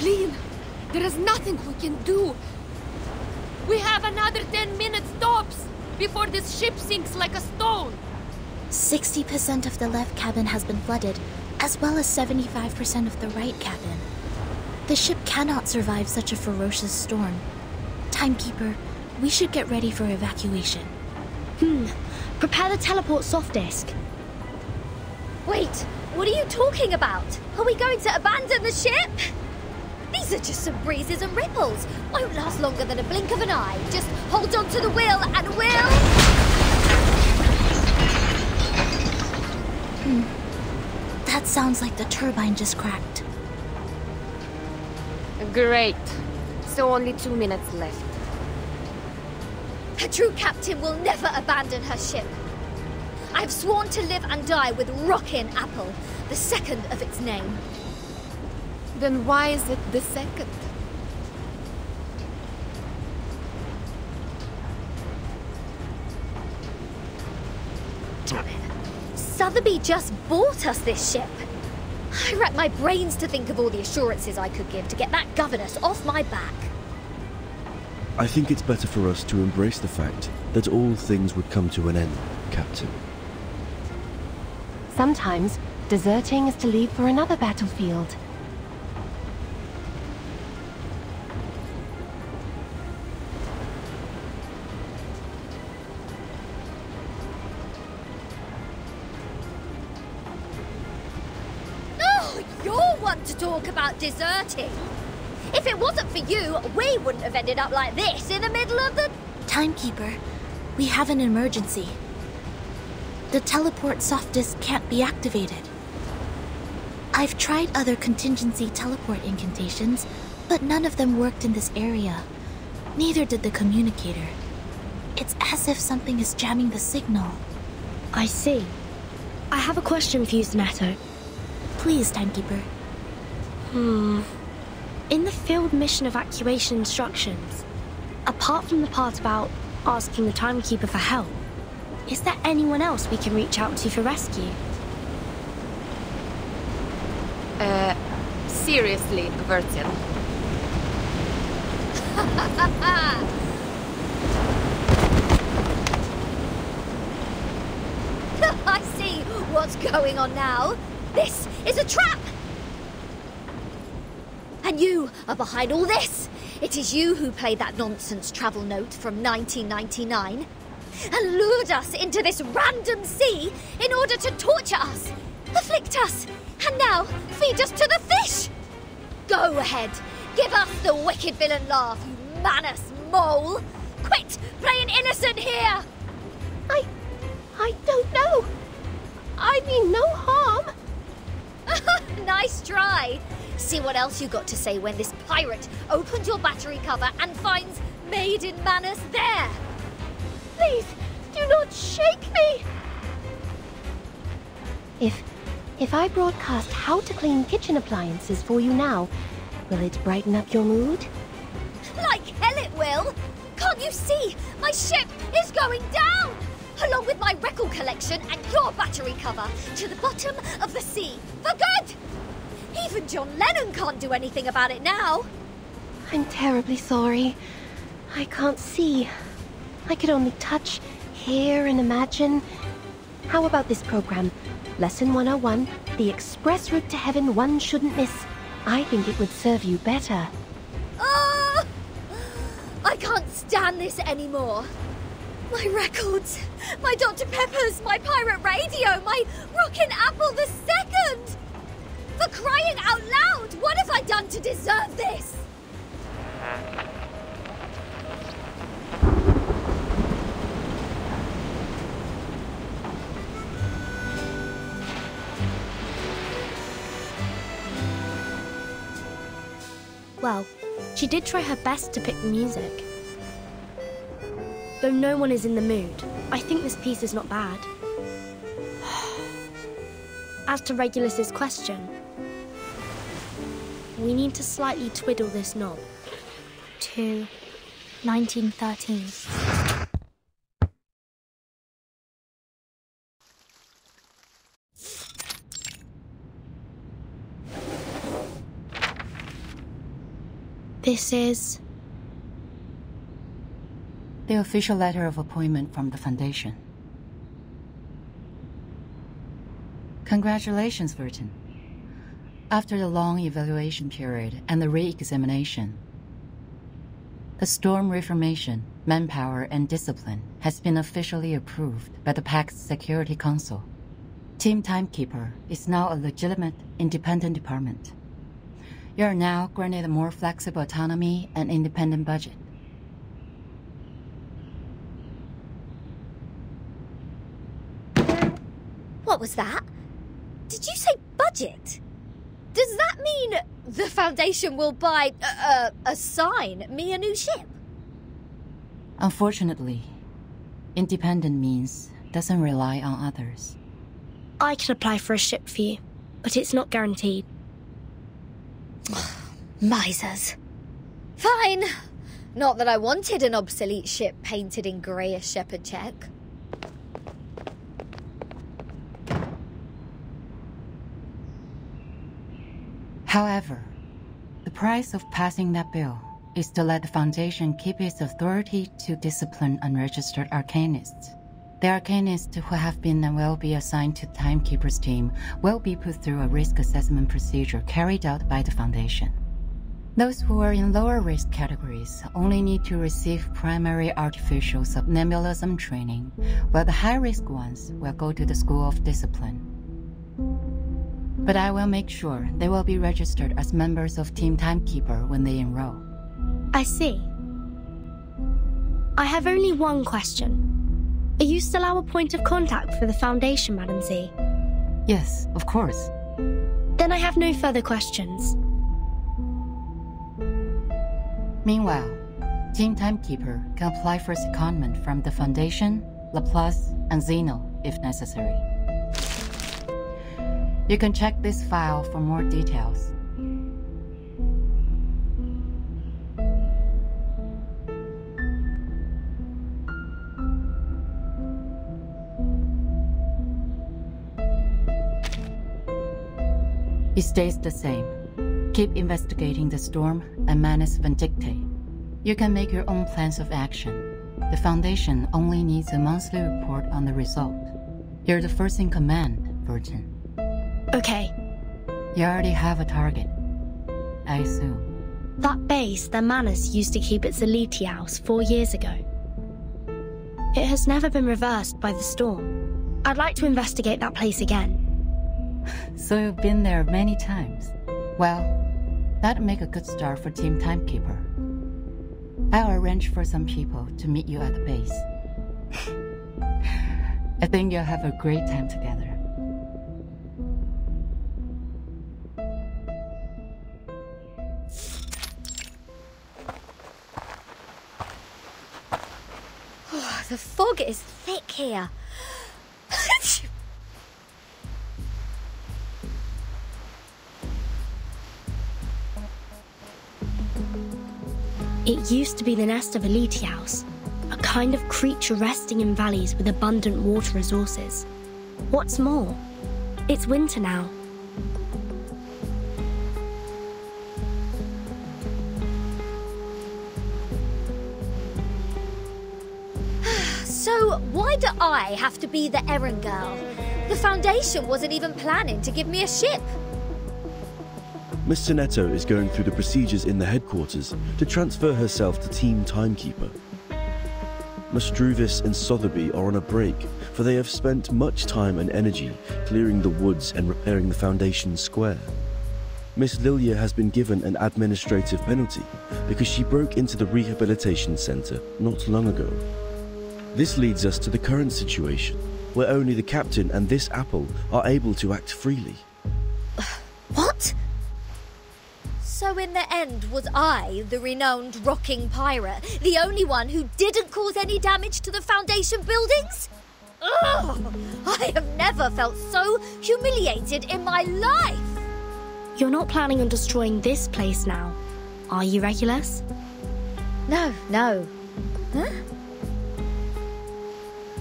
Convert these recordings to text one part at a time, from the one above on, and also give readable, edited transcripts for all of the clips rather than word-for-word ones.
Eileen, there is nothing we can do. We have another 10 minutes tops before this ship sinks like a stone. 60% of the left cabin has been flooded, as well as 75% of the right cabin. The ship cannot survive such a ferocious storm. Timekeeper, we should get ready for evacuation. Prepare the teleport soft disk. Wait, what are you talking about? Are we going to abandon the ship? These are just some breezes and ripples. Won't last longer than a blink of an eye. Just hold on to the wheel and we'll... That sounds like the turbine just cracked. Great. So only 2 minutes left. A true captain will never abandon her ship. I've sworn to live and die with Rockin' Apple, the second of its name. Then why is it the second? Damn it. Sotheby just bought us this ship. I racked my brains to think of all the assurances I could give to get that governess off my back. I think it's better for us to embrace the fact that all things would come to an end, Captain. Sometimes, deserting is to leave for another battlefield. Oh, you're one to talk about deserting. If it wasn't for you, we wouldn't have ended up like this in the middle of the... Timekeeper, we have an emergency. The teleport soft disk can't be activated. I've tried other contingency teleport incantations, but none of them worked in this area. Neither did the communicator. It's as if something is jamming the signal. I see. I have a question for you, Zanetto. Please, Timekeeper. In the field mission evacuation instructions, apart from the part about asking the Timekeeper for help, is there anyone else we can reach out to for rescue? Seriously, Vertian. I see what's going on now. This is a trap! And you are behind all this. It is you who played that nonsense travel note from 1999 and lured us into this random sea in order to torture us, afflict us, and now feed us to the fish. Go ahead, give us the wicked villain laugh, you manus mole. Quit playing innocent here. I don't know. I mean no harm. Nice try. See what else you got to say when this pirate opens your battery cover and finds Maiden Manus there. Please, do not shake me! If I broadcast how to clean kitchen appliances for you now, will it brighten up your mood? Like hell it will! Can't you see? My ship is going down! Along with my record collection and your battery cover to the bottom of the sea for good! Even John Lennon can't do anything about it now. I'm terribly sorry. I can't see. I could only touch, hear, and imagine. How about this program? Lesson 101, the express route to heaven one shouldn't miss. I think it would serve you better. Oh! I can't stand this anymore. My records, my Dr. Peppers, my pirate radio, my Rockin' Apple the Second! For crying out loud, what have I done to deserve this? Well, she did try her best to pick the music. Though no one is in the mood, I think this piece is not bad. As to Regulus's question, we need to slightly twiddle this knob. To 1913. This is... the official letter of appointment from the Foundation. Congratulations, Burton. After the long evaluation period and the re-examination, the storm reformation, manpower, and discipline has been officially approved by the Pact's Security Council. Team Timekeeper is now a legitimate, independent department. You are now granted a more flexible autonomy and independent budget. What was that? Did you say budget? Does that mean the Foundation will assign me a new ship? Unfortunately, independent means doesn't rely on others. I could apply for a ship for you, but it's not guaranteed. Misers. Fine. Not that I wanted an obsolete ship painted in greyish shepherd check. However, the price of passing that bill is to let the Foundation keep its authority to discipline unregistered arcanists. The arcanists who have been and will be assigned to Timekeeper's team will be put through a risk assessment procedure carried out by the Foundation. Those who are in lower risk categories only need to receive primary artificial subnebulism training, while the high-risk ones will go to the School of Discipline. But I will make sure they will be registered as members of Team Timekeeper when they enroll. I see. I have only one question. Are you still our point of contact for the Foundation, Madam Z? Yes, of course. Then I have no further questions. Meanwhile, Team Timekeeper can apply for secondment from the Foundation, Laplace, and Zeno if necessary. You can check this file for more details. It stays the same. Keep investigating the storm and Manus Vindicte. You can make your own plans of action. The Foundation only needs a monthly report on the result. You're the first in command, Burton. Okay. You already have a target, I assume. That base that Manus used to keep at Zeliti House 4 years ago. It has never been reversed by the storm. I'd like to investigate that place again. So you've been there many times. Well, that'd make a good start for Team Timekeeper. I'll arrange for some people to meet you at the base. I think you'll have a great time together. The fog is thick here. It used to be the nest of Elite House, a kind of creature resting in valleys with abundant water resources. What's more, it's winter now. So why do I have to be the errand girl? The Foundation wasn't even planning to give me a ship. Miss Tonetto is going through the procedures in the headquarters to transfer herself to Team Timekeeper. Miss Struvis and Sotheby are on a break, for they have spent much time and energy clearing the woods and repairing the Foundation square. Miss Lilia has been given an administrative penalty because she broke into the rehabilitation center not long ago. This leads us to the current situation, where only the captain and this apple are able to act freely. What? So in the end, was I, the renowned rocking pirate, the only one who didn't cause any damage to the Foundation buildings? Ugh! I have never felt so humiliated in my life! You're not planning on destroying this place now, are you, Regulus? No. Huh?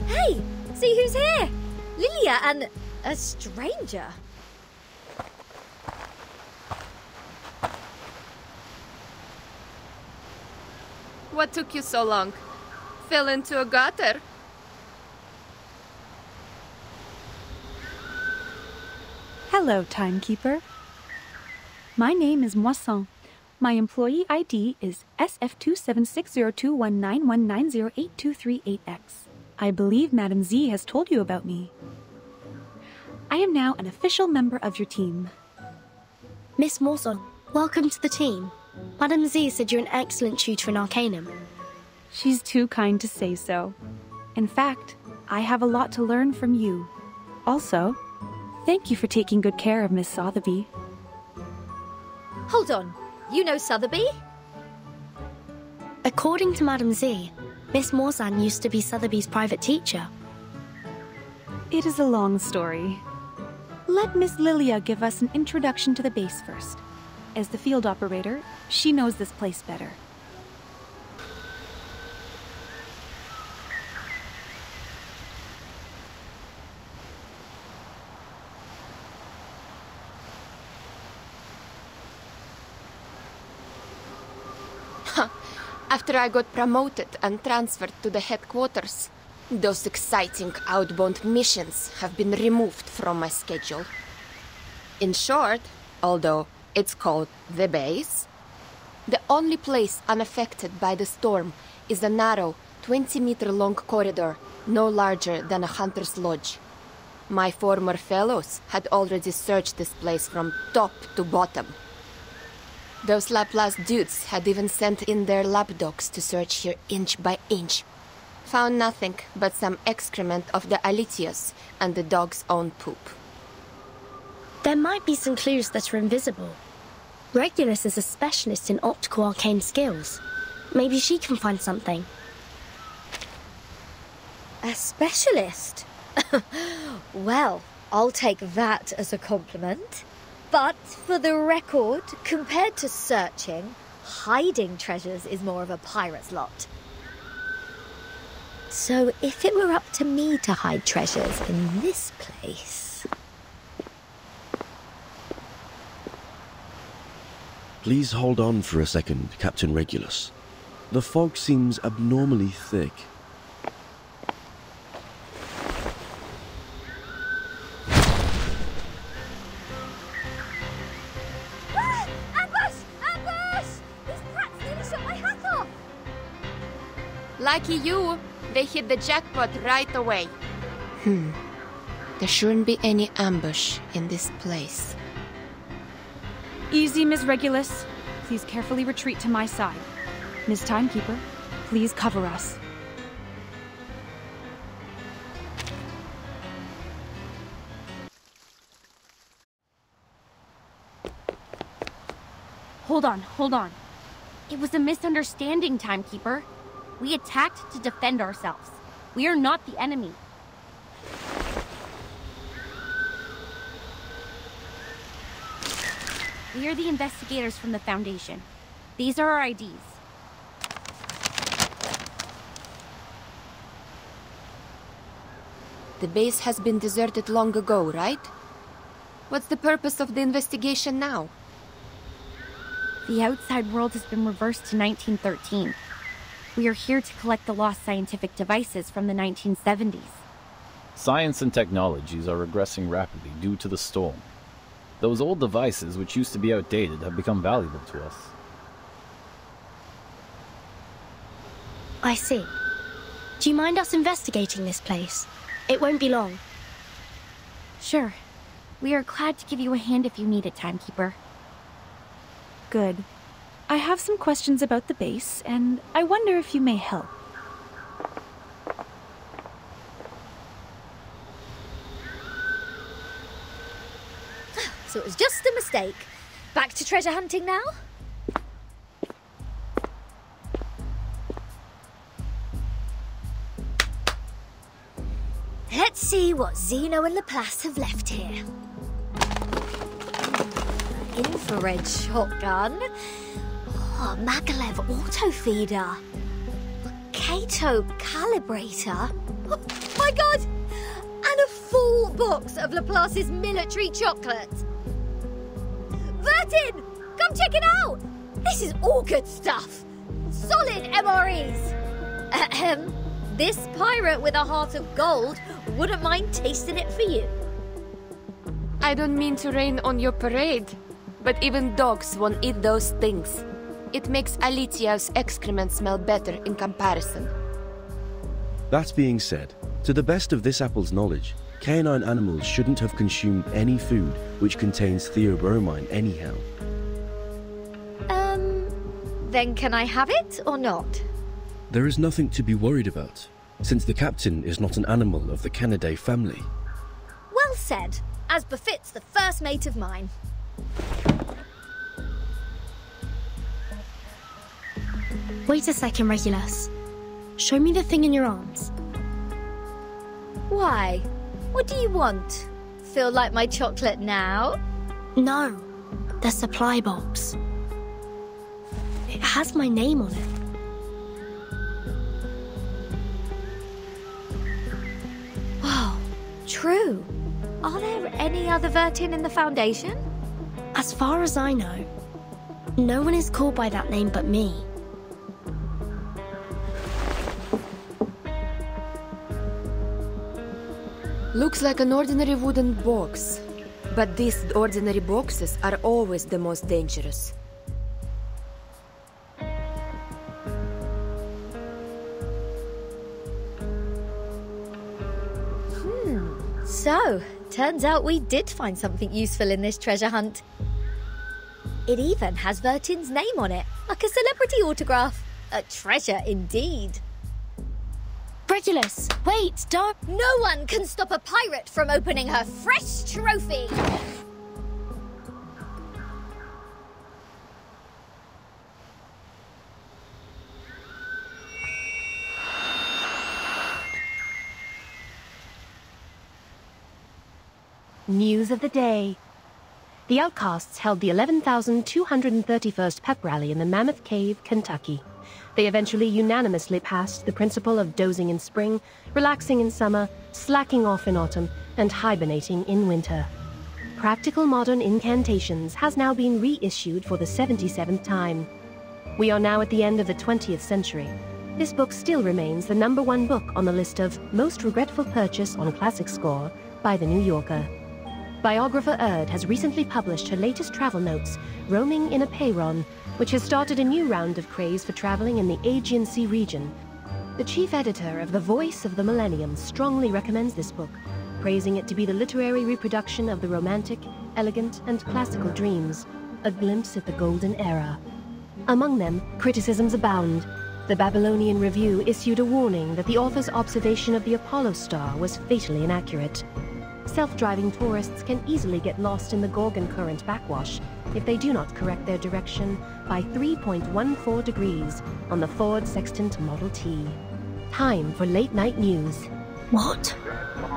Hey, see who's here? Lilia and a stranger. What took you so long? Fell into a gutter? Hello, timekeeper. My name is Moisson. My employee ID is SF27602191908238X. I believe Madame Z has told you about me. I am now an official member of your team. Miss Mawson, welcome to the team. Madame Z said you're an excellent tutor in Arcanum. She's too kind to say so. In fact, I have a lot to learn from you. Also, thank you for taking good care of Miss Sotheby. Hold on. You know Sotheby? According to Madame Z, Miss Morzan used to be Sotheby's private teacher. It is a long story. Let Miss Lilia give us an introduction to the base first. As the field operator, she knows this place better. After I got promoted and transferred to the headquarters, those exciting outbound missions have been removed from my schedule. In short, although it's called the base, the only place unaffected by the storm is a narrow, 20-meter-long corridor, no larger than a hunter's lodge. My former fellows had already searched this place from top to bottom. Those Laplace dudes had even sent in their lapdogs to search here inch by inch. Found nothing but some excrement of the Alitius and the dog's own poop. There might be some clues that are invisible. Regulus is a specialist in optical arcane skills. Maybe she can find something. A specialist? Well, I'll take that as a compliment. But for the record, compared to searching, hiding treasures is more of a pirate's lot. So if it were up to me to hide treasures in this place... Please hold on for a second, Captain Regulus. The fog seems abnormally thick. Lucky you, they hit the jackpot right away. There shouldn't be any ambush in this place. Easy, Miss Regulus. Please carefully retreat to my side. Miss Timekeeper, please cover us. Hold on. It was a misunderstanding, Timekeeper. We attacked to defend ourselves. We are not the enemy. We are the investigators from the Foundation. These are our IDs. The base has been deserted long ago, right? What's the purpose of the investigation now? The outside world has been reversed to 1913. We are here to collect the lost scientific devices from the 1970s. Science and technologies are regressing rapidly due to the storm. Those old devices, which used to be outdated, have become valuable to us. I see. Do you mind us investigating this place? It won't be long. Sure. We are glad to give you a hand if you need it, Timekeeper. Good. I have some questions about the base, and I wonder if you may help. So it was just a mistake. Back to treasure hunting now? Let's see what Zeno and Laplace have left here. Infrared shotgun. Oh, Magalev auto feeder. Kato calibrator. Oh my god! And a full box of Laplace's military chocolate. Vertin! Come check it out! This is all good stuff. solid MREs. Ahem. This pirate with a heart of gold wouldn't mind tasting it for you. I don't mean to rain on your parade, but even dogs won't eat those things. It makes Alitia's excrement smell better in comparison. That being said, to the best of this apple's knowledge, canine animals shouldn't have consumed any food which contains theobromine anyhow. Then can I have it or not? There is nothing to be worried about, since the captain is not an animal of the Canidae family. Well said, as befits the first mate of mine. Wait a second, Regulus. Show me the thing in your arms. Why? What do you want? Feel like my chocolate now? No, the supply box. It has my name on it. Wow, true. Are there any other Vertin in the Foundation? As far as I know, no one is called by that name but me. Looks like an ordinary wooden box. But these ordinary boxes are always the most dangerous. So, turns out we did find something useful in this treasure hunt. It even has Vertin's name on it, like a celebrity autograph. A treasure indeed. Regulus, wait, don't... No one can stop a pirate from opening her fresh trophy! News of the day. The Outcasts held the 11,231st pep rally in the Mammoth Cave, Kentucky. They eventually unanimously passed the principle of dozing in spring, relaxing in summer, slacking off in autumn, and hibernating in winter. Practical Modern Incantations has now been reissued for the 77th time. We are now at the end of the 20th century. This book still remains the #1 book on the list of Most Regretful Purchase on Classic Score by The New Yorker. Biographer Erd has recently published her latest travel notes, Roaming in a Peyron, which has started a new round of craze for traveling in the Aegean Sea region. The chief editor of The Voice of the Millennium strongly recommends this book, praising it to be the literary reproduction of the romantic, elegant, and classical dreams, a glimpse at the golden era. Among them, criticisms abound. The Babylonian Review issued a warning that the author's observation of the Apollo star was fatally inaccurate. Self-driving tourists can easily get lost in the Gorgon Current backwash if they do not correct their direction by 3.14 degrees on the Ford Sextant Model T. Time for late-night news. What?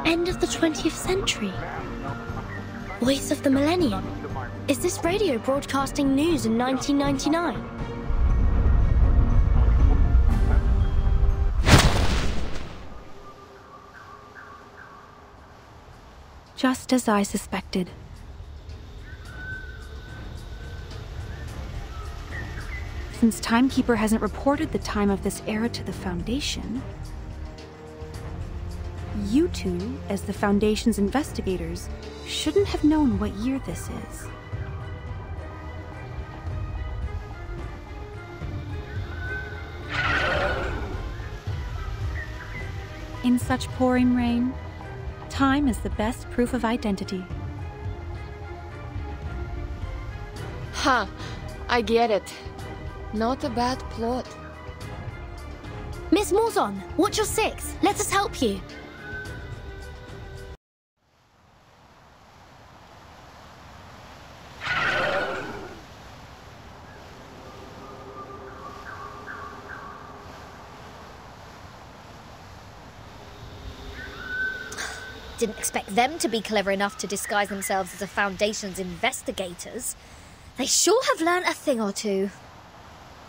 End of the 20th century? Voice of the Millennium? Is this radio broadcasting news in 1999? Just as I suspected. Since Timekeeper hasn't reported the time of this era to the Foundation, you two, as the Foundation's investigators, shouldn't have known what year this is. In such pouring rain, time is the best proof of identity. Huh, I get it. Not a bad plot. Miss Morzon, watch your six. Let us help you. Didn't expect them to be clever enough to disguise themselves as the Foundation's investigators. They sure have learnt a thing or two.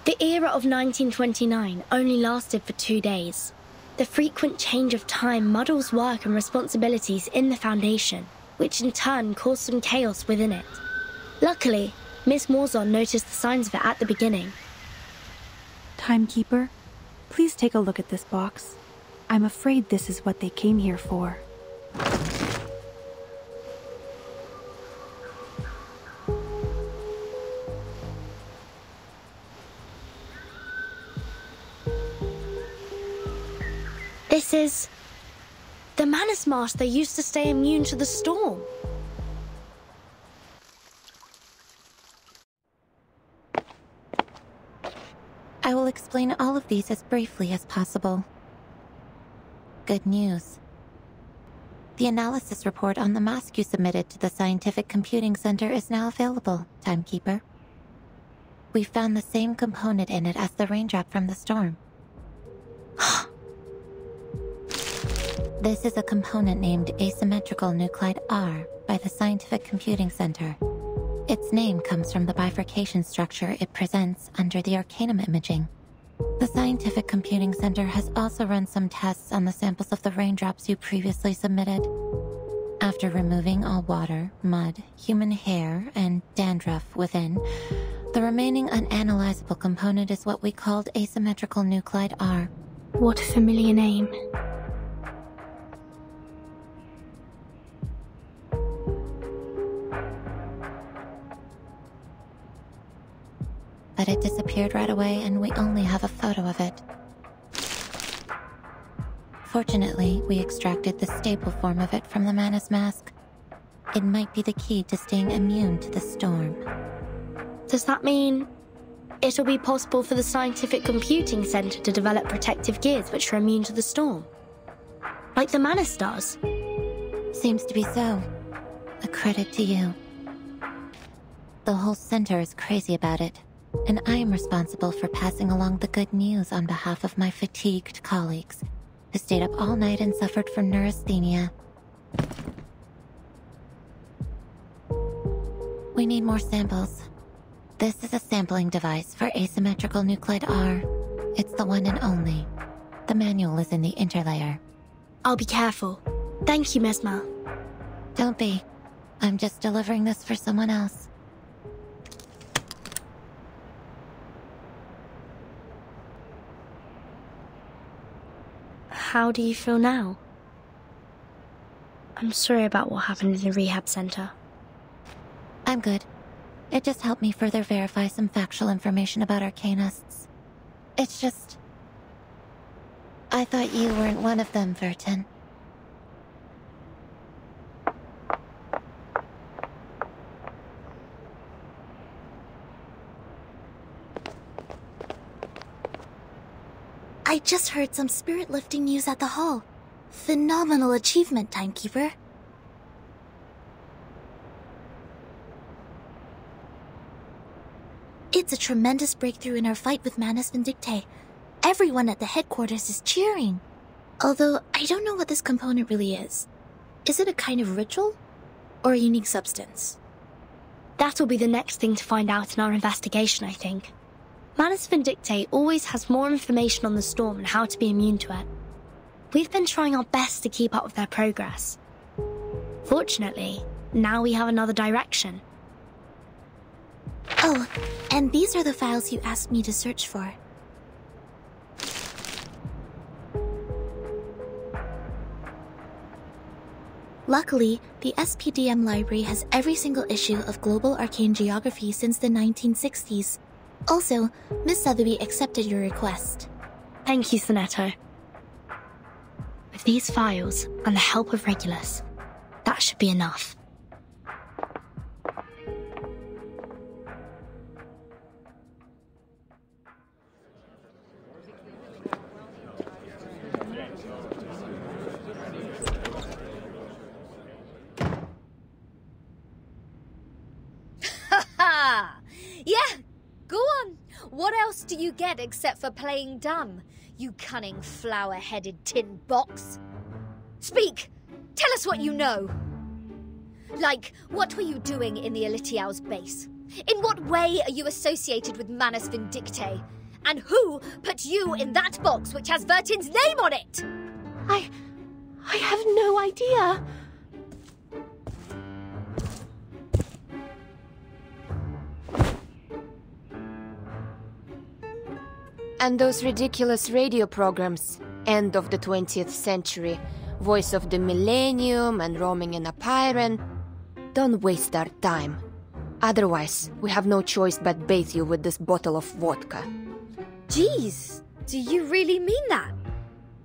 The era of 1929 only lasted for 2 days. The frequent change of time muddles work and responsibilities in the Foundation, which in turn caused some chaos within it. Luckily, Miss Morzon noticed the signs of it at the beginning. Timekeeper, please take a look at this box. I'm afraid this is what they came here for. This is... the Manus Master used to stay immune to the storm. I will explain all of these as briefly as possible. Good news. The analysis report on the mask you submitted to the Scientific Computing Center is now available, Timekeeper. We found the same component in it as the raindrop from the storm. This is a component named asymmetrical nuclide R by the Scientific Computing Center. Its name comes from the bifurcation structure it presents under the Arcanum imaging. The Scientific Computing Center has also run some tests on the samples of the raindrops you previously submitted. After removing all water, mud, human hair, and dandruff within, the remaining unanalyzable component is what we called asymmetrical nuclide R. What a familiar name. But it disappeared right away and we only have a photo of it. Fortunately, we extracted the stable form of it from the Manus mask. It might be the key to staying immune to the storm. Does that mean it'll be possible for the Scientific Computing Center to develop protective gears which are immune to the storm? Like the Manus does? Seems to be so. A credit to you. The whole center is crazy about it, and I am responsible for passing along the good news on behalf of my fatigued colleagues, who stayed up all night and suffered from neurasthenia. We need more samples. This is a sampling device for asymmetrical nuclide R. It's the one and only. The manual is in the interlayer. I'll be careful. Thank you, Mesmer. Don't be. I'm just delivering this for someone else. How do you feel now? I'm sorry about what happened in the rehab center. I'm good. It just helped me further verify some factual information about Arcanists. It's just... I thought you weren't one of them, Vertin. I just heard some spirit-lifting news at the hall. Phenomenal achievement, Timekeeper. It's a tremendous breakthrough in our fight with Manus Vindictae. Everyone at the headquarters is cheering. Although, I don't know what this component really is. Is it a kind of ritual? Or a unique substance? That'll be the next thing to find out in our investigation, I think. Manus Vindictae always has more information on the storm and how to be immune to it. We've been trying our best to keep up with their progress. Fortunately, now we have another direction. Oh, and these are the files you asked me to search for. Luckily, the SPDM library has every single issue of Global Arcane Geography since the 1960s. Also, Miss Sotheby accepted your request. Thank you, Sonetto. With these files and the help of Regulus, that should be enough. Yeah, go on. What else do you get except for playing dumb, you cunning flower-headed tin box? Speak! Tell us what you know. Like, what were you doing in the Elitiao's base? In what way are you associated with Manus Vindictae? And who put you in that box which has Vertin's name on it? I have no idea. And those ridiculous radio programs, end of the 20th century, voice of the millennium and roaming in a Pyren. Don't waste our time. Otherwise, we have no choice but bathe you with this bottle of vodka. Jeez, do you really mean that?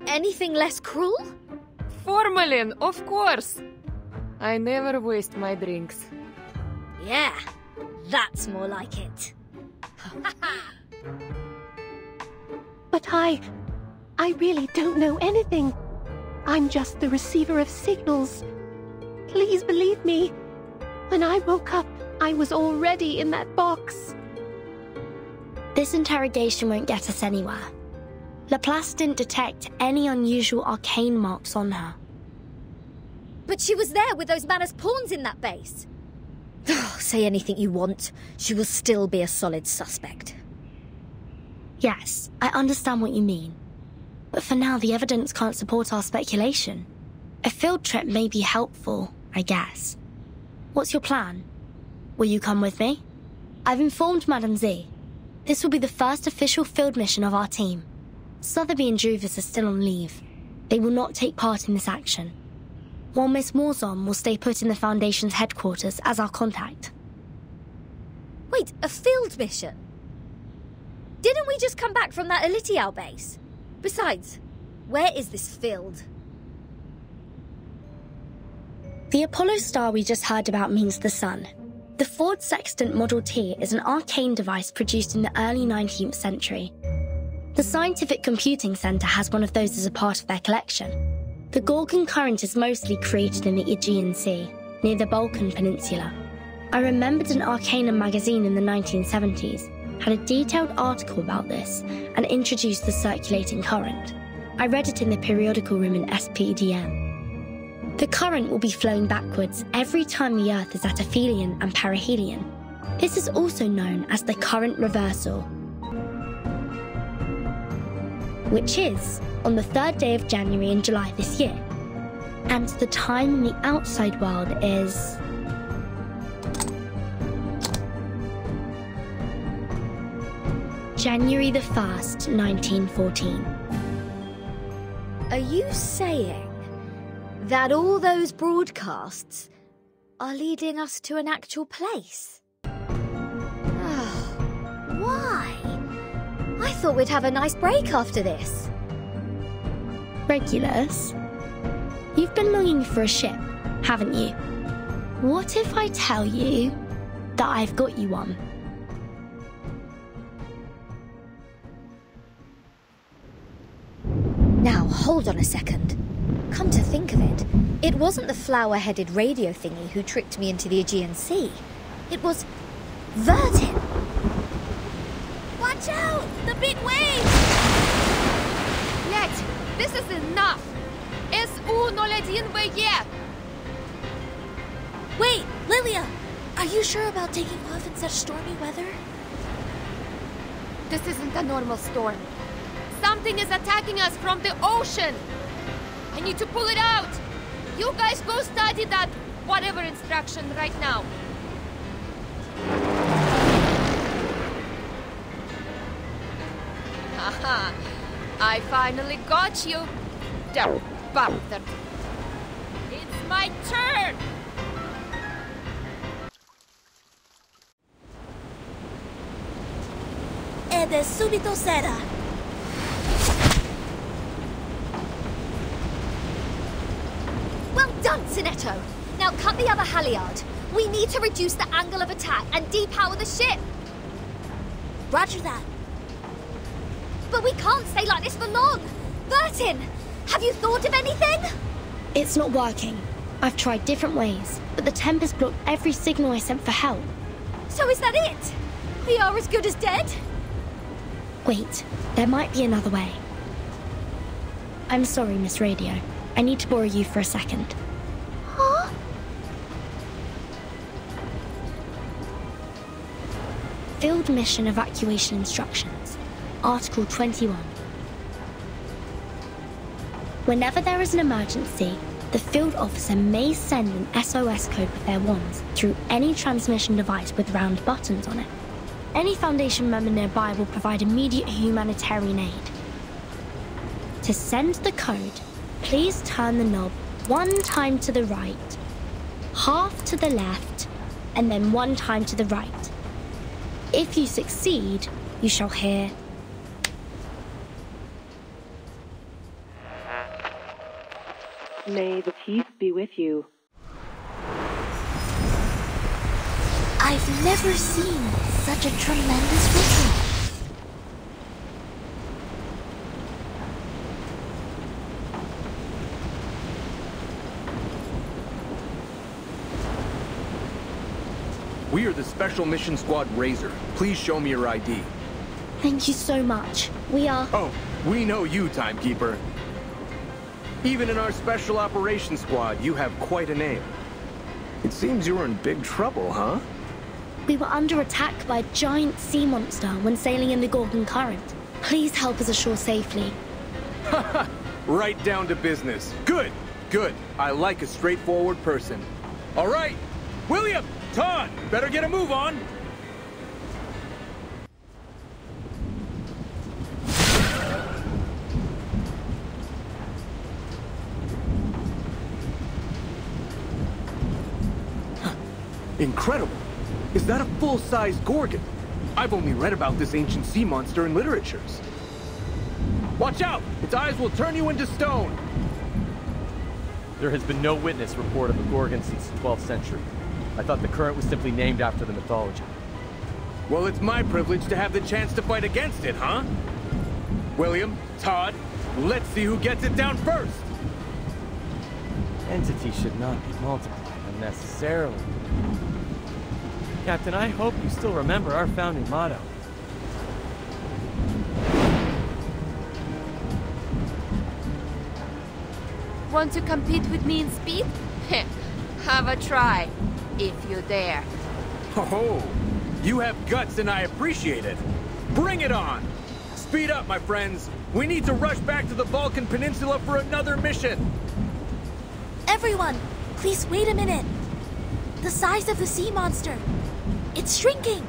Anything less cruel? Formalin, of course! I never waste my drinks. Yeah, that's more like it. But I really don't know anything. I'm just the receiver of signals. Please believe me. When I woke up, I was already in that box. This interrogation won't get us anywhere. Laplace didn't detect any unusual arcane marks on her. But she was there with those Manus pawns in that base. Say anything you want, she will still be a solid suspect. Yes, I understand what you mean. But for now, the evidence can't support our speculation. A field trip may be helpful, I guess. What's your plan? Will you come with me? I've informed Madame Z. This will be the first official field mission of our team. Sotheby and Druvis are still on leave. They will not take part in this action. While Miss Morzon will stay put in the Foundation's headquarters as our contact. Wait, a field mission? Didn't we just come back from that Elitial base? Besides, where is this field? The Apollo star we just heard about means the sun. The Ford Sextant Model T is an arcane device produced in the early 19th century. The Scientific Computing Centre has one of those as a part of their collection. The Gorgon current is mostly created in the Aegean Sea, near the Balkan Peninsula. I remembered an Arcanum magazine in the 1970s had a detailed article about this and introduced the circulating current. I read it in the periodical room in SPDM. The current will be flowing backwards every time the Earth is at aphelion and perihelion. This is also known as the current reversal, which is on the 3rd day of January in July this year. And the time in the outside world is... January the 1st, 1914. Are you saying that all those broadcasts are leading us to an actual place? Why? I thought we'd have a nice break after this. Regulus, you've been longing for a ship, haven't you? What if I tell you that I've got you one? Now, hold on a second. Come to think of it, it wasn't the flower-headed radio thingy who tricked me into the Aegean Sea. It was Verdin. Watch out! The big waves! Let! This is enough! Wait, Lilia! Are you sure about taking off in such stormy weather? This isn't a normal storm. Something is attacking us from the ocean! I need to pull it out! You guys go study that whatever instruction right now. Haha! I finally got you! Damn bastard! It's my turn! Ed è subito sera. Well done, Sinetto! Now cut the other halyard. We need to reduce the angle of attack and depower the ship. Roger that. But we can't stay like this for long. Bertin, have you thought of anything? It's not working. I've tried different ways, but the Tempest blocked every signal I sent for help. So is that it? We are as good as dead? Wait, there might be another way. I'm sorry, Miss Radio. I need to borrow you for a second. Huh? Field Mission Evacuation Instructions, Article 21. Whenever there is an emergency, the field officer may send an SOS code with their wands through any transmission device with round buttons on it. Any Foundation member nearby will provide immediate humanitarian aid. To send the code, please turn the knob 1 time to the right, half to the left, and then 1 time to the right. If you succeed, you shall hear... May the peace be with you. I've never seen such a tremendous ritual. We are the Special Mission Squad Razor. Please show me your ID. Thank you so much. We are... Oh, we know you, Timekeeper. Even in our Special Operations Squad, you have quite a name. It seems you were in big trouble, huh? We were under attack by a giant sea monster when sailing in the Gorgon Current. Please help us ashore safely. Haha, right down to business. Good, good. I like a straightforward person. All right, William, Todd, better get a move on. Incredible. Is that a full-size Gorgon? I've only read about this ancient sea monster in literatures. Watch out! Its eyes will turn you into stone! There has been no witness report of a Gorgon since the 12th century. I thought the current was simply named after the mythology. Well, it's my privilege to have the chance to fight against it, huh? William, Todd, let's see who gets it down first! Entities should not be multiplied unnecessarily. Captain, I hope you still remember our founding motto. Want to compete with me in speed? Have a try, if you dare. Oh, you have guts and I appreciate it. Bring it on! Speed up, my friends. We need to rush back to the Balkan Peninsula for another mission. Everyone, please wait a minute. The size of the sea monster. It's shrinking.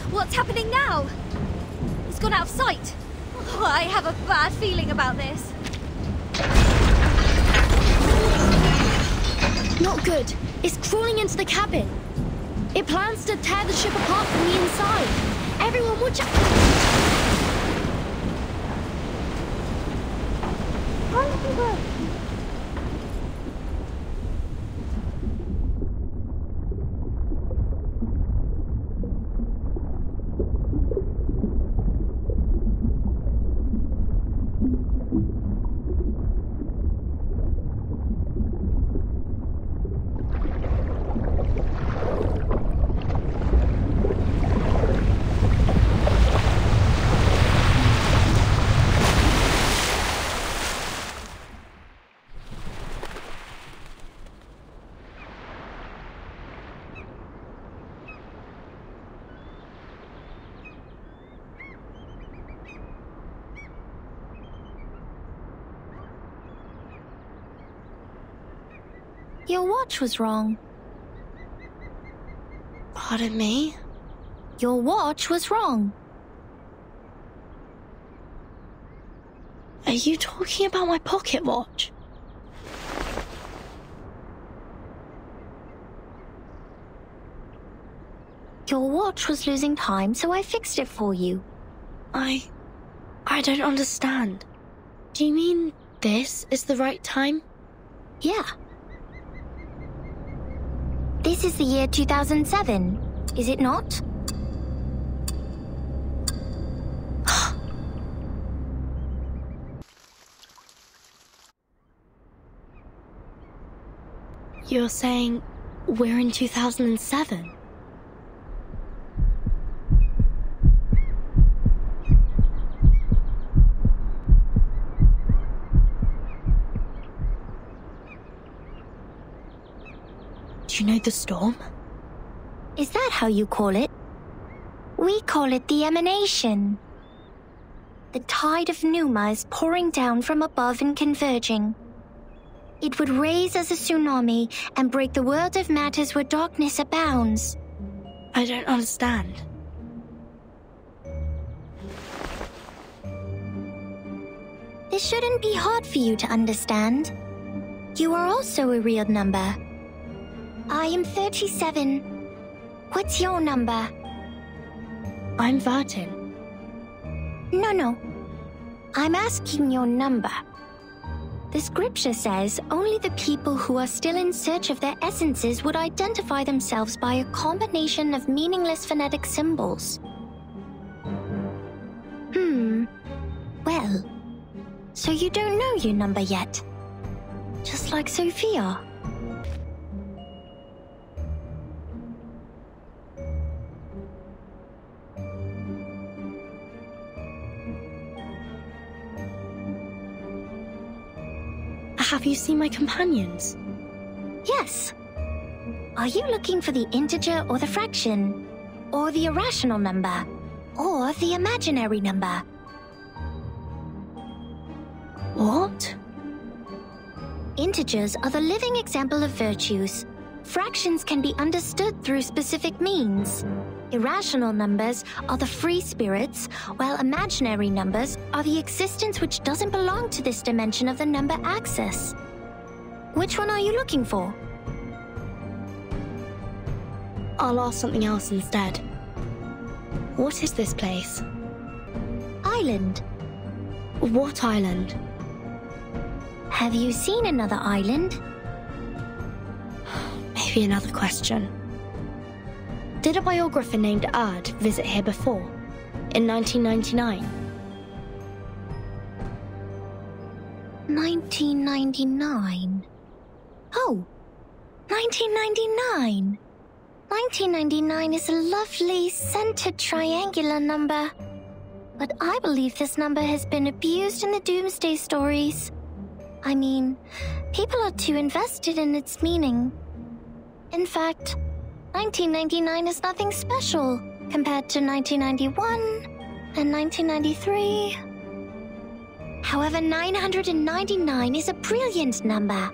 What's happening now? It's gone out of sight. Oh, I have a bad feeling about this. Not good. It's crawling into the cabin. It plans to tear the ship apart from the inside. Everyone watch out! Your watch was wrong. Pardon me? Your watch was wrong. Are you talking about my pocket watch? Your watch was losing time, so I fixed it for you. I don't understand. Do you mean this is the right time? Yeah. This is the year 2007, is it not? You're saying we're in 2007? Do you know the storm? Is that how you call it? We call it the emanation. The tide of Numa is pouring down from above and converging. It would raise as a tsunami and break the world of matters where darkness abounds. I don't understand. This shouldn't be hard for you to understand. You are also a real number. I am 37. What's your number? I'm Vertin. No. I'm asking your number. The scripture says only the people who are still in search of their essences would identify themselves by a combination of meaningless phonetic symbols. Well, so you don't know your number yet. Just like Sophia. Have you seen my companions? Yes. Are you looking for the integer or the fraction? Or the irrational number? Or the imaginary number? What? Integers are the living example of virtues. Fractions can be understood through specific means. Irrational numbers are the free spirits, while imaginary numbers are the existence which doesn't belong to this dimension of the number axis. Which one are you looking for? I'll ask something else instead. What is this place? Island. What island? Have you seen another island? Maybe another question. Did a biographer named Erd visit here before? In 1999? 1999? Oh, 1999. 1999 is a lovely, centered triangular number. But I believe this number has been abused in the Doomsday stories. I mean, people are too invested in its meaning. In fact, 1999 is nothing special compared to 1991 and 1993. However, 999 is a brilliant number.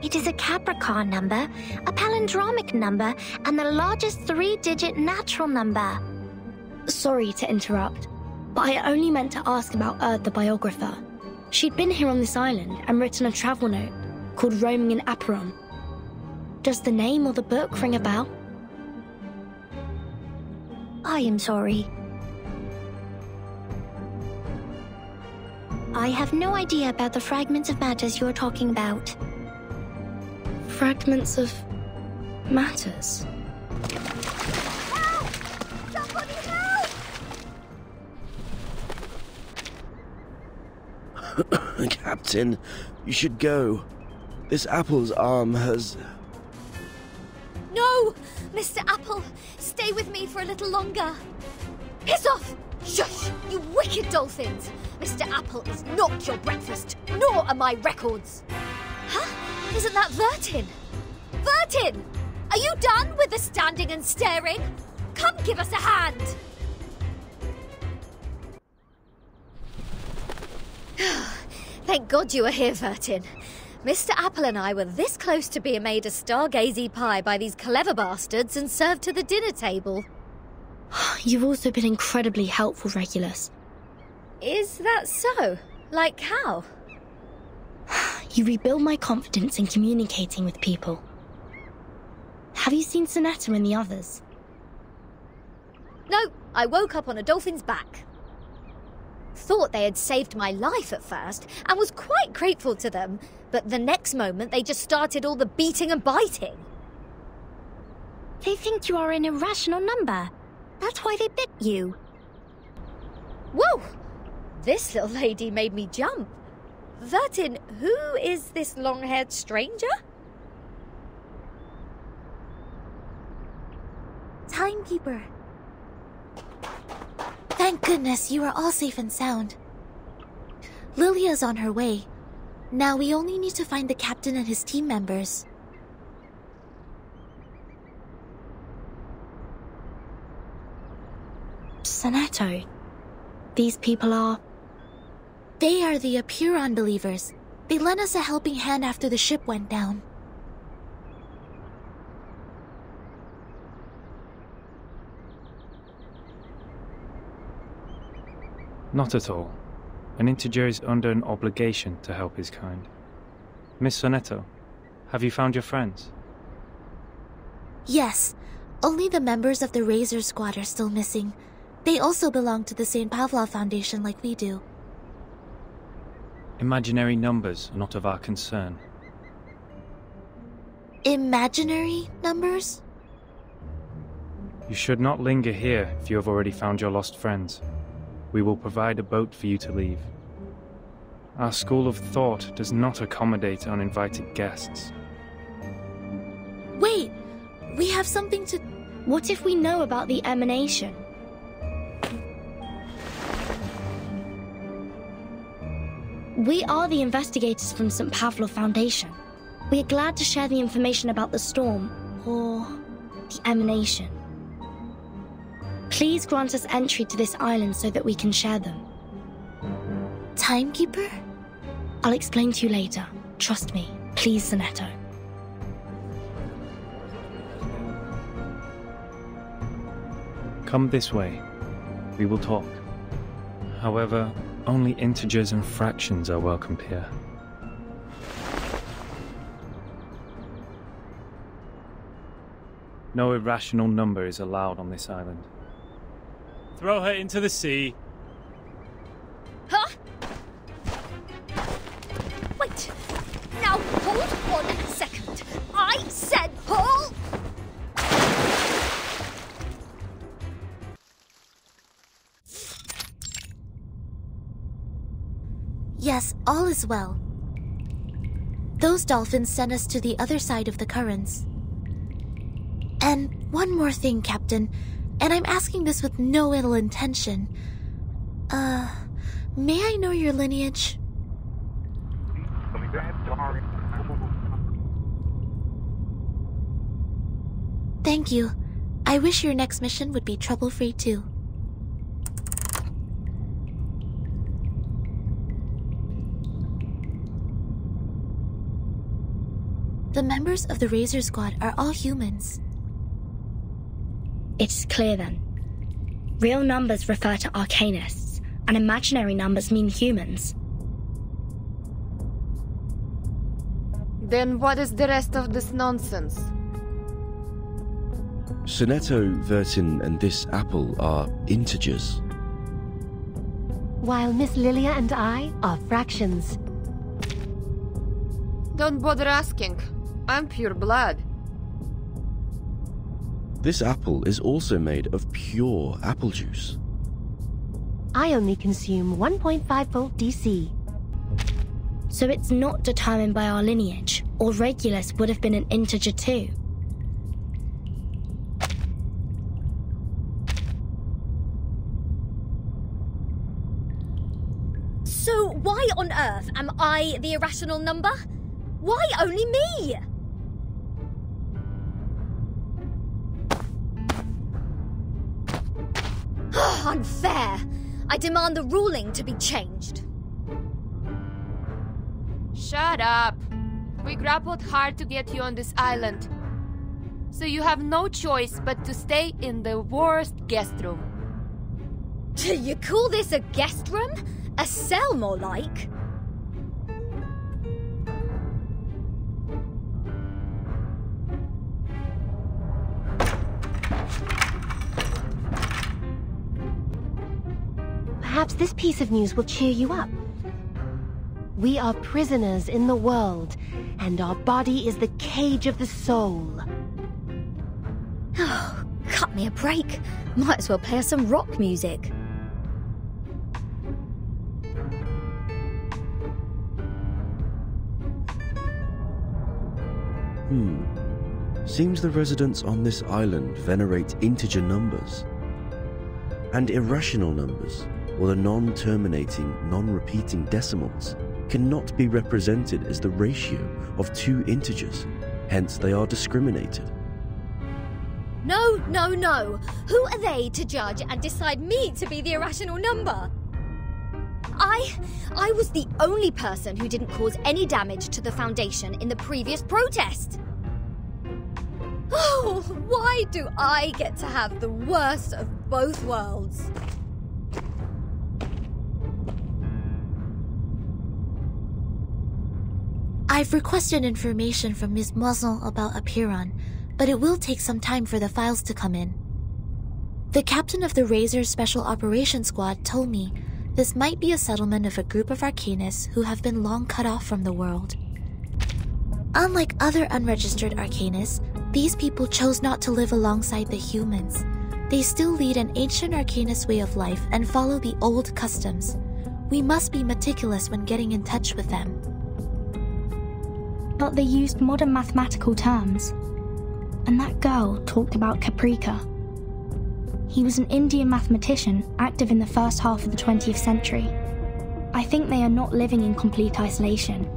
It is a Capricorn number, a palindromic number, and the largest 3-digit natural number. Sorry to interrupt, but I only meant to ask about Erd the biographer. She'd been here on this island and written a travel note called Roaming in Aperon. Does the name or the book ring a bell? I am sorry. I have no idea about the fragments of matters you're talking about. Fragments of matters? Help! Somebody help! Captain, you should go. This apple's arm has... No! Mr. Apple, stay with me for a little longer. Piss off! Shush! You wicked dolphins! Mr. Apple is not your breakfast, nor are my records. Huh? Isn't that Vertin? Vertin! Are you done with the standing and staring? Come give us a hand! Thank God you are here, Vertin. Mr. Apple and I were this close to being made a stargazy pie by these clever bastards and served to the dinner table. You've also been incredibly helpful, Regulus. Is that so? Like how? You rebuild my confidence in communicating with people. Have you seen Sonetta and the others? No, I woke up on a dolphin's back. Thought they had saved my life at first and was quite grateful to them, but the next moment they just started all the beating and biting. They think you are an irrational number. That's why they bit you. Whoa! This little lady made me jump. Vertin, who is this long-haired stranger? Timekeeper. Thank goodness you are all safe and sound. Lilia's on her way. Now we only need to find the captain and his team members. Sonetto, these people are... They are the Apuron believers. They lent us a helping hand after the ship went down. Not at all. An integer is under an obligation to help his kind. Miss Sonetto, have you found your friends? Yes, only the members of the Razor Squad are still missing. They also belong to the St. Pavlov Foundation like we do. Imaginary numbers are not of our concern. Imaginary numbers? You should not linger here if you have already found your lost friends. We will provide a boat for you to leave. Our school of thought does not accommodate uninvited guests. Wait! We have something to... What if we know about the emanation? We are the investigators from St. Pavlov Foundation. We are glad to share the information about the storm, or the emanation. Please grant us entry to this island so that we can share them. Timekeeper? I'll explain to you later. Trust me. Please, Sonetto. Come this way. We will talk. However, only integers and fractions are welcomed here. No irrational number is allowed on this island. Throw her into the sea. Huh? Wait. Now hold 1 second. I said hold! Yes, all is well. Those dolphins sent us to the other side of the currents. And one more thing, Captain, and I'm asking this with no ill intention. May I know your lineage? Thank you. I wish your next mission would be trouble-free too. The members of the Razor Squad are all humans. It's clear then. Real numbers refer to arcanists, and imaginary numbers mean humans. Then what is the rest of this nonsense? Sonetto, Vertin, and this apple are integers. While Miss Lilia and I are fractions. Don't bother asking. I'm pure blood. This apple is also made of pure apple juice. I only consume 1.5 volt DC. So it's not determined by our lineage, or Regulus would have been an integer too. So why on earth am I the irrational number? Why only me? Unfair. I demand the ruling to be changed. Shut up. We grappled hard to get you on this island. So you have no choice but to stay in the worst guest room. You call this a guest room? A cell, more like. Perhaps this piece of news will cheer you up. We are prisoners in the world, and our body is the cage of the soul. Oh, cut me a break. Might as well play us some rock music. Seems the residents on this island venerate integer numbers. And irrational numbers, or the non-terminating, non-repeating decimals, cannot be represented as the ratio of two integers, hence they are discriminated. No, no, no. Who are they to judge and decide me to be the irrational number? I was the only person who didn't cause any damage to the Foundation in the previous protest. Oh, why do I get to have the worst of both worlds? I've requested information from Ms. Moisson about Apiron, but it will take some time for the files to come in. The captain of the Razor Special Operations Squad told me this might be a settlement of a group of Arcanists who have been long cut off from the world. Unlike other unregistered Arcanists, these people chose not to live alongside the humans. They still lead an ancient Arcanist way of life and follow the old customs. We must be meticulous when getting in touch with them. But they used modern mathematical terms. And that girl talked about Caprica. He was an Indian mathematician active in the first half of the 20th century. I think they are not living in complete isolation.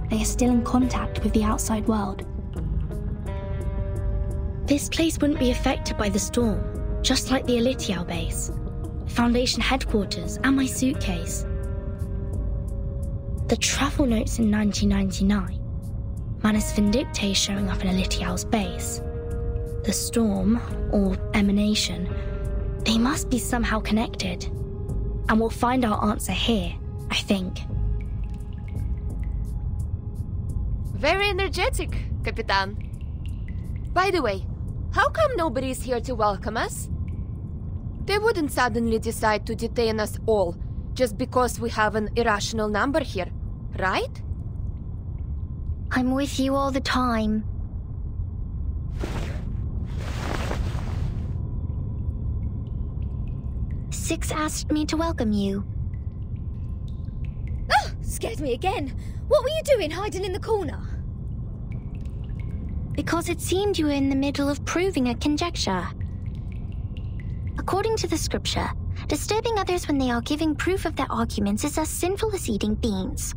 They are still in contact with the outside world. This place wouldn't be affected by the storm, just like the Elitial base, Foundation headquarters, and my suitcase. The travel notes in 1999, Manus Vindictae showing up in Elitial's base, the storm, or emanation, they must be somehow connected. And we'll find our answer here, I think. Very energetic, Capitan. By the way, how come nobody's here to welcome us? They wouldn't suddenly decide to detain us all just because we have an irrational number here, right? I'm with you all the time. Six asked me to welcome you. Oh, scared me again. What were you doing hiding in the corner? Because it seemed you were in the middle of proving a conjecture. According to the scripture, disturbing others when they are giving proof of their arguments is as sinful as eating beans.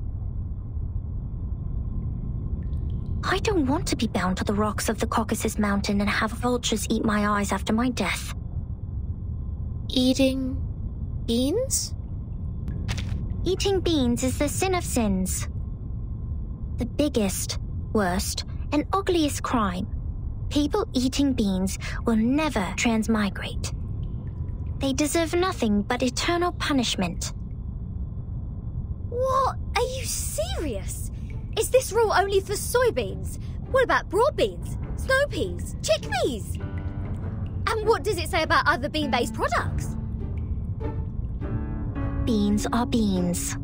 I don't want to be bound to the rocks of the Caucasus Mountain and have vultures eat my eyes after my death. Eating beans? Eating beans is the sin of sins. The biggest, worst, and ugliest crime. People eating beans will never transmigrate. They deserve nothing but eternal punishment. What? Are you serious? Is this rule only for soybeans? What about broad beans, snow peas, chickpeas? And what does it say about other bean-based products? Beans are beans.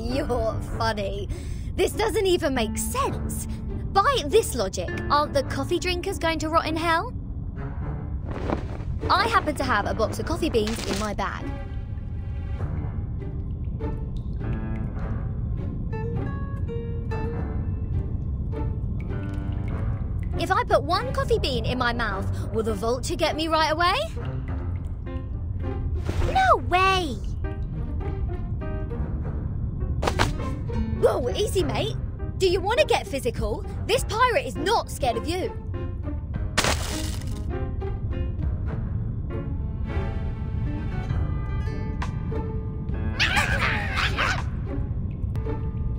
You're funny. This doesn't even make sense. By this logic, aren't the coffee drinkers going to rot in hell? I happen to have a box of coffee beans in my bag. If I put one coffee bean in my mouth, will the vulture get me right away? No way! Whoa, easy, mate. Do you want to get physical? This pirate is not scared of you.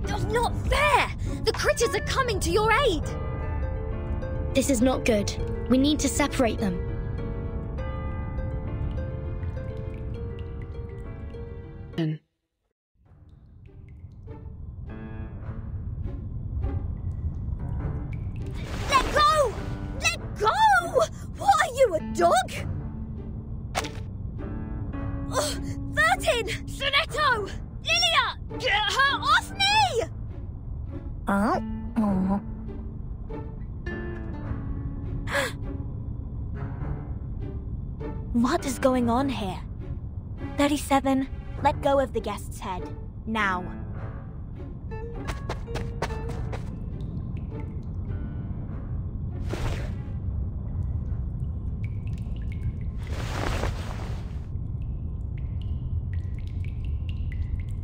That's not fair! The critters are coming to your aid! This is not good. We need to separate them. Let go! Let go! What are you, a dog? Oh, 13! Sonetto! Lilia! Get her off me! Oh. What is going on here? 37, let go of the guest's head. Now.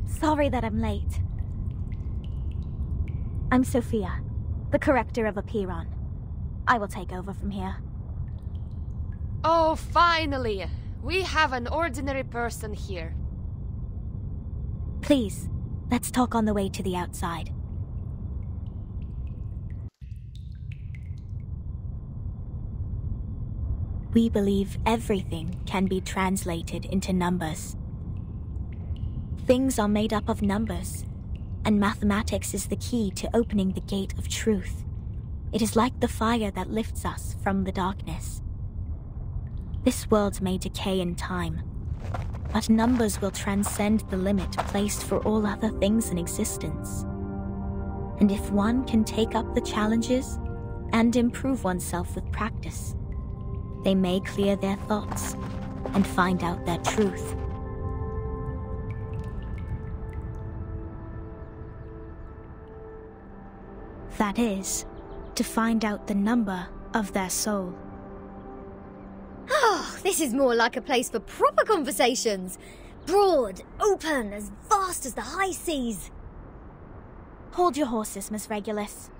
Sorry that I'm late. I'm Sophia, the corrector of Apiron. I will take over from here. Oh, finally! We have an ordinary person here. Please, let's talk on the way to the outside. We believe everything can be translated into numbers. Things are made up of numbers, and mathematics is the key to opening the gate of truth. It is like the fire that lifts us from the darkness. This world may decay in time, but numbers will transcend the limit placed for all other things in existence. And if one can take up the challenges and improve oneself with practice, they may clear their thoughts and find out their truth. That is, to find out the number of their soul. Oh, this is more like a place for proper conversations. Broad, open, as vast as the high seas. Hold your horses, Miss Regulus.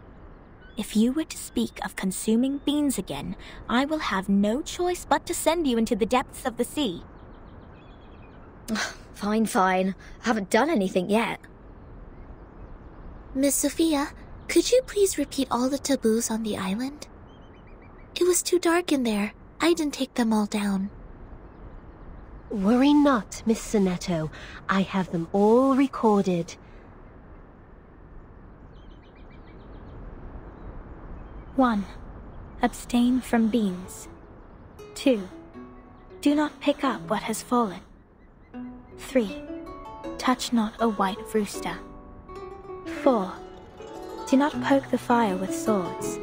If you were to speak of consuming beans again, I will have no choice but to send you into the depths of the sea. Fine, fine. I haven't done anything yet. Miss Sophia, could you please repeat all the taboos on the island? It was too dark in there. I didn't take them all down. Worry not, Miss Sonetto. I have them all recorded. 1. Abstain from beans. 2. Do not pick up what has fallen. 3. Touch not a white rooster. 4. Do not poke the fire with swords.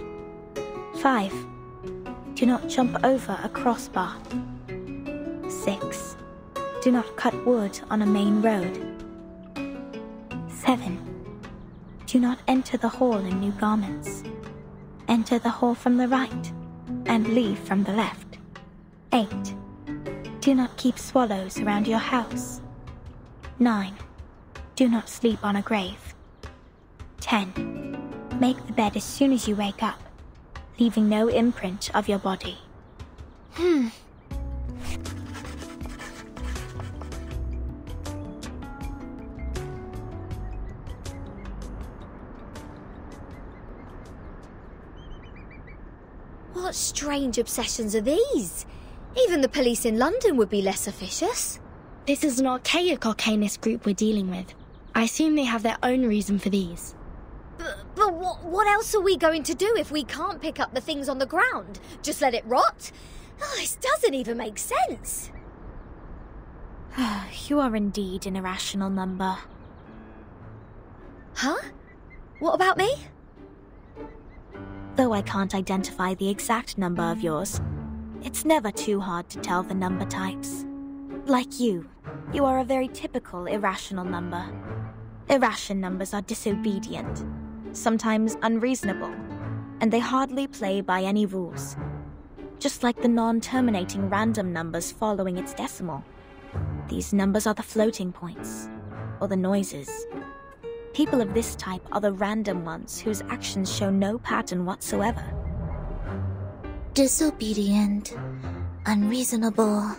5. Do not jump over a crossbar. 6. Do not cut wood on a main road. 7. Do not enter the hall in new garments. Enter the hall from the right, and leave from the left. 8. Do not keep swallows around your house. 9. Do not sleep on a grave. 10. Make the bed as soon as you wake up, leaving no imprint of your body. What strange obsessions are these? Even the police in London would be less officious. This is an archaic arcanist group we're dealing with. I assume they have their own reason for these. But what else are we going to do if we can't pick up the things on the ground? Just let it rot? Oh, this doesn't even make sense. You are indeed an irrational number. Huh? What about me? Though I can't identify the exact number of yours, it's never too hard to tell the number types. Like you are a very typical irrational number. Irrational numbers are disobedient, sometimes unreasonable, and they hardly play by any rules. Just like the non-terminating random numbers following its decimal. These numbers are the floating points, or the noises. People of this type are the random ones whose actions show no pattern whatsoever. Disobedient, unreasonable,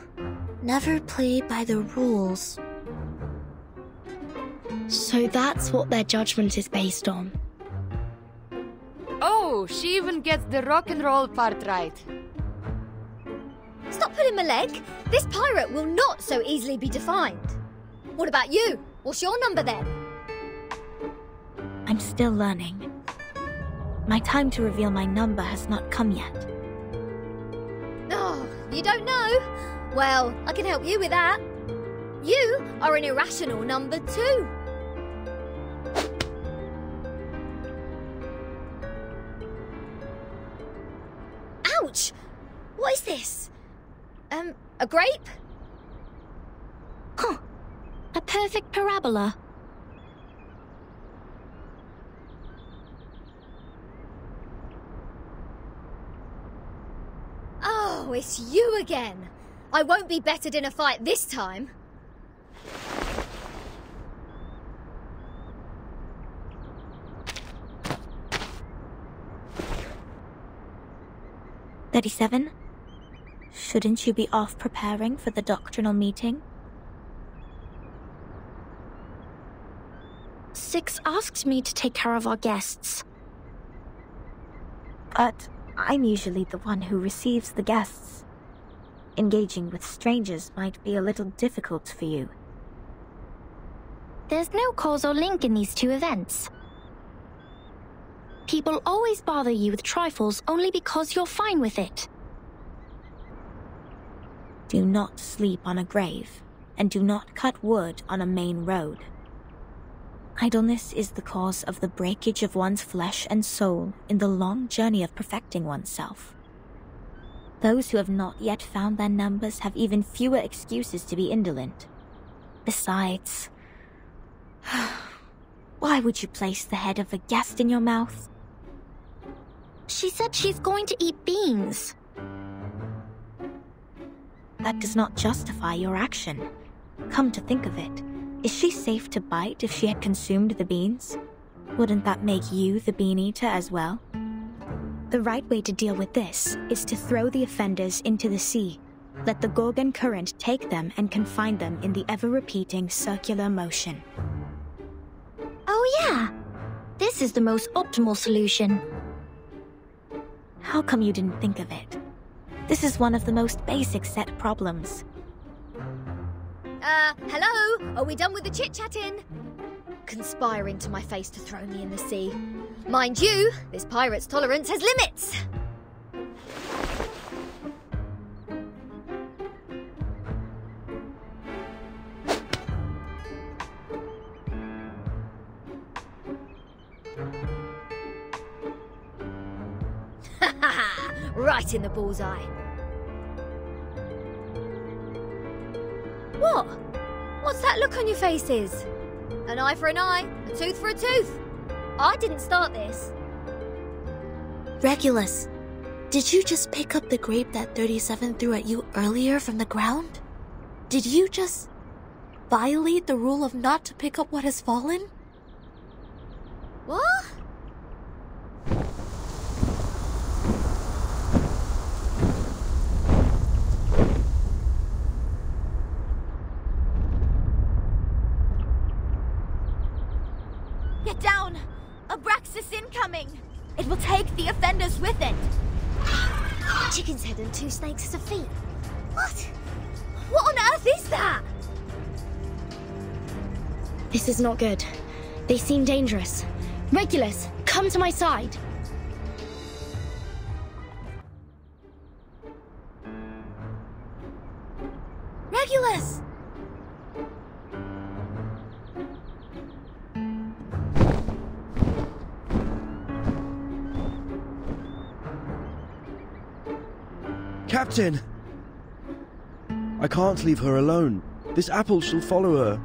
never play by the rules. So that's what their judgment is based on. Oh, she even gets the rock and roll part right. Stop pulling my leg. This pirate will not so easily be defined. What about you? What's your number then? I'm still learning. My time to reveal my number has not come yet. Oh, you don't know? Well, I can help you with that. You are an irrational number too. Ouch! What is this? A grape? Huh. A perfect parabola. Oh, it's you again. I won't be bettered in a fight this time. "37? Shouldn't you be off preparing for the doctrinal meeting?" 6 asked me to take care of our guests. But I'm usually the one who receives the guests. Engaging with strangers might be a little difficult for you. There's no causal link in these two events. People always bother you with trifles only because you're fine with it. Do not sleep on a grave, and do not cut wood on a main road. Idleness is the cause of the breakage of one's flesh and soul in the long journey of perfecting oneself. Those who have not yet found their numbers have even fewer excuses to be indolent. Besides, why would you place the head of a guest in your mouth? She said she's going to eat beans. That does not justify your action. Come to think of it, is she safe to bite if she had consumed the beans? Wouldn't that make you the bean eater as well? The right way to deal with this is to throw the offenders into the sea. Let the Gorgon current take them and confine them in the ever-repeating circular motion. Oh yeah! This is the most optimal solution. How come you didn't think of it? This is one of the most basic set problems. Hello? Are we done with the chit-chatting? Conspiring to my face to throw me in the sea. Mind you, this pirate's tolerance has limits. Right in the bullseye. What? What's that look on your faces? An eye for an eye, a tooth for a tooth. I didn't start this. Regulus, did you just pick up the grape that 37 threw at you earlier from the ground? Did you just violate the rule of not to pick up what has fallen? What? Get down! Abraxas incoming! It will take the offenders with it! Chicken's head and 2 snakes as a feet. What? What on earth is that? This is not good. They seem dangerous. Regulus, come to my side. Regulus! Captain! I can't leave her alone. This apple shall follow her.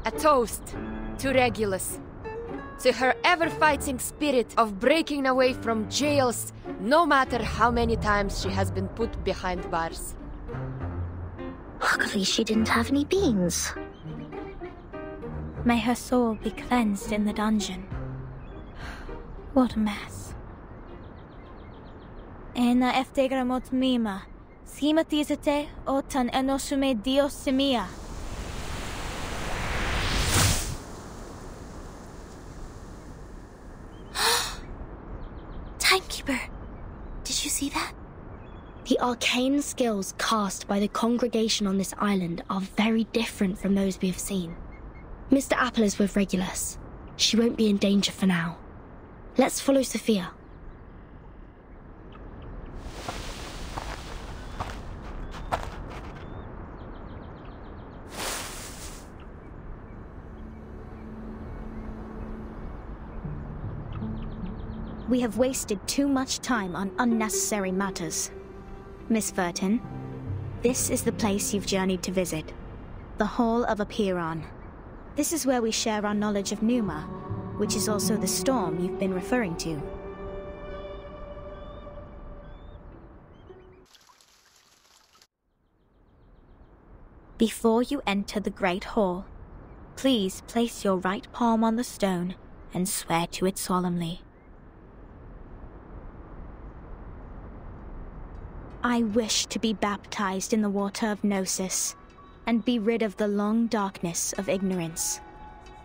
A toast to Regulus. To her ever-fighting spirit of breaking away from jails, no matter how many times she has been put behind bars. Luckily she didn't have any beans. May her soul be cleansed in the dungeon. What a mess. Ena eftegramot mima, schematizate otan enosume dios semia. Timekeeper, did you see that? The arcane skills cast by the congregation on this island are very different from those we have seen. Mr. Apple is with Regulus. She won't be in danger for now. Let's follow Sophia. We have wasted too much time on unnecessary matters. Miss Furton, this is the place you've journeyed to visit. The Hall of Apiron. This is where we share our knowledge of Numa, which is also the storm you've been referring to. Before you enter the Great Hall, please place your right palm on the stone and swear to it solemnly. I wish to be baptized in the water of Gnosis, and be rid of the long darkness of ignorance.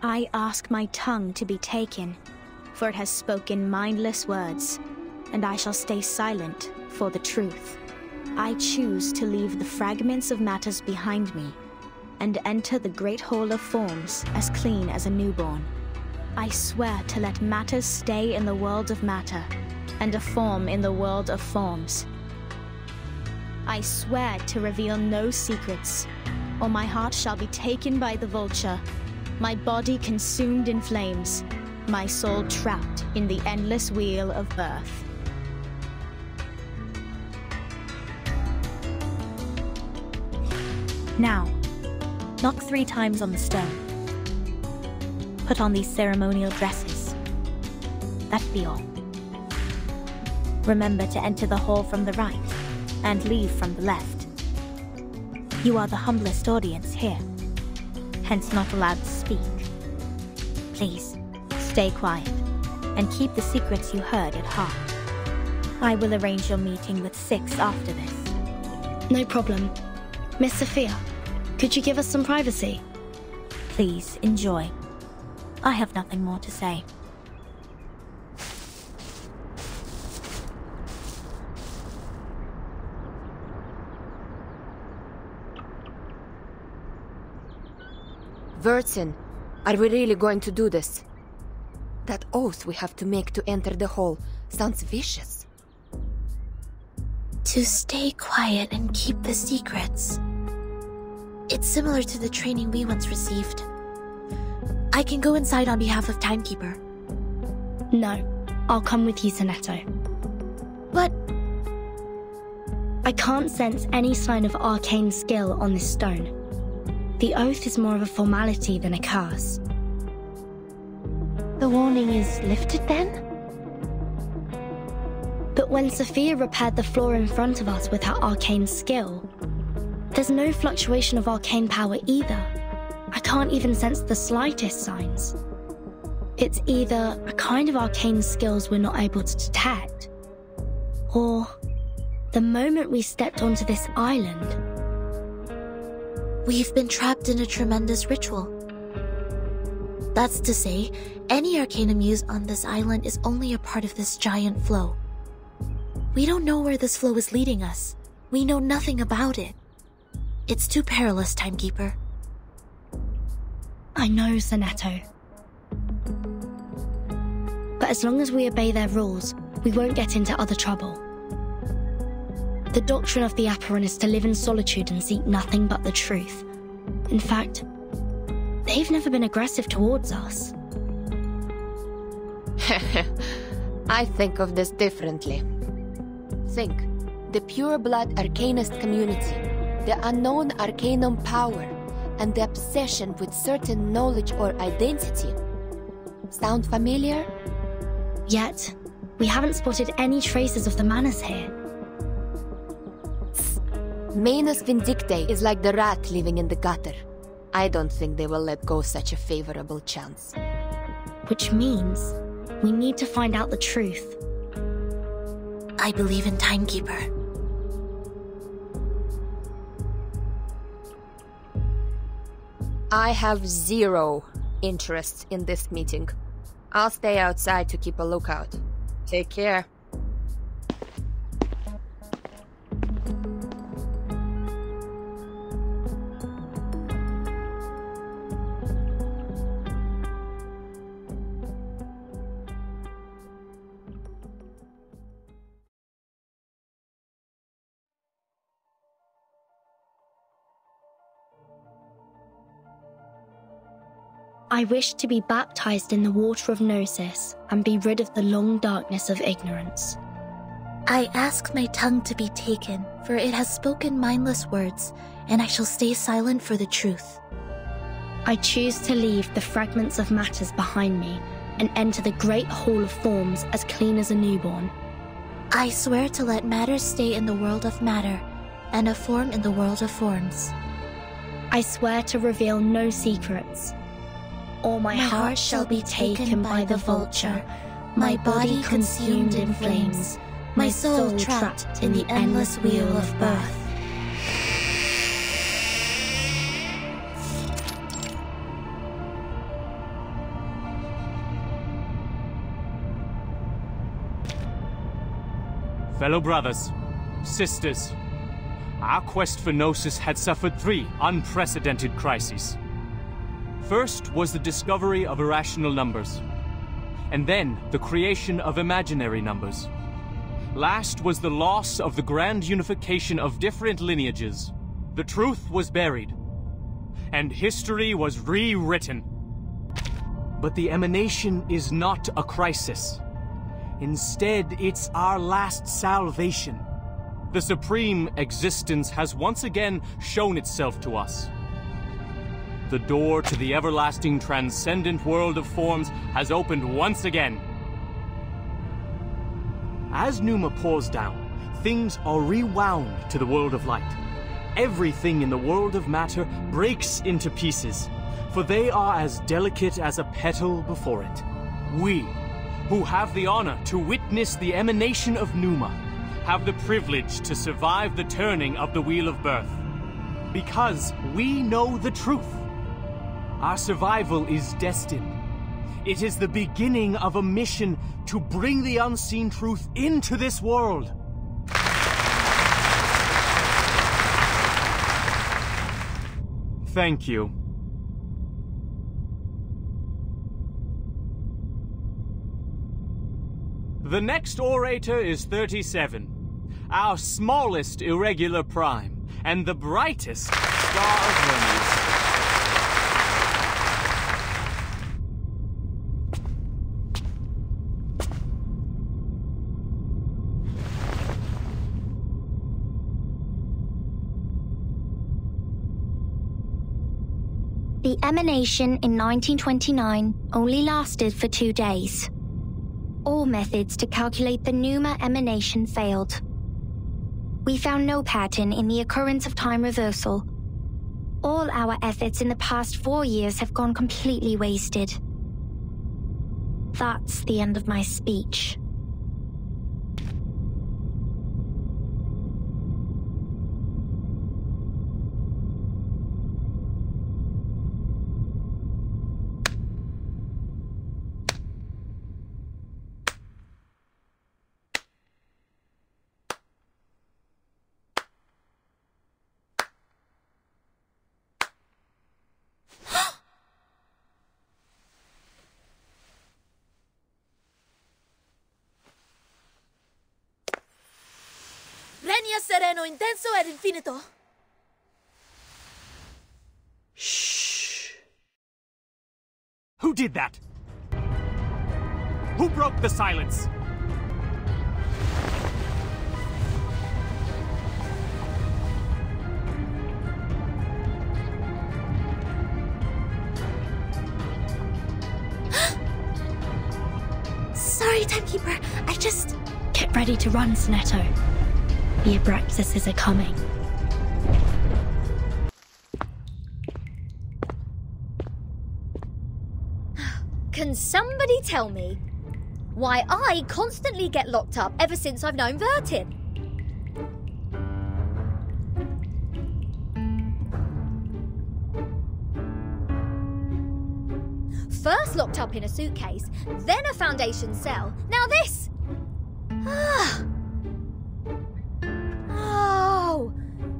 I ask my tongue to be taken, for it has spoken mindless words, and I shall stay silent for the truth. I choose to leave the fragments of matters behind me and enter the great hall of forms as clean as a newborn. I swear to let matters stay in the world of matter and a form in the world of forms. I swear to reveal no secrets, or my heart shall be taken by the vulture, my body consumed in flames, my soul trapped in the endless wheel of birth. Now, knock 3 times on the stone. Put on these ceremonial dresses. That be all. Remember to enter the hall from the right and leave from the left. You are the humblest audience here, hence not allowed to speak. Please, stay quiet and keep the secrets you heard at heart. I will arrange your meeting with 6 after this. No problem. Miss Sophia, could you give us some privacy? Please, enjoy. I have nothing more to say. Vertin, are we really going to do this? That oath we have to make to enter the hall sounds vicious. To stay quiet and keep the secrets. It's similar to the training we once received. I can go inside on behalf of Timekeeper. No, I'll come with you, Sonetto. But I can't sense any sign of arcane skill on this stone. The oath is more of a formality than a curse. The warning is lifted then? But when Sophia repaired the floor in front of us with her arcane skill, there's no fluctuation of arcane power either. I can't even sense the slightest signs. It's either a kind of arcane skills we're not able to detect, or the moment we stepped onto this island, we've been trapped in a tremendous ritual. That's to say, any arcanum used on this island is only a part of this giant flow. We don't know where this flow is leading us. We know nothing about it. It's too perilous, Timekeeper. I know, Sonetto. But as long as we obey their rules, we won't get into other trouble. The doctrine of the Apparin is to live in solitude and seek nothing but the truth. In fact, they've never been aggressive towards us. I think of this differently. Think, the pure-blood arcanist community, the unknown arcanum power, and the obsession with certain knowledge or identity. Sound familiar? Yet, we haven't spotted any traces of the Manus here. Manus Vindictae is like the rat living in the gutter. I don't think they will let go such a favorable chance. Which means we need to find out the truth. I believe in Timekeeper. I have 0 interest in this meeting. I'll stay outside to keep a lookout. Take care. I wish to be baptized in the water of Gnosis and be rid of the long darkness of ignorance. I ask my tongue to be taken, for it has spoken mindless words, and I shall stay silent for the truth. I choose to leave the fragments of matters behind me and enter the great hall of forms as clean as a newborn. I swear to let matter stay in the world of matter, and a form in the world of forms. I swear to reveal no secrets, or my heart shall be taken by the vulture, my body consumed in flames, my soul trapped in the endless wheel of birth. Fellow brothers, Sisters, our quest for Gnosis had suffered 3 unprecedented crises. First was the discovery of irrational numbers, and then the creation of imaginary numbers. Last was the loss of the grand unification of different lineages. The truth was buried, and history was rewritten. But the emanation is not a crisis. Instead, it's our last salvation. The supreme existence has once again shown itself to us. The door to the everlasting transcendent world of forms has opened once again. As Numa pours down, things are rewound to the world of light. Everything in the world of matter breaks into pieces, for they are as delicate as a petal before it. We, who have the honor to witness the emanation of Numa, have the privilege to survive the turning of the Wheel of Birth. Because we know the truth. Our survival is destined. It is the beginning of a mission to bring the unseen truth into this world. Thank you. The next orator is 37, our smallest irregular prime, and the brightest star of Hermes. The emanation in 1929 only lasted for 2 days. All methods to calculate the Numa emanation failed. We found no pattern in the occurrence of time reversal. All our efforts in the past 4 years have gone completely wasted. That's the end of my speech. Regna sereno, intenso ed infinito. Shh. Who did that? Who broke the silence? Sorry, Timekeeper. I just... Get ready to run, Sonetto. The Abraxases are coming. Can somebody tell me why I constantly get locked up ever since I've known Vertin? First locked up in a suitcase, then a Foundation cell, now this! Oh,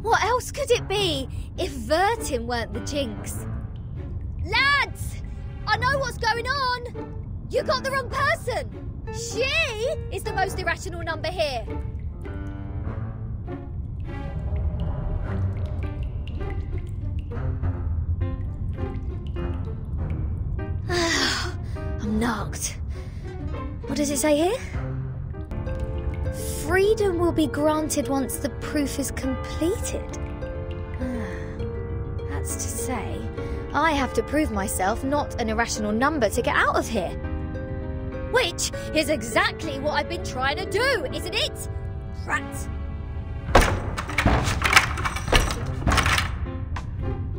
what else could it be if Vertin weren't the jinx? Lads! I know what's going on! You got the wrong person! She is the most irrational number here! I'm knocked. What does it say here? Freedom will be granted once the proof is completed. That's to say, I have to prove myself not an irrational number to get out of here. Which is exactly what I've been trying to do, isn't it? Rat.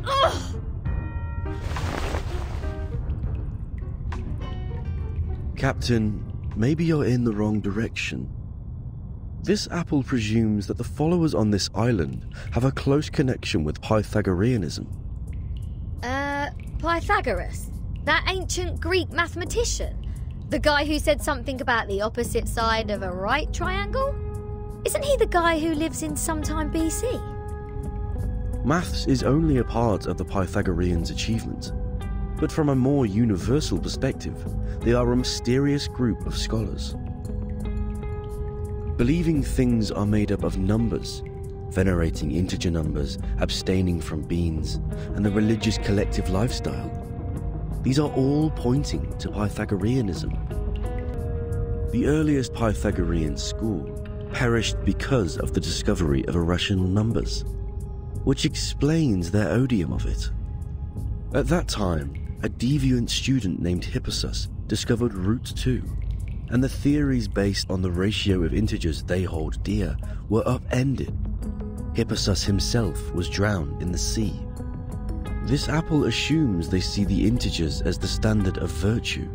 Ugh! Captain, maybe you're in the wrong direction. This apple presumes that the followers on this island have a close connection with Pythagoreanism. Pythagoras? That ancient Greek mathematician? The guy who said something about the opposite side of a right triangle? Isn't he the guy who lives in sometime BC? Maths is only a part of the Pythagoreans' achievement, but from a more universal perspective, they are a mysterious group of scholars. Believing things are made up of numbers, venerating integer numbers, abstaining from beans, and the religious collective lifestyle, these are all pointing to Pythagoreanism. The earliest Pythagorean school perished because of the discovery of irrational numbers, which explains their odium of it. At that time, a deviant student named Hippasus discovered root 2, and the theories based on the ratio of integers they hold dear were upended. Hippasus himself was drowned in the sea. This apple assumes they see the integers as the standard of virtue,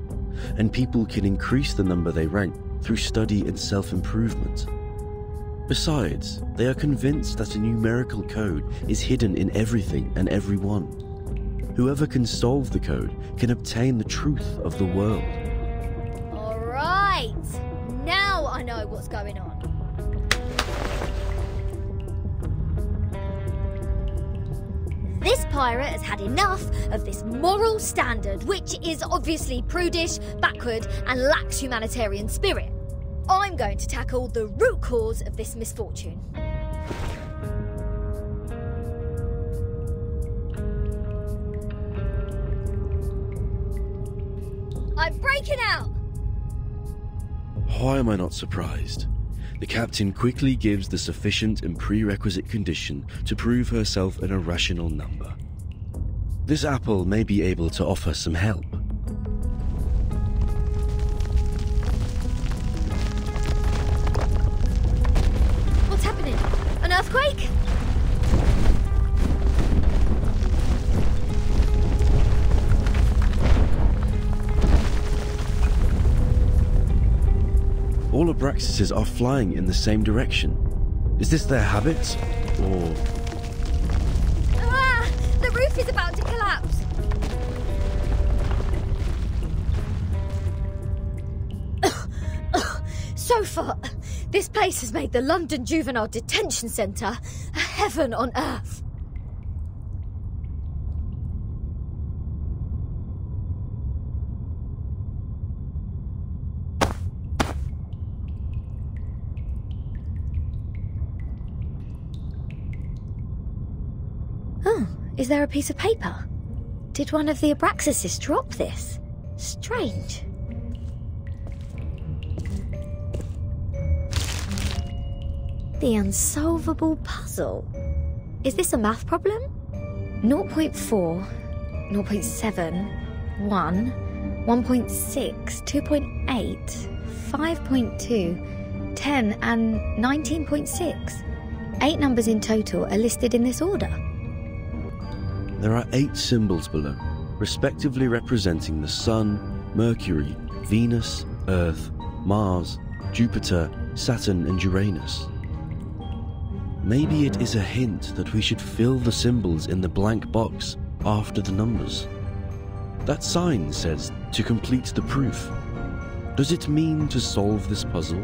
and people can increase the number they rank through study and self-improvement. Besides, they are convinced that a numerical code is hidden in everything and everyone. Whoever can solve the code can obtain the truth of the world. All right, now I know what's going on. This pirate has had enough of this moral standard, which is obviously prudish, backward, and lacks humanitarian spirit. I'm going to tackle the root cause of this misfortune. I'm breaking out! Why am I not surprised? The captain quickly gives the sufficient and prerequisite condition to prove herself an irrational number. This apple may be able to offer some help. What's happening? An earthquake? All Abraxases are flying in the same direction. Is this their habit, or... Ah! The roof is about to collapse! So far, this place has made the London Juvenile Detention Centre a heaven on earth. Oh, is there a piece of paper? Did one of the Abraxases drop this? Strange. The unsolvable puzzle. Is this a math problem? 0.4, 0.7, 1, 1.6, 2.8, 5.2, 10 and 19.6. 8 numbers in total are listed in this order. There are 8 symbols below, respectively representing the Sun, Mercury, Venus, Earth, Mars, Jupiter, Saturn and Uranus. Maybe it is a hint that we should fill the symbols in the blank box after the numbers. That sign says to complete the proof. Does it mean to solve this puzzle?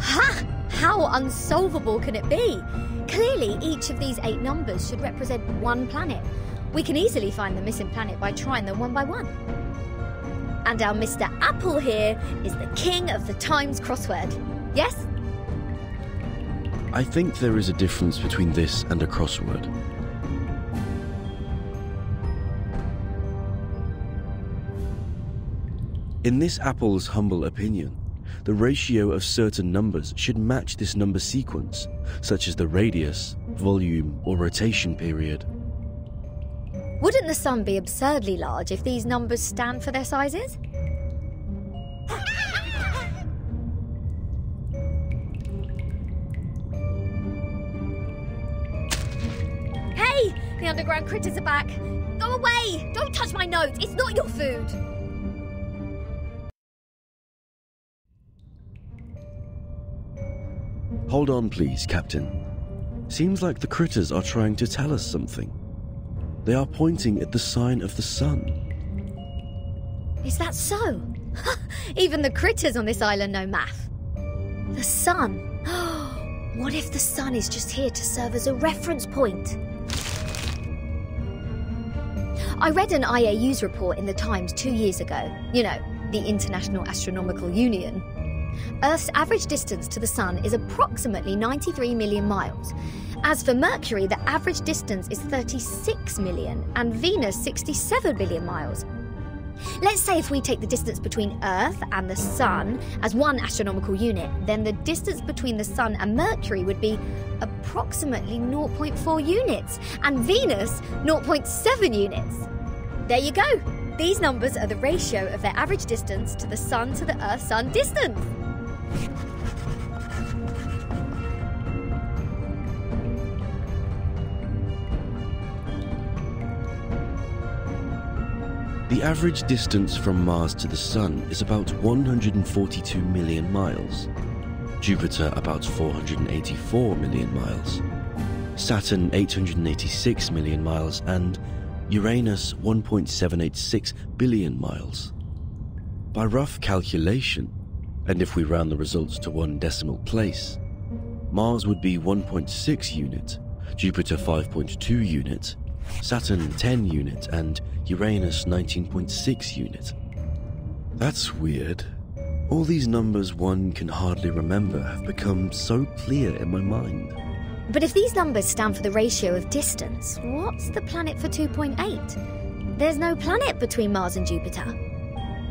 Ha! How unsolvable can it be? Clearly, each of these 8 numbers should represent one planet. We can easily find the missing planet by trying them one by one. And our Mr. Apple here is the king of the Times crossword. Yes? I think there is a difference between this and a crossword. In this apple's humble opinion, the ratio of certain numbers should match this number sequence, such as the radius, volume, or rotation period. Wouldn't the sun be absurdly large if these numbers stand for their sizes? Hey! The underground critters are back! Go away! Don't touch my notes! It's not your food! Hold on please, Captain. Seems like the critters are trying to tell us something. They are pointing at the sign of the sun. Is that so? Even the critters on this island know math. The sun. What if the sun is just here to serve as a reference point? I read an IAU's report in the Times 2 years ago. You know, the International Astronomical Union. Earth's average distance to the sun is approximately 93 million miles. As for Mercury, the average distance is 36 million, and Venus 67 billion miles. Let's say if we take the distance between Earth and the Sun as one astronomical unit, then the distance between the Sun and Mercury would be approximately 0.4 units, and Venus 0.7 units. There you go. These numbers are the ratio of their average distance to the Sun to the Earth-Sun distance. The average distance from Mars to the Sun is about 142 million miles, Jupiter about 484 million miles, Saturn 886 million miles, and Uranus 1.786 billion miles. By rough calculation, and if we round the results to one decimal place, Mars would be 1.6 unit, Jupiter 5.2 unit, Saturn 10 unit, and Uranus 19.6 unit. That's weird. All these numbers one can hardly remember have become so clear in my mind. But if these numbers stand for the ratio of distance, what's the planet for 2.8? There's no planet between Mars and Jupiter.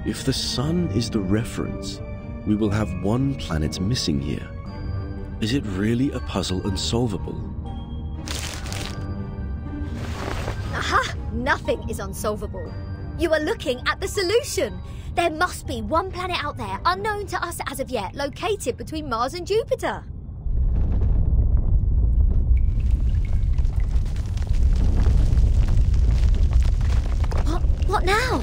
If the Sun is the reference, we will have one planet missing here. Is it really a puzzle unsolvable? Aha! Nothing is unsolvable. You are looking at the solution. There must be one planet out there, unknown to us as of yet, located between Mars and Jupiter. What now?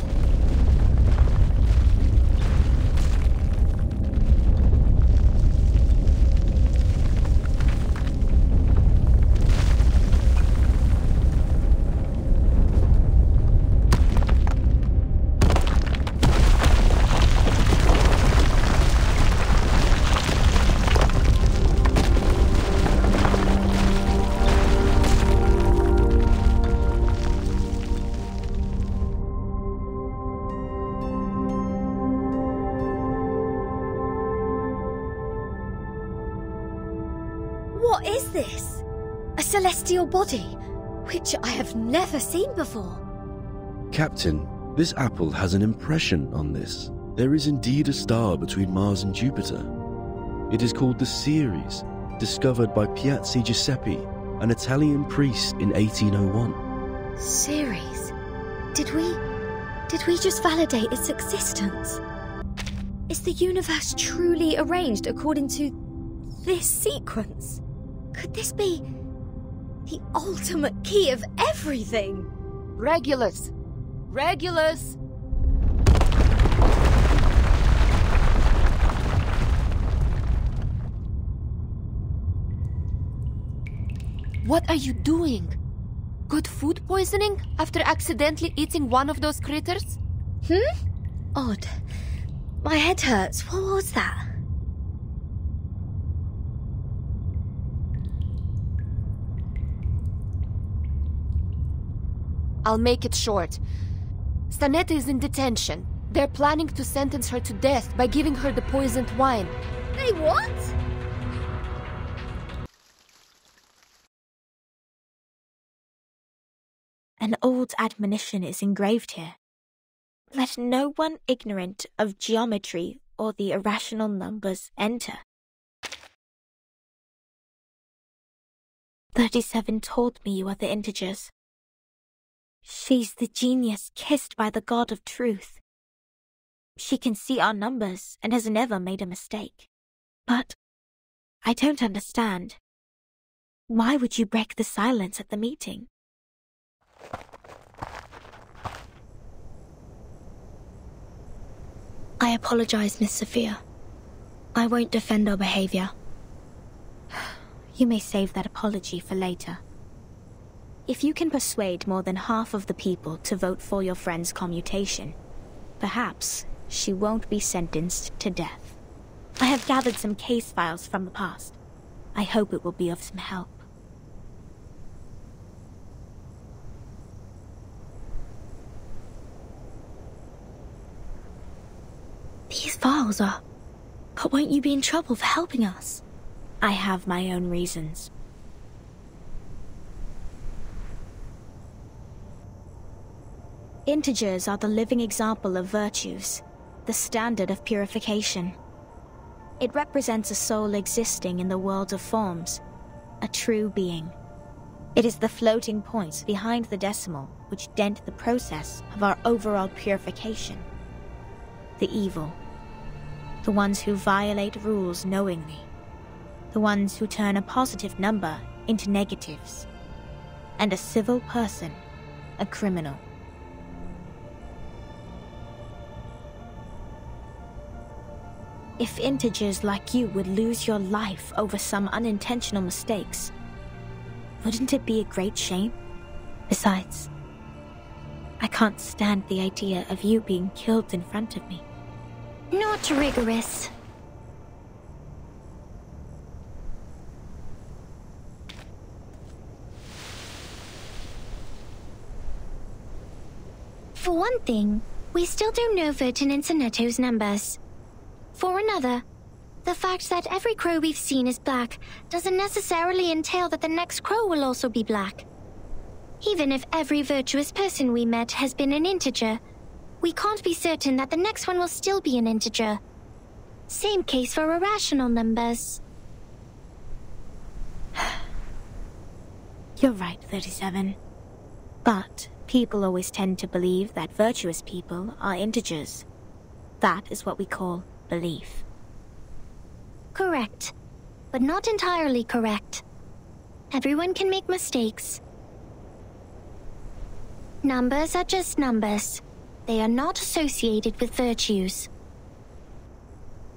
What is this? A celestial body, which I have never seen before. Captain, this apple has an impression on this. There is indeed a star between Mars and Jupiter. It is called the Ceres, discovered by Piazzi Giuseppe, an Italian priest in 1801. Ceres? Did we just validate its existence? Is the universe truly arranged according to this sequence? Could this be the ultimate key of everything? Regulus! Regulus! What are you doing? Got food poisoning after accidentally eating one of those critters? Odd. My head hurts. What was that? I'll make it short. Stanetta is in detention. They're planning to sentence her to death by giving her the poisoned wine. They what? An old admonition is engraved here. Let no one ignorant of geometry or the irrational numbers enter. 37 told me you are the integers. She's the genius kissed by the god of truth. She can see our numbers and has never made a mistake. But I don't understand. Why would you break the silence at the meeting? I apologize, Miss Sophia. I won't defend our behavior. You may save that apology for later. If you can persuade more than half of the people to vote for your friend's commutation, perhaps she won't be sentenced to death. I have gathered some case files from the past. I hope it will be of some help. These files are... But won't you be in trouble for helping us? I have my own reasons. Integers are the living example of virtues, the standard of purification. It represents a soul existing in the world of forms, a true being. It is the floating points behind the decimal which dent the process of our overall purification. The evil. The ones who violate rules knowingly. The ones who turn a positive number into negatives. And a civil person, a criminal. If integers like you would lose your life over some unintentional mistakes, wouldn't it be a great shame? Besides, I can't stand the idea of you being killed in front of me. Not rigorous. For one thing, we still don't know Vertin's and Netto's numbers. For another, the fact that every crow we've seen is black doesn't necessarily entail that the next crow will also be black. Even if every virtuous person we met has been an integer, we can't be certain that the next one will still be an integer. Same case for irrational numbers. You're right, 37. But people always tend to believe that virtuous people are integers. That is what we call belief. Correct, but not entirely correct. Everyone can make mistakes. Numbers are just numbers. They are not associated with virtues.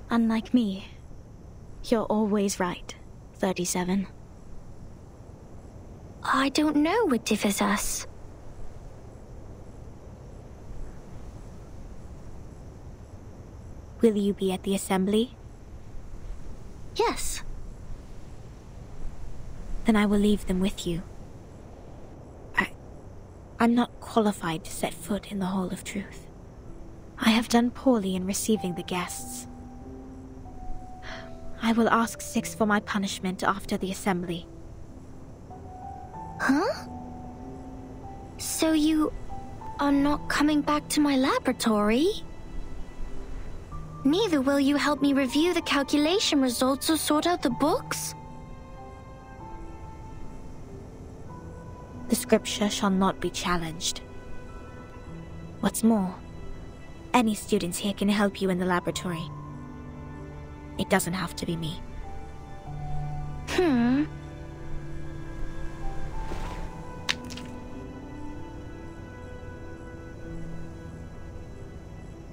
Unlike me, you're always right, 37. I don't know what differs us. Will you be at the assembly? Yes. Then I will leave them with you. I'm not qualified to set foot in the Hall of Truth. I have done poorly in receiving the guests. I will ask 6 for my punishment after the assembly. Huh? So you are not coming back to my laboratory? Neither will you help me review the calculation results or sort out the books? The scripture shall not be challenged. What's more, any students here can help you in the laboratory. It doesn't have to be me.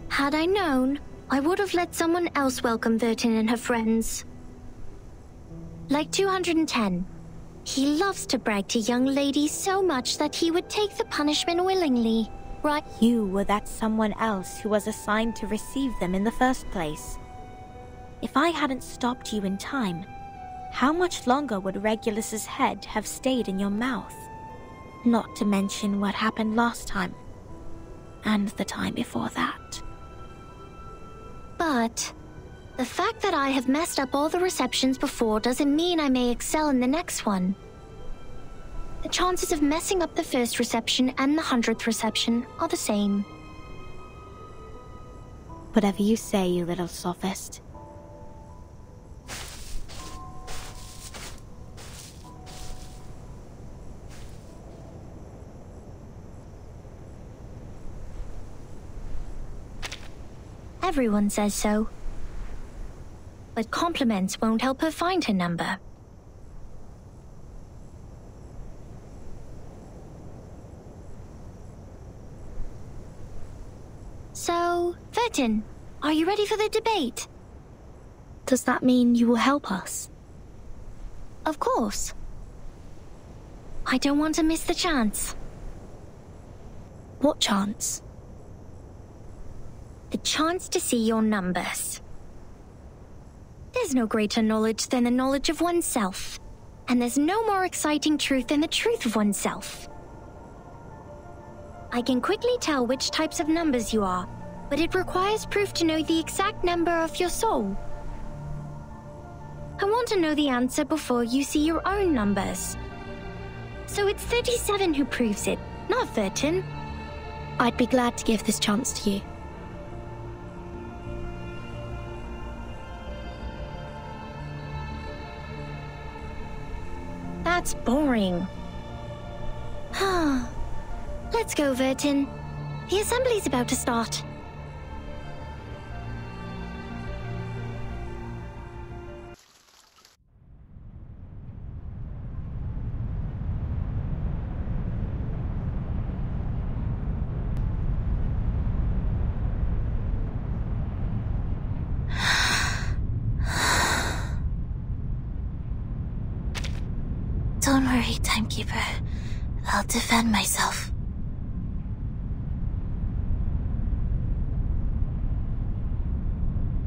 Had I known, I would have let someone else welcome Vertin and her friends. Like 210. He loves to brag to young ladies so much that he would take the punishment willingly, right? You were that someone else who was assigned to receive them in the first place. If I hadn't stopped you in time, how much longer would Regulus's head have stayed in your mouth? Not to mention what happened last time, and the time before that. But the fact that I have messed up all the receptions before doesn't mean I may excel in the next one. The chances of messing up the first reception and the 100th reception are the same. Whatever you say, you little sophist. Everyone says so. But compliments won't help her find her number. So, Vertin, are you ready for the debate? Does that mean you will help us? Of course. I don't want to miss the chance. What chance? The the chance to see your numbers. There's no greater knowledge than the knowledge of oneself, and there's no more exciting truth than the truth of oneself. I can quickly tell which types of numbers you are, but it requires proof to know the exact number of your soul. I want to know the answer before you see your own numbers. So it's 37 who proves it, not Vertin. I'd be glad to give this chance to you. That's boring. Let's go, Vertin. The assembly's about to start. Don't worry, Timekeeper. I'll defend myself.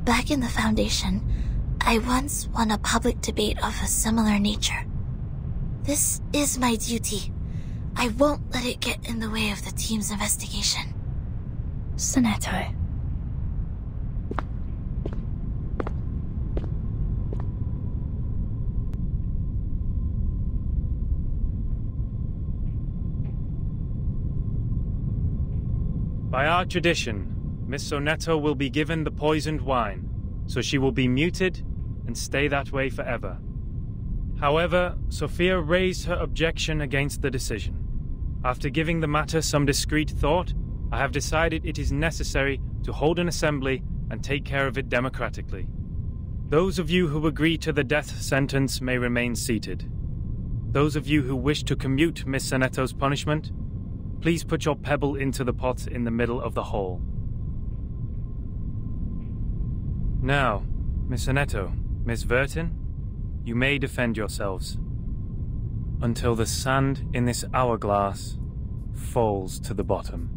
Back in the Foundation, I once won a public debate of a similar nature. This is my duty. I won't let it get in the way of the team's investigation. Sonetto. By our tradition, Miss Sonetto will be given the poisoned wine, so she will be muted and stay that way forever. However, Sophia raised her objection against the decision. After giving the matter some discreet thought, I have decided it is necessary to hold an assembly and take care of it democratically. Those of you who agree to the death sentence may remain seated. Those of you who wish to commute Miss Sonetto's punishment, please put your pebble into the pot in the middle of the hall. Now, Miss Sonetto, Miss Vertin, you may defend yourselves. Until the sand in this hourglass falls to the bottom.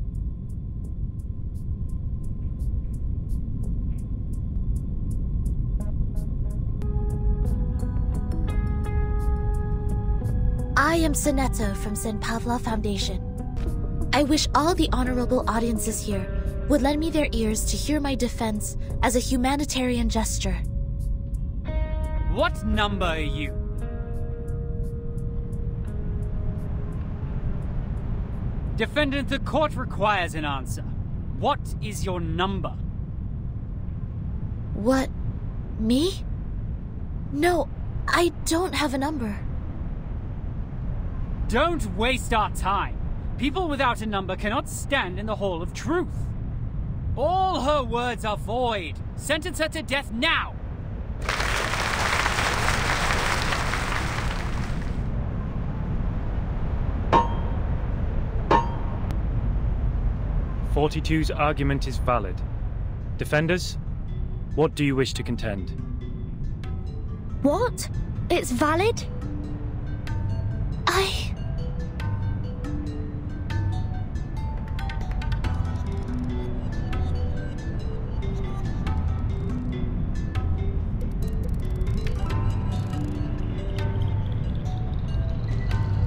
I am Sonetto from St. Pavlov Foundation. I wish all the honorable audiences here would lend me their ears to hear my defense as a humanitarian gesture. What number are you? Defendant, the court requires an answer. What is your number? What? Me? No, I don't have a number. Don't waste our time. People without a number cannot stand in the Hall of Truth. All her words are void. Sentence her to death now! '42's argument is valid. Defenders, what do you wish to contend? What? It's valid?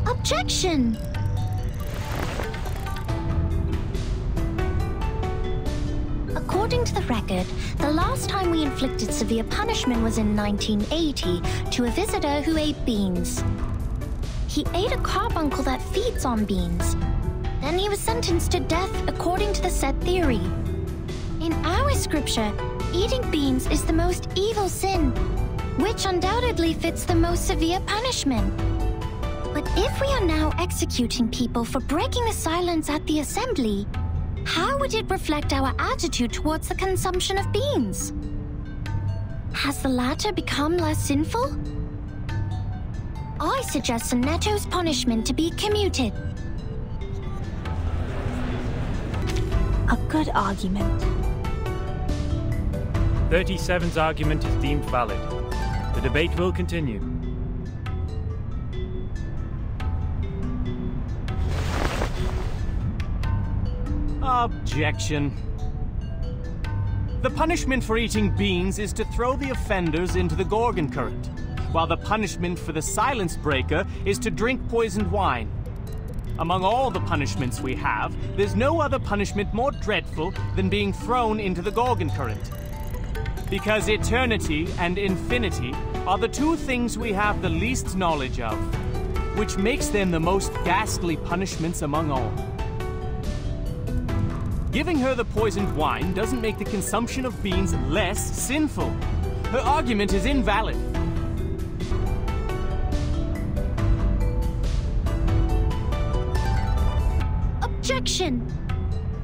Objection! According to the record, the last time we inflicted severe punishment was in 1980 to a visitor who ate beans. He ate a carbuncle that feeds on beans. Then he was sentenced to death according to the said theory. In our scripture, eating beans is the most evil sin, which undoubtedly fits the most severe punishment. But if we are now executing people for breaking the silence at the assembly, how would it reflect our attitude towards the consumption of beans? Has the latter become less sinful? I suggest Sonetto's punishment to be commuted. A good argument. 37's argument is deemed valid. The debate will continue. Objection. The punishment for eating beans is to throw the offenders into the Gorgon current, while the punishment for the silence breaker is to drink poisoned wine. Among all the punishments we have, there's no other punishment more dreadful than being thrown into the Gorgon current. Because eternity and infinity are the two things we have the least knowledge of, which makes them the most ghastly punishments among all. Giving her the poisoned wine doesn't make the consumption of beans less sinful. Her argument is invalid. Objection!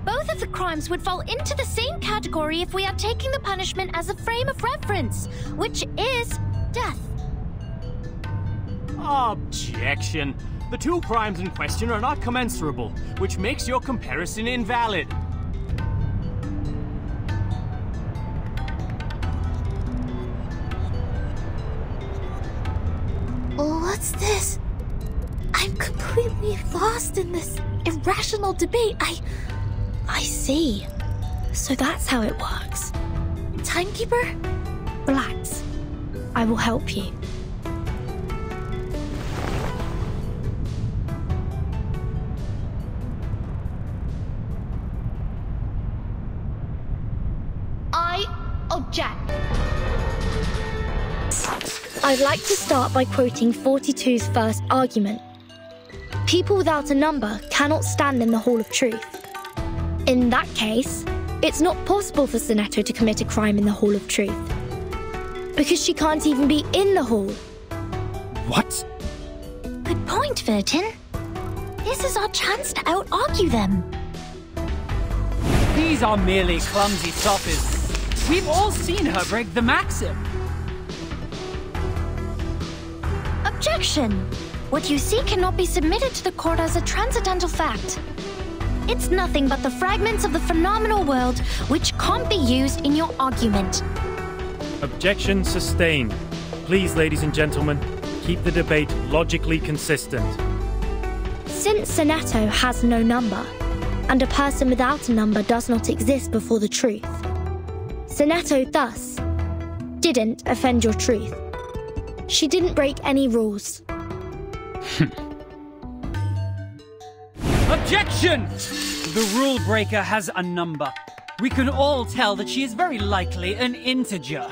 Both of the crimes would fall into the same category if we are taking the punishment as a frame of reference, which is death. Objection! The two crimes in question are not commensurable, which makes your comparison invalid. What's this? I'm completely lost in this irrational debate. I see. So that's how it works. Timekeeper? Relax. I will help you. I object. I'd like to start by quoting 42's first argument. People without a number cannot stand in the Hall of Truth. In that case, it's not possible for Sonetto to commit a crime in the Hall of Truth. Because she can't even be in the hall. What? Good point, Vertin. This is our chance to out-argue them. These are merely clumsy sophists. We've all seen her break the maxim. Objection! What you see cannot be submitted to the court as a transcendental fact. It's nothing but the fragments of the phenomenal world which can't be used in your argument. Objection sustained. Please, ladies and gentlemen, keep the debate logically consistent. Since Sonetto has no number, and a person without a number does not exist before the truth, Sonetto thus didn't offend your truth. She didn't break any rules. Objection! The rule breaker has a number. We can all tell that she is very likely an integer.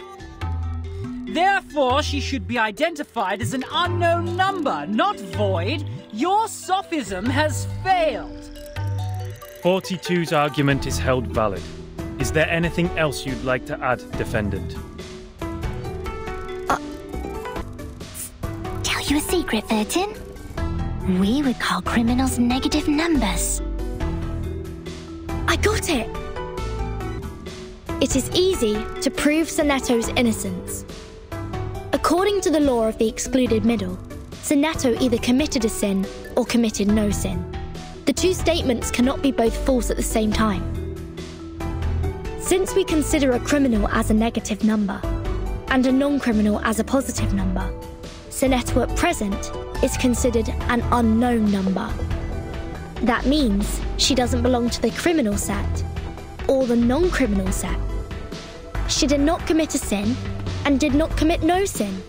Therefore, she should be identified as an unknown number, not void. Your sophism has failed. 42's argument is held valid. Is there anything else you'd like to add, defendant? Tell you a secret, Vertin? We would call criminals negative numbers. I got it! It is easy to prove Sonetto's innocence. According to the law of the excluded middle, Sonetto either committed a sin or committed no sin. The two statements cannot be both false at the same time. Since we consider a criminal as a negative number, and a non-criminal as a positive number, Sonetto at present is considered an unknown number. That means she doesn't belong to the criminal set, or the non-criminal set. She did not commit a sin, and did not commit no sin.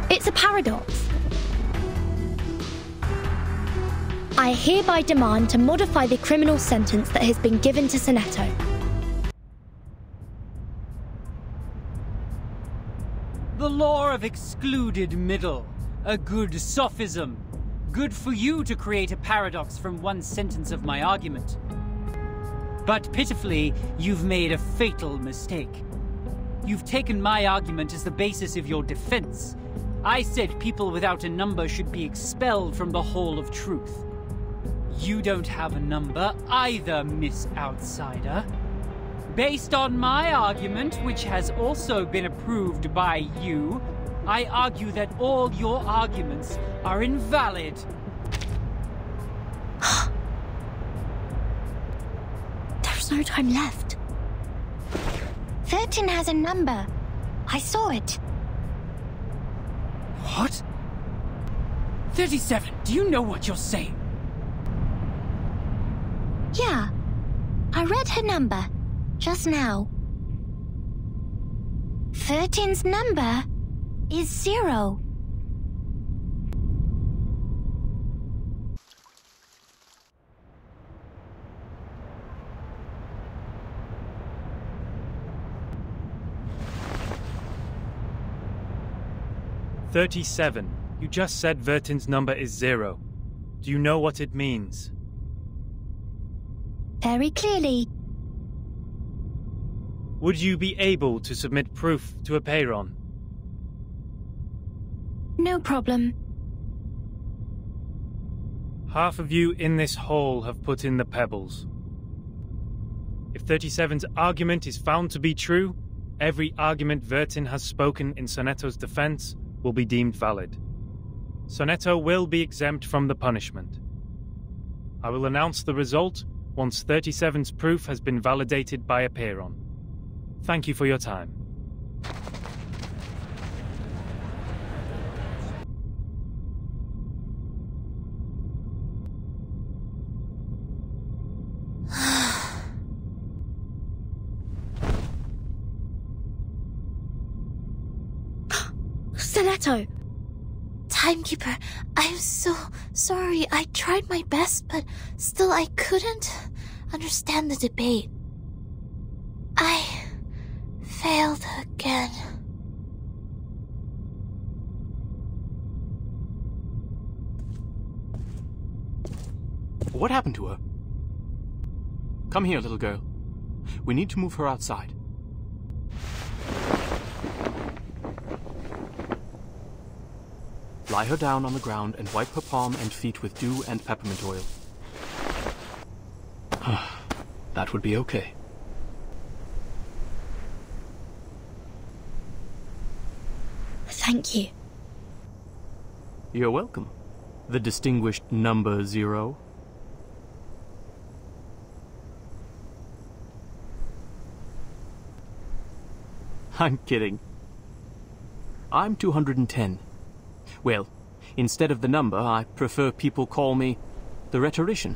It's a paradox. I hereby demand to modify the criminal sentence that has been given to Sonetto. The law of excluded middle. A good sophism. Good for you to create a paradox from one sentence of my argument. But pitifully, you've made a fatal mistake. You've taken my argument as the basis of your defense. I said people without a number should be expelled from the Hall of Truth. You don't have a number either, Miss Outsider. Based on my argument, which has also been approved by you, I argue that all your arguments are invalid. There's no time left. 13 has a number. I saw it. What? 37, do you know what you're saying? Yeah. I read her number. Just now. 13's number is 0. "37. You just said Vertin's number is 0. Do you know what it means?" Very clearly. Would you be able to submit proof to Apeiron? No problem. Half of you in this hall have put in the pebbles. If 37's argument is found to be true, every argument Vertin has spoken in Sonetto's defense will be deemed valid. Sonetto will be exempt from the punishment. I will announce the result once 37's proof has been validated by Apeiron. Thank you for your time. Sonetto! Timekeeper, I'm so sorry. I tried my best, but still I couldn't understand the debate. I failed again. What happened to her? Come here, little girl. We need to move her outside. Lie her down on the ground and wipe her palm and feet with dew and peppermint oil. That would be okay. Thank you. You're welcome, the distinguished number 0. I'm kidding. I'm 210. Well, instead of the number, I prefer people call me the rhetorician.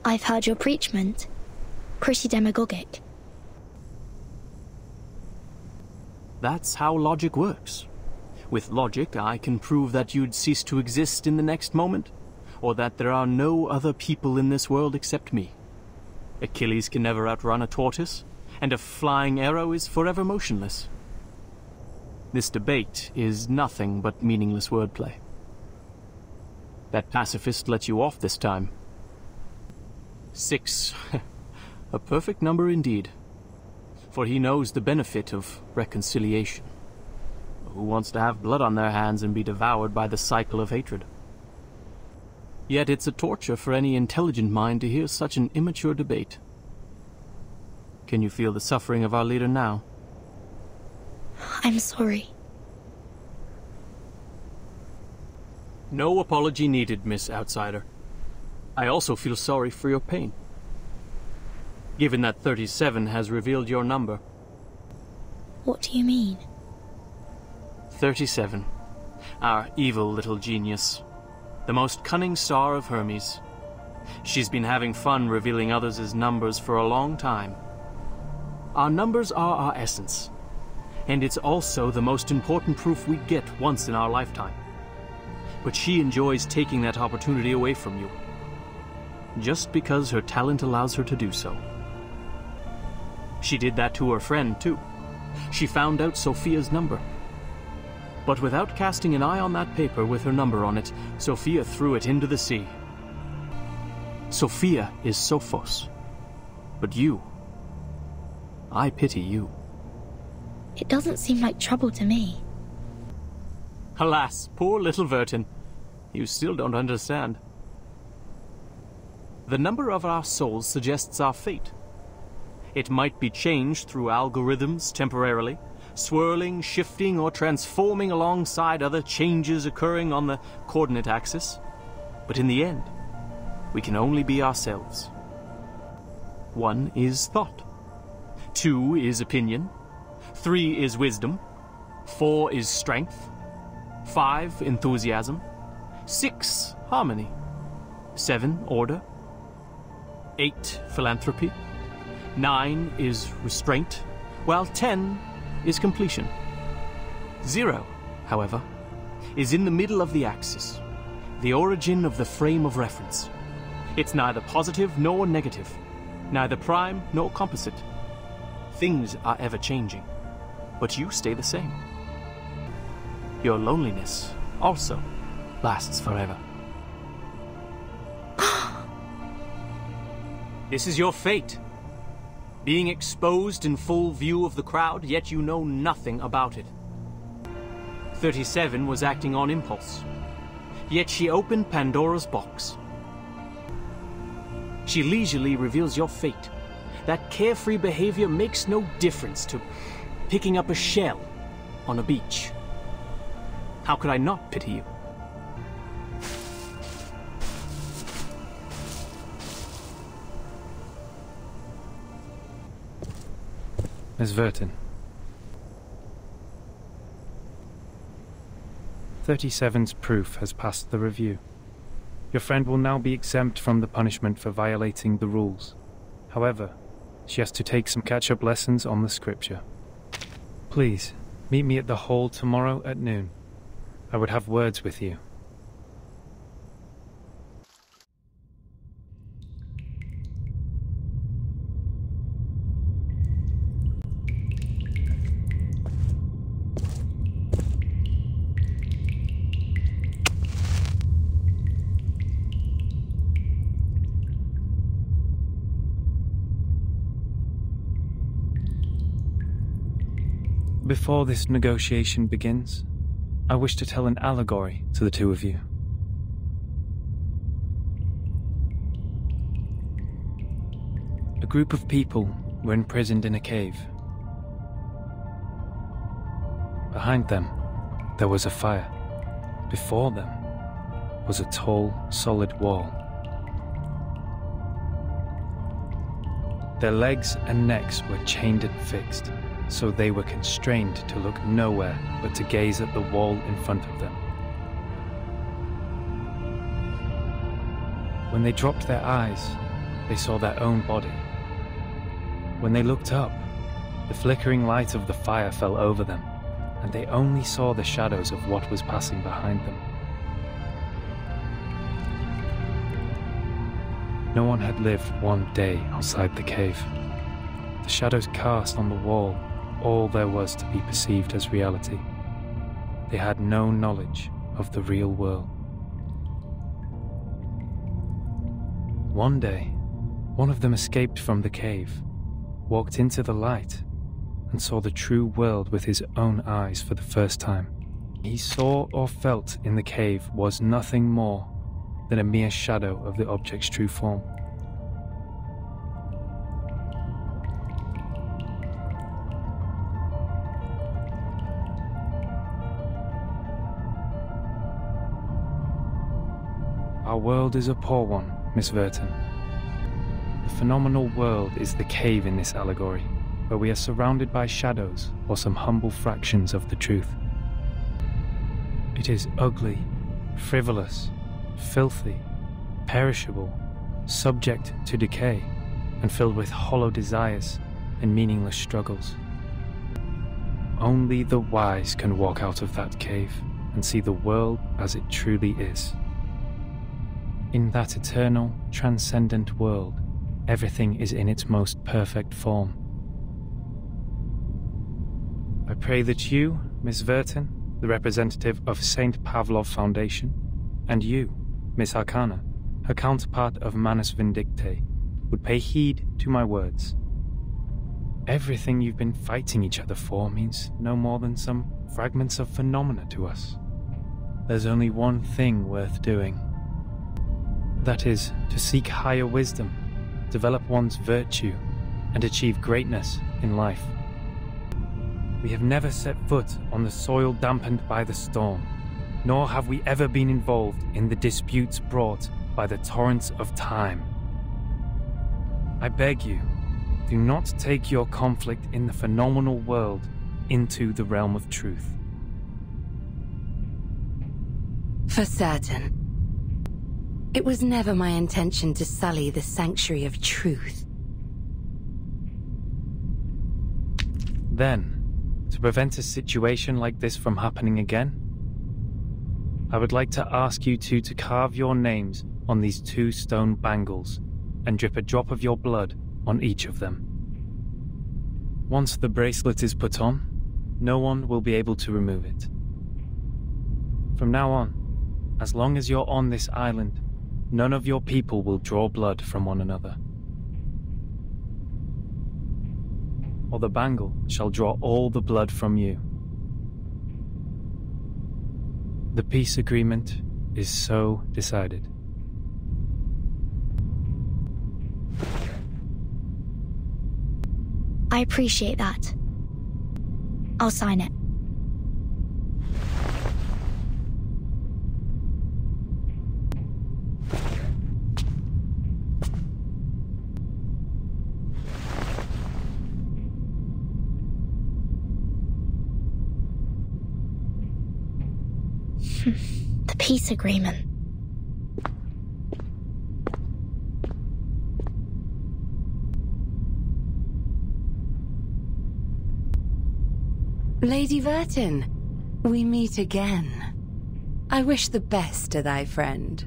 I've heard your preachment. Pretty demagogic. That's how logic works. With logic, I can prove that you'd cease to exist in the next moment, or that there are no other people in this world except me. Achilles can never outrun a tortoise, and a flying arrow is forever motionless. This debate is nothing but meaningless wordplay. That pacifist let you off this time. 6. A perfect number indeed. For he knows the benefit of reconciliation. Who wants to have blood on their hands and be devoured by the cycle of hatred? Yet it's a torture for any intelligent mind to hear such an immature debate. Can you feel the suffering of our leader now? I'm sorry. No apology needed, Miss Outsider. I also feel sorry for your pain. Given that 37 has revealed your number. What do you mean? 37. Our evil little genius. The most cunning star of Hermes. She's been having fun revealing others' numbers for a long time. Our numbers are our essence. And it's also the most important proof we get once in our lifetime. But she enjoys taking that opportunity away from you. Just because her talent allows her to do so. She did that to her friend, too. She found out Sophia's number. But without casting an eye on that paper with her number on it, Sophia threw it into the sea. Sophia is Sophos. But you... I pity you. It doesn't seem like trouble to me. Alas, poor little Vertin. You still don't understand. The number of our souls suggests our fate. It might be changed through algorithms temporarily, swirling, shifting, or transforming alongside other changes occurring on the coordinate axis. But in the end, we can only be ourselves. 1 is thought. 2 is opinion. 3 is wisdom. 4 is strength. 5, enthusiasm. 6, harmony. 7, order. 8, philanthropy. 9 is restraint. While 10 is completion. 0, however, is in the middle of the axis, the origin of the frame of reference. It's neither positive nor negative, neither prime nor composite. Things are ever changing, but you stay the same. Your loneliness also lasts forever. This is your fate. Being exposed in full view of the crowd, yet you know nothing about it. 37 was acting on impulse, yet she opened Pandora's box. She leisurely reveals your fate. That carefree behavior makes no difference to picking up a shell on a beach. How could I not pity you? Ms. Verton. 37's proof has passed the review. Your friend will now be exempt from the punishment for violating the rules. However, she has to take some catch-up lessons on the scripture. Please, meet me at the hall tomorrow at noon. I would have words with you. Before this negotiation begins, I wish to tell an allegory to the two of you. A group of people were imprisoned in a cave. Behind them, there was a fire. Before them was a tall, solid wall. Their legs and necks were chained and fixed, so they were constrained to look nowhere but to gaze at the wall in front of them. When they dropped their eyes, they saw their own body. When they looked up, the flickering light of the fire fell over them, and they only saw the shadows of what was passing behind them. No one had lived one day outside the cave. The shadows cast on the wall all there was to be perceived as reality. They had no knowledge of the real world. One day, one of them escaped from the cave, walked into the light, and saw the true world with his own eyes for the first time. He saw or felt in the cave was nothing more than a mere shadow of the object's true form. Our world is a poor one, Miss Verton. The phenomenal world is the cave in this allegory, where we are surrounded by shadows or some humble fractions of the truth. It is ugly, frivolous, filthy, perishable, subject to decay, and filled with hollow desires and meaningless struggles. Only the wise can walk out of that cave and see the world as it truly is. In that eternal, transcendent world, everything is in its most perfect form. I pray that you, Miss Verton, the representative of St. Pavlov Foundation, and you, Miss Arcana, her counterpart of Manus Vindicte, would pay heed to my words. Everything you've been fighting each other for means no more than some fragments of phenomena to us. There's only one thing worth doing. That is, to seek higher wisdom, develop one's virtue, and achieve greatness in life. We have never set foot on the soil dampened by the storm, nor have we ever been involved in the disputes brought by the torrents of time. I beg you, do not take your conflict in the phenomenal world into the realm of truth. For certain. It was never my intention to sully the sanctuary of truth. Then, To prevent a situation like this from happening again, I would like to ask you two to carve your names on these 2 stone bangles and drip a drop of your blood on each of them. Once the bracelet is put on, no one will be able to remove it. From now on, as long as you're on this island, none of your people will draw blood from one another. Or the bangle shall draw all the blood from you. The peace agreement is so decided. I appreciate that. I'll sign it. The peace agreement. Lady Vertin, we meet again. I wish the best to thy friend.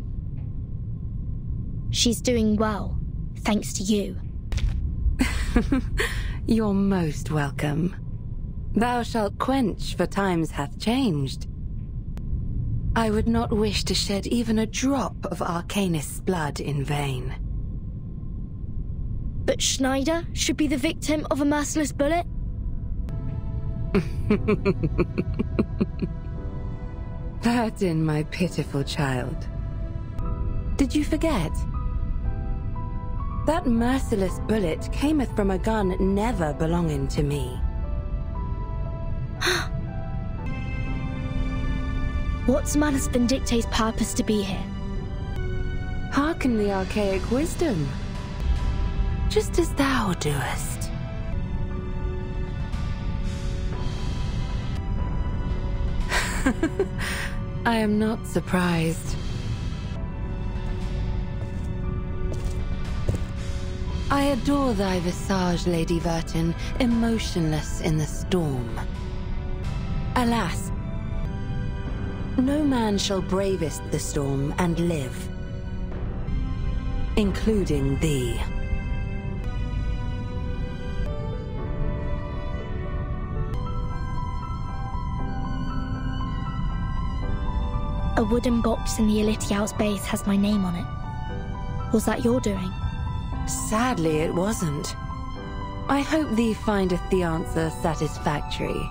She's doing well, thanks to you. You're most welcome. Thou shalt quench, for times hath changed. I would not wish to shed even a drop of Arcanist's blood in vain. But Schneider should be the victim of a merciless bullet? Vertin, my pitiful child. Did you forget? That merciless bullet cameth from a gun never belonging to me. What's Manus Vindicte's purpose to be here? Hearken the archaic wisdom, just as thou doest. I am not surprised. I adore thy visage, Lady Vertin, emotionless in the storm. Alas, no man shall bravest the storm and live, including thee. A wooden box in the Elitiaus base has my name on it. Was that your doing? Sadly, it wasn't. I hope thee findeth the answer satisfactory.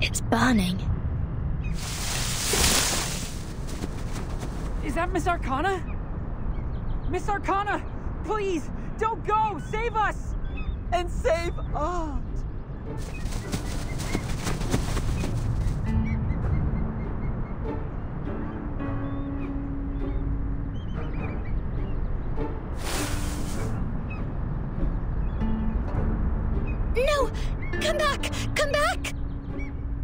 It's burning. Is that Miss Arcana? Miss Arcana, please, don't go! Save us! And save Aunt! No! Come back! Come back!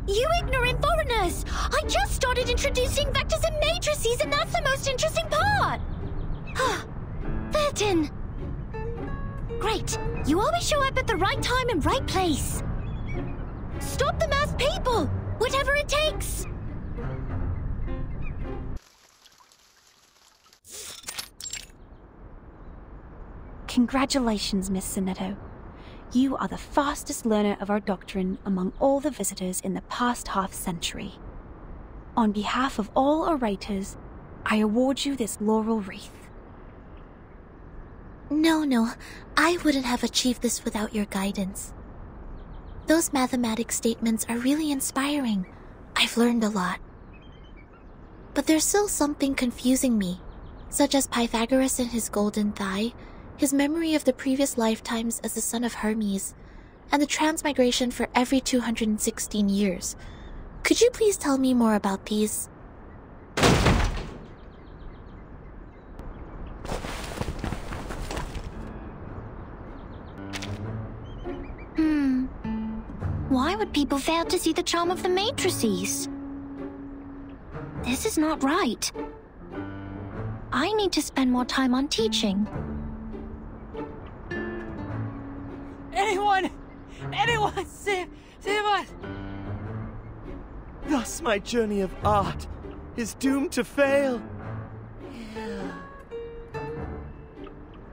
You ignorant foreigners! I just started introducing vectors and matrices, and that's the most interesting part! Vertin! Great! You always show up at the right time and right place! Stop the masked people! Whatever it takes! Congratulations, Miss Sonetto. You are the fastest learner of our doctrine among all the visitors in the past half-century. On behalf of all our writers, I award you this laurel wreath. No, I wouldn't have achieved this without your guidance. Those mathematics statements are really inspiring. I've learned a lot. But there's still something confusing me, such as Pythagoras and his golden thigh, his memory of the previous lifetimes as the son of Hermes, and the transmigration for every 216 years. Could you please tell me more about these? Why would people fail to see the charm of the matrices? This is not right. I need to spend more time on teaching. Anyone! Anyone! Save us! Thus my journey of art is doomed to fail.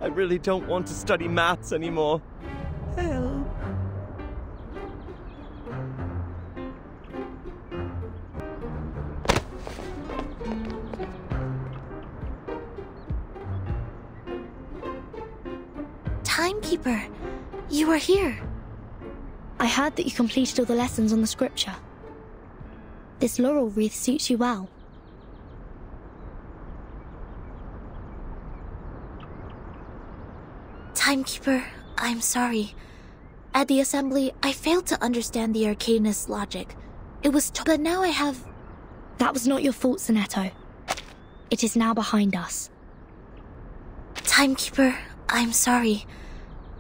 I really don't want to study maths anymore. Help. Timekeeper, you are here. I heard that you completed all the lessons on the scripture. This laurel wreath suits you well. Timekeeper, I'm sorry. At the assembly, I failed to understand the arcanist's logic. It was but now I have... That was not your fault, Sonetto. It is now behind us. Timekeeper, I'm sorry.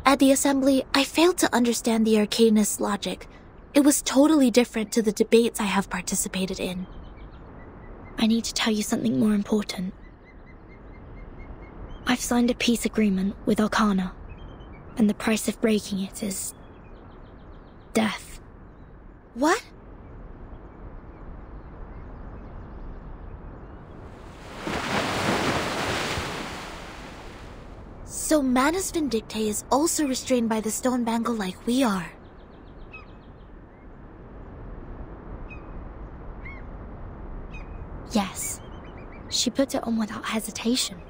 At the assembly, I failed to understand the arcanist's logic. It was totally different to the debates I have participated in. I need to tell you something more important. I've signed a peace agreement with Arcana, and the price of breaking it is... death. What? So Manus Vindictae is also restrained by the stone bangle like we are. Yes, she put it on without hesitation.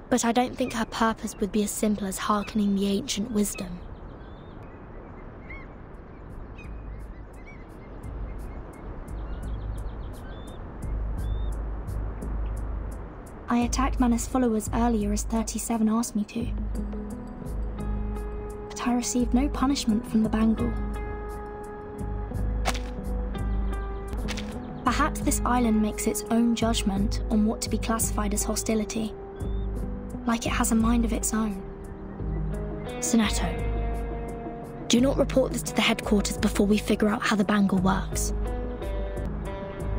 But I don't think her purpose would be as simple as hearkening the ancient wisdom. I attacked Manus' followers earlier as 37 asked me to. But I received no punishment from the bangle. Perhaps this island makes its own judgment on what to be classified as hostility. Like it has a mind of its own. Sonetto, do not report this to the headquarters before we figure out how the bangle works.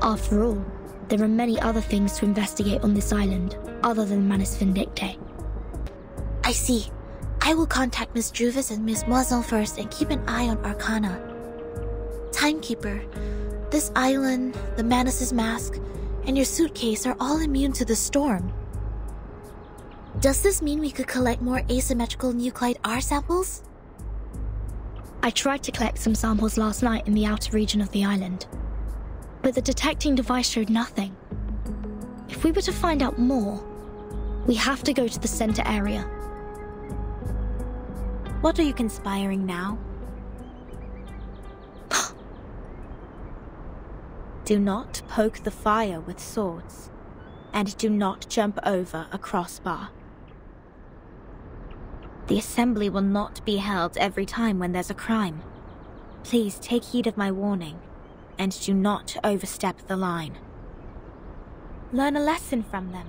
After all, there are many other things to investigate on this island, other than Manus Vindictae. I see. I will contact Miss Druvis and Miss Moisson first and keep an eye on Arcana. Timekeeper, this island, the Manus' mask, and your suitcase are all immune to the storm. Does this mean we could collect more asymmetrical nuclide R samples? I tried to collect some samples last night in the outer region of the island, but the detecting device showed nothing. If we were to find out more, we have to go to the center area. What are you conspiring now? Do not poke the fire with swords, and do not jump over a crossbar. The assembly will not be held every time when there's a crime. Please take heed of my warning, and do not overstep the line. Learn a lesson from them.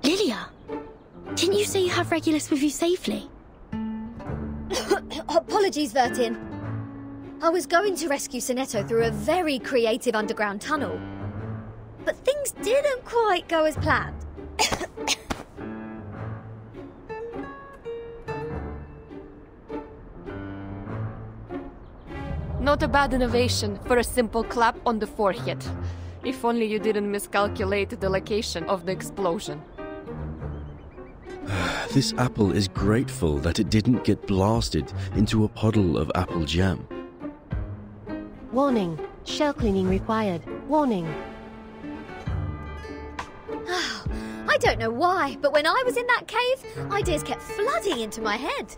Lilia, didn't you say you have Regulus with you safely? Apologies, Vertin. I was going to rescue Sonetto through a very creative underground tunnel, but things didn't quite go as planned. Not a bad innovation for a simple clap on the forehead. If only you didn't miscalculate the location of the explosion. This apple is grateful that it didn't get blasted into a puddle of apple jam. Warning. Shell cleaning required. Warning. I don't know why, but when I was in that cave, ideas kept flooding into my head.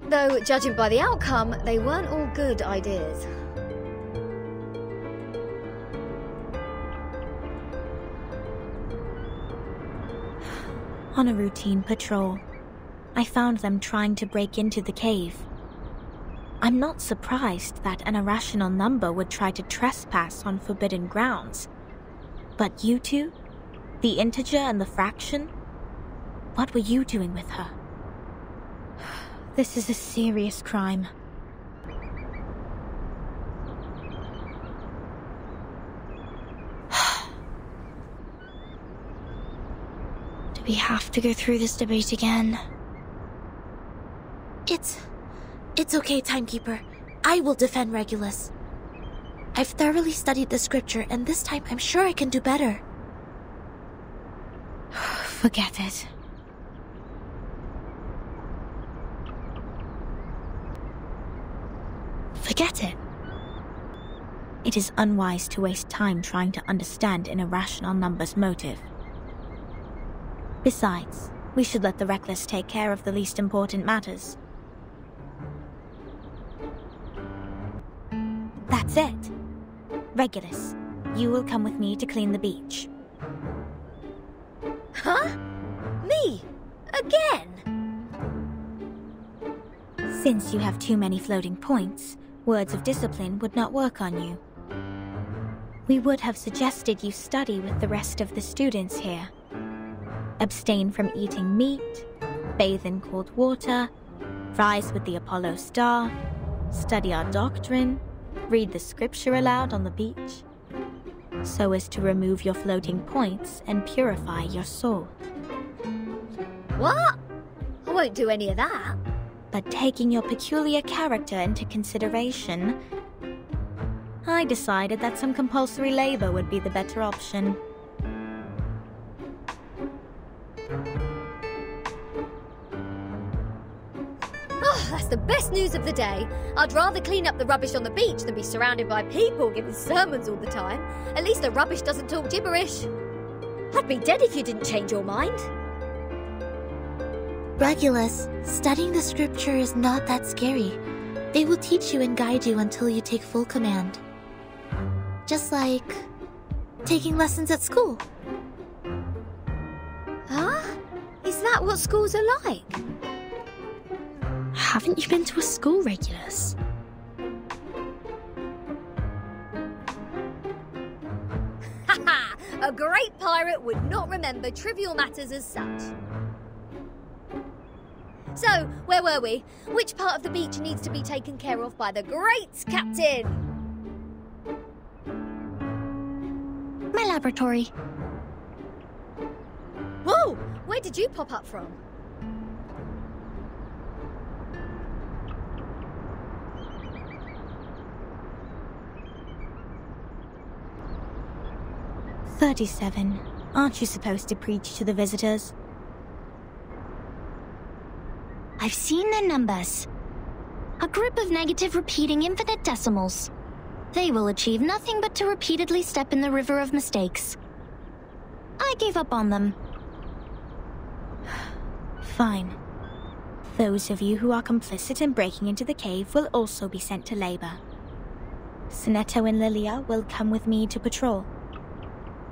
Though, judging by the outcome, they weren't all good ideas. On a routine patrol, I found them trying to break into the cave. I'm not surprised that an irrational number would try to trespass on forbidden grounds. But you two? The integer and the fraction? What were you doing with her? This is a serious crime. Do we have to go through this debate again? It's okay, Timekeeper. I will defend Regulus. I've thoroughly studied the scripture, and this time I'm sure I can do better. Forget it. Forget it. It is unwise to waste time trying to understand an irrational number's motive. Besides, we should let the reckless take care of the least important matters. That's it. Regulus, you will come with me to clean the beach. Huh? Me? Again? Since you have too many floating points, words of discipline would not work on you. We would have suggested you study with the rest of the students here. Abstain from eating meat, bathe in cold water, rise with the Apollo star, study our doctrine, read the scripture aloud on the beach, so as to remove your floating points and purify your soul. What? I won't do any of that. But taking your peculiar character into consideration, I decided that some compulsory labor would be the better option. Oh, that's the best news of the day. I'd rather clean up the rubbish on the beach than be surrounded by people giving sermons all the time. At least the rubbish doesn't talk gibberish. I'd be dead if you didn't change your mind. Regulus, studying the scripture is not that scary. They will teach you and guide you until you take full command. Just like taking lessons at school. Huh? Is that what schools are like? Haven't you been to a school, Regulus? Haha! A great pirate would not remember trivial matters as such. So, where were we? Which part of the beach needs to be taken care of by the great captain? My laboratory. Whoa! Where did you pop up from? "37. Aren't you supposed to preach to the visitors?" I've seen their numbers. A group of negative repeating infinite decimals. They will achieve nothing but to repeatedly step in the river of mistakes. I gave up on them. Fine. Those of you who are complicit in breaking into the cave will also be sent to labor. Sonetto and Lilia will come with me to patrol.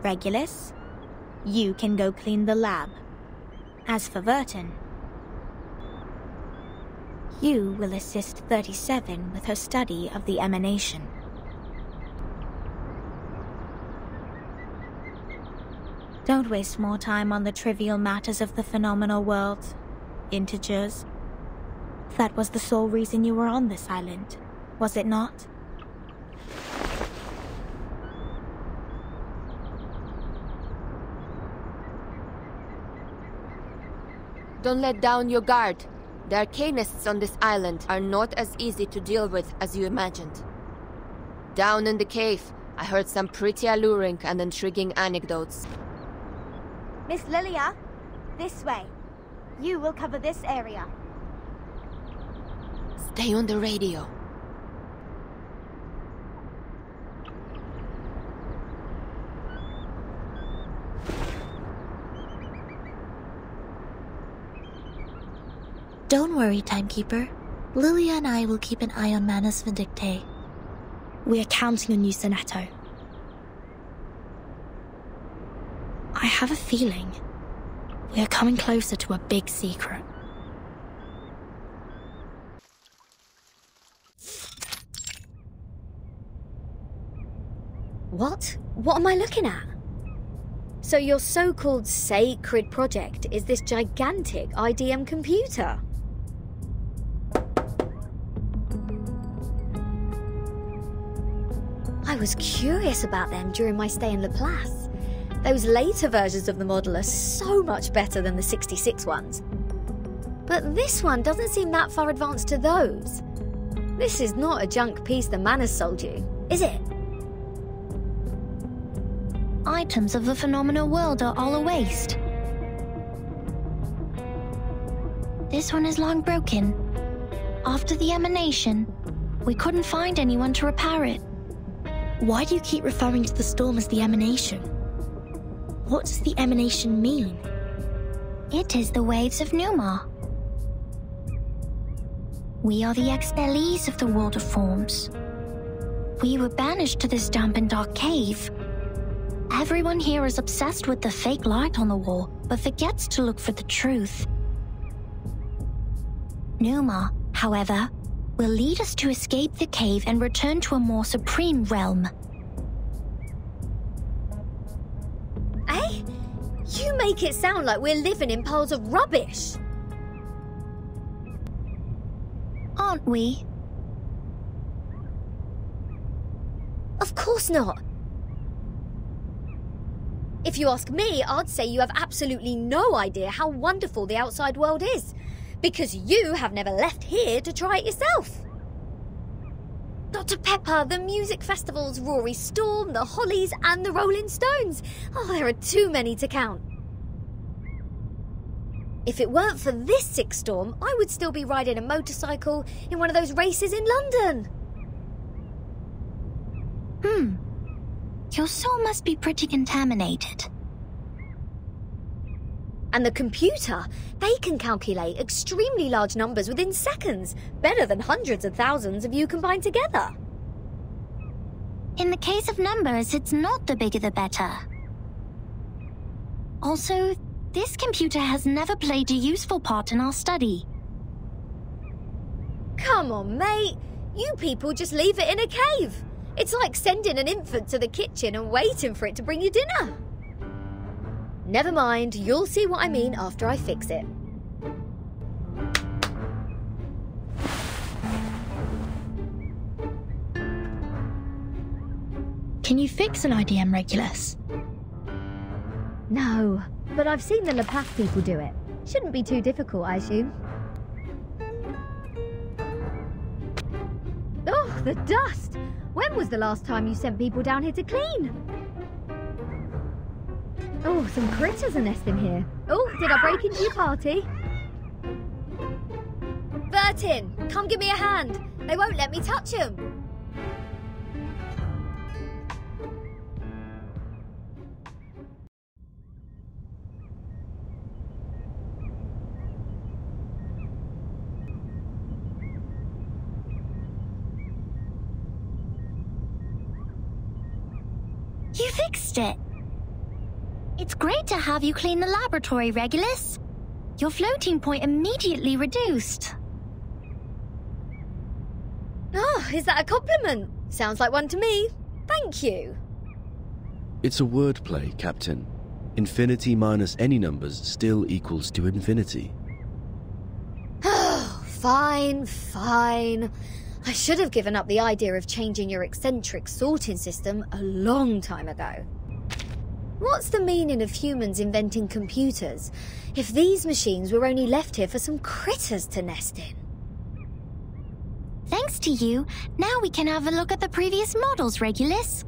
Regulus, you can go clean the lab. As for Verton, you will assist 37 with her study of the emanation. Don't waste more time on the trivial matters of the phenomenal world. Integers. That was the sole reason you were on this island, was it not? Don't let down your guard. The arcanists on this island are not as easy to deal with as you imagined. Down in the cave, I heard some pretty alluring and intriguing anecdotes. Miss Lilia, this way. You will cover this area. Stay on the radio. Don't worry, Timekeeper. Lilia and I will keep an eye on Manus Vindictae. We are counting on you, Sonetto. I have a feeling we are coming closer to a big secret. What? What am I looking at? So your so-called sacred project is this gigantic IDM computer? I was curious about them during my stay in Laplace. Those later versions of the model are so much better than the 66 ones. But this one doesn't seem that far advanced to those. This is not a junk piece the man has sold you, is it? Items of the phenomenal world are all a waste. This one is long broken. After the emanation, we couldn't find anyone to repair it. Why do you keep referring to the storm as the emanation? What does the emanation mean? It is the waves of Numa. We are the expellees of the world of forms. We were banished to this damp and dark cave. Everyone here is obsessed with the fake light on the wall, but forgets to look for the truth. Numa, however, will lead us to escape the cave and return to a more supreme realm. Eh? You make it sound like we're living in piles of rubbish. Aren't we? Of course not. If you ask me, I'd say you have absolutely no idea how wonderful the outside world is, because you have never left here to try it yourself. Dr. Pepper, the music festivals, Rory Storm, the Hollies, and the Rolling Stones. Oh, there are too many to count. If it weren't for this sick storm, I would still be riding a motorcycle in one of those races in London. Your soul must be pretty contaminated. And the computer, they can calculate extremely large numbers within seconds, better than hundreds of thousands of you combined together. In the case of numbers, it's not the bigger the better. Also, this computer has never played a useful part in our study. Come on, mate. You people just leave it in a cave. It's like sending an infant to the kitchen and waiting for it to bring you dinner. Never mind, you'll see what I mean after I fix it. Can you fix an IDM Regulus? No, but I've seen the Laplace people do it. Shouldn't be too difficult, I assume. Oh, the dust! When was the last time you sent people down here to clean? Oh, some critters are nesting here. Oh, did I break into your party? Bertin, come give me a hand. They won't let me touch them. You fixed it. It's great to have you clean the laboratory, Regulus. Your floating point immediately reduced. Oh, is that a compliment? Sounds like one to me. Thank you. It's a wordplay, Captain. Infinity minus any numbers still equals to infinity. Oh, fine, fine. I should have given up the idea of changing your eccentric sorting system a long time ago. What's the meaning of humans inventing computers if these machines were only left here for some critters to nest in? Thanks to you, now we can have a look at the previous models, Regulus.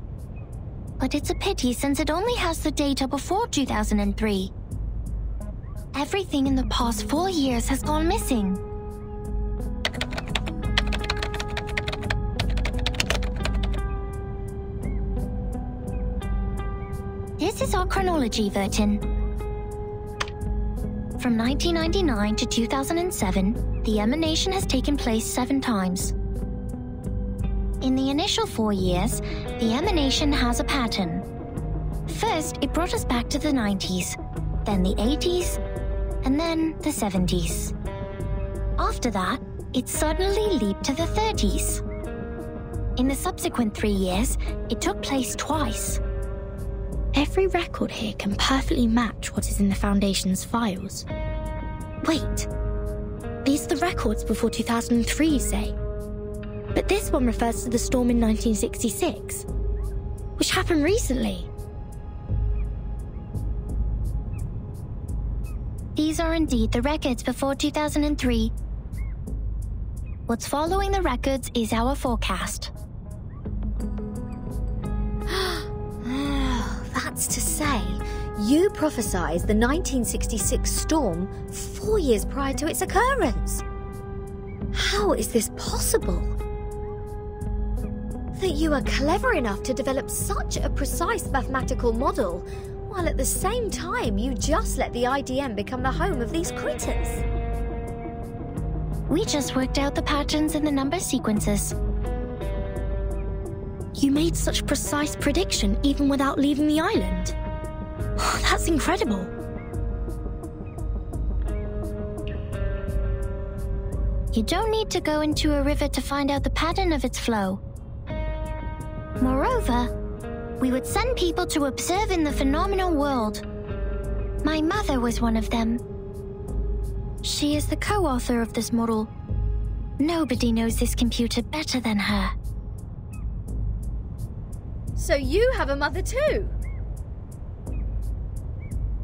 But it's a pity since it only has the data before 2003. Everything in the past 4 years has gone missing. This is our chronology, Vertin. From 1999 to 2007, the emanation has taken place 7 times. In the initial 4 years, the emanation has a pattern. First, it brought us back to the 90s, then the 80s, and then the 70s. After that, it suddenly leaped to the 30s. In the subsequent 3 years, it took place twice. Every record here can perfectly match what is in the Foundation's files. Wait, these are the records before 2003, you say? But this one refers to the storm in 1966, which happened recently. These are indeed the records before 2003. What's following the records is our forecast. That's to say, you prophesied the 1966 storm 4 years prior to its occurrence. How is this possible? That you are clever enough to develop such a precise mathematical model, while at the same time you just let the IDM become the home of these critters. We just worked out the patterns in the number sequences. You made such precise prediction even without leaving the island. That's incredible. You don't need to go into a river to find out the pattern of its flow. Moreover, we would send people to observe in the phenomenal world. My mother was one of them. She is the co-author of this model. Nobody knows this computer better than her. So you have a mother too?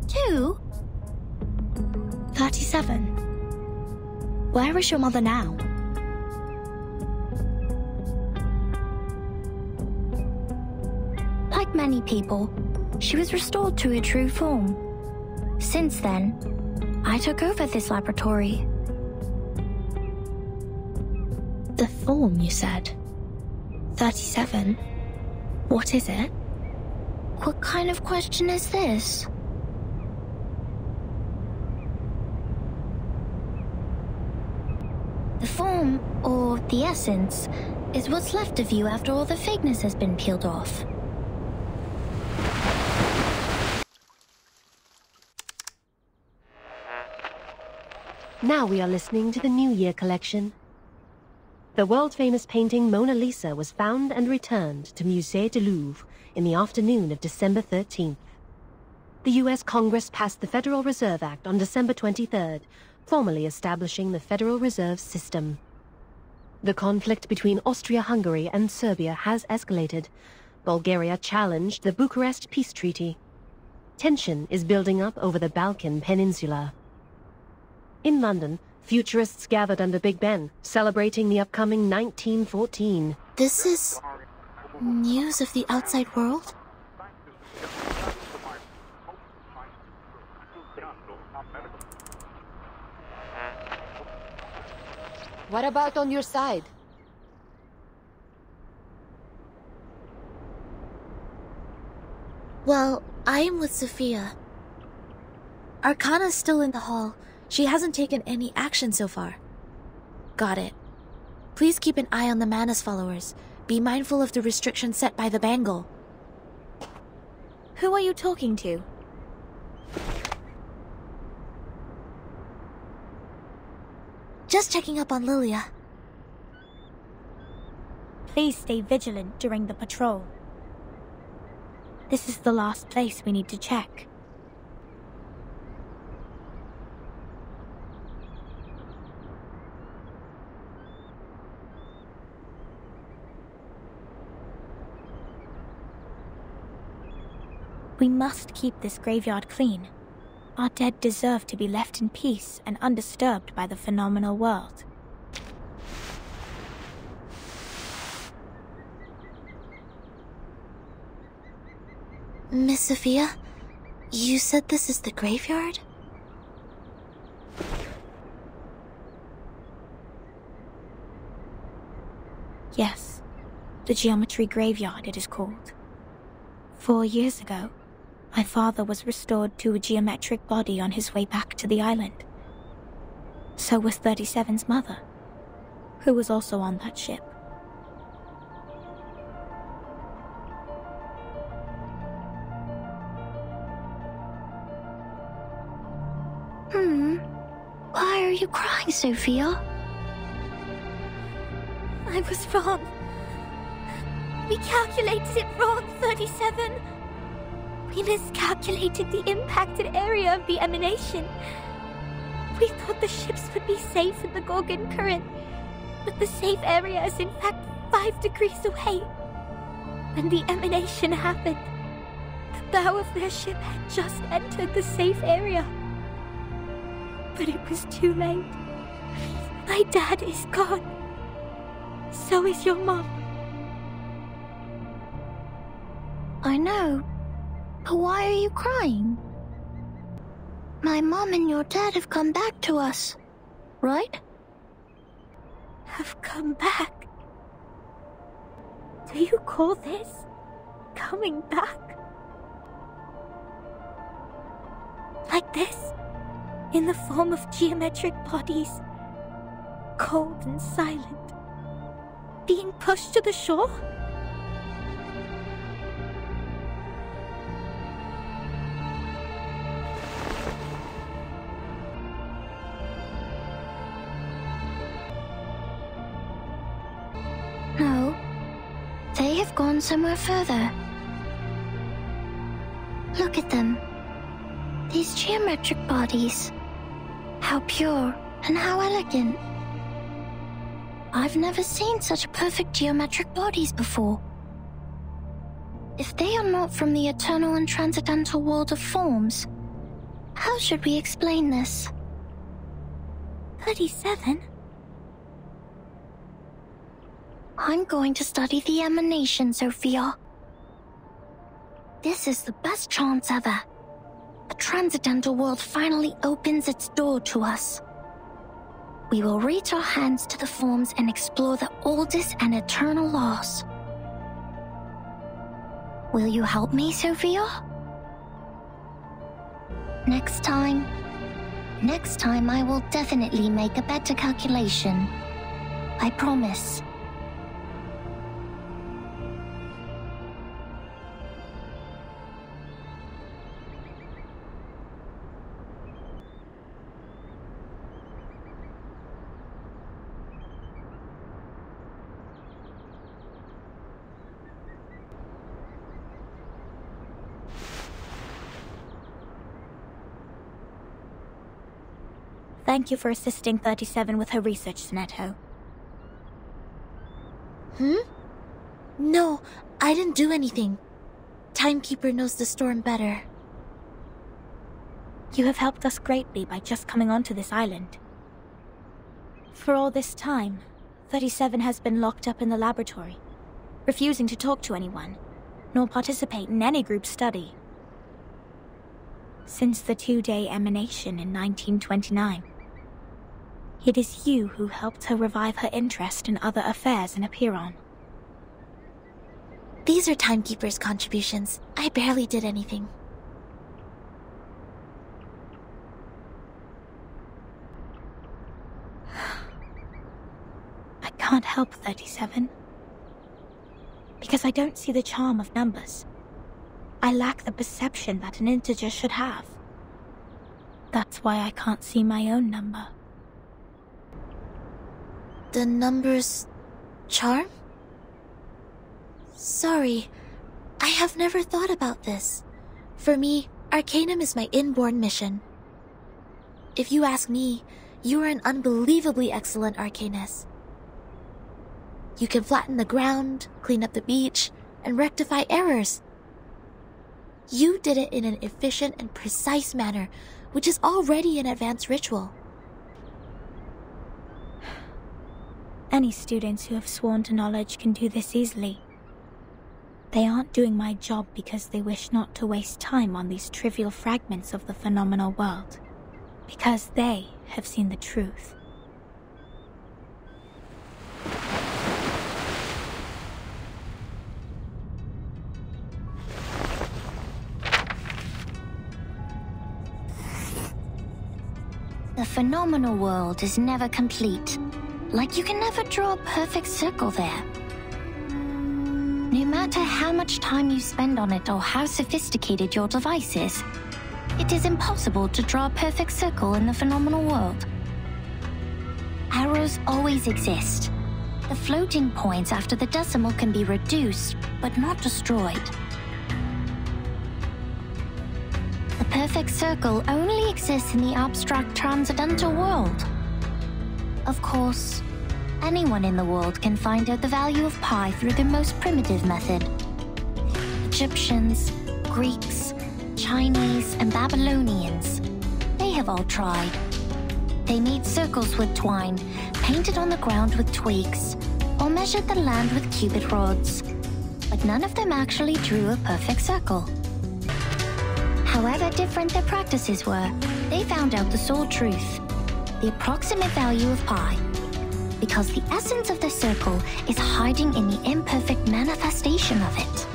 2? 37. Where is your mother now? Like many people, she was restored to her true form. Since then, I took over this laboratory. The form, you said? 37? What is it? What kind of question is this? The form, or the essence, is what's left of you after all the fakeness has been peeled off. Now we are listening to the New Year collection. The world-famous painting Mona Lisa was found and returned to Musée du Louvre in the afternoon of December 13th. The U.S. Congress passed the Federal Reserve Act on December 23rd, formally establishing the Federal Reserve System. The conflict between Austria-Hungary and Serbia has escalated. Bulgaria challenged the Bucharest Peace Treaty. Tension is building up over the Balkan Peninsula. In London, futurists gathered under Big Ben, celebrating the upcoming 1914. This is news of the outside world? What about on your side? Well, I am with Sophia. Arcana's still in the hall. She hasn't taken any action so far. Got it. Please keep an eye on the Manus followers. Be mindful of the restrictions set by the Bangle. Who are you talking to? Just checking up on Lilia. Please stay vigilant during the patrol. This is the last place we need to check. We must keep this graveyard clean. Our dead deserve to be left in peace and undisturbed by the phenomenal world. Miss Sophia, you said this is the graveyard? Yes, the Geometry Graveyard it is called. 4 years ago, my father was restored to a geometric body on his way back to the island. So was 37's mother, who was also on that ship. Why are you crying, Sophia? I was wrong. We calculated it wrong, 37. We miscalculated the impacted area of the emanation. We thought the ships would be safe in the Gorgon current, but the safe area is in fact 5 degrees away. When the emanation happened, the bow of their ship had just entered the safe area. But it was too late. My dad is gone. So is your mom. I know. But why are you crying? My mom and your dad have come back to us, right? Have come back? Do you call this coming back? Like this? In the form of geometric bodies, cold and silent, being pushed to the shore? No, they have gone somewhere further. Look at them. These geometric bodies. How pure and how elegant. I've never seen such perfect geometric bodies before. If they are not from the eternal and transcendental world of forms, how should we explain this? 37? I'm going to study the emanation, Sophia. This is the best chance ever. The transcendental world finally opens its door to us. We will reach our hands to the forms and explore the oldest and eternal laws. Will you help me, Sophia? Next time I will definitely make a better calculation. I promise. Thank you for assisting 37 with her research, Sonetto. No, I didn't do anything. Timekeeper knows the storm better. You have helped us greatly by just coming onto this island. For all this time, 37 has been locked up in the laboratory, refusing to talk to anyone, nor participate in any group study. Since the 2-day emanation in 1929, it is you who helped her revive her interest in other affairs in Apiron. These are Timekeeper's contributions. I barely did anything. I can't help 37. Because I don't see the charm of numbers. I lack the perception that an integer should have. That's why I can't see my own number. The number's charm? Sorry, I have never thought about this. For me, Arcanum is my inborn mission. If you ask me, you are an unbelievably excellent Arcanist. You can flatten the ground, clean up the beach, and rectify errors. You did it in an efficient and precise manner, which is already an advanced ritual. Any students who have sworn to knowledge can do this easily. They aren't doing my job because they wish not to waste time on these trivial fragments of the phenomenal world. Because they have seen the truth. The phenomenal world is never complete. Like you can never draw a perfect circle there. No matter how much time you spend on it or how sophisticated your device is, it is impossible to draw a perfect circle in the phenomenal world. Arrows always exist, The floating points after the decimal can be reduced, but not destroyed. The perfect circle only exists in the abstract transcendental world. Of course, anyone in the world can find out the value of pi through the most primitive method. Egyptians, Greeks, Chinese, and Babylonians, they have all tried. They made circles with twine, painted on the ground with twigs, or measured the land with cubit rods, but none of them actually drew a perfect circle. However different their practices were, they found out the sole truth, the approximate value of pi, because the essence of the circle is hiding in the imperfect manifestation of it.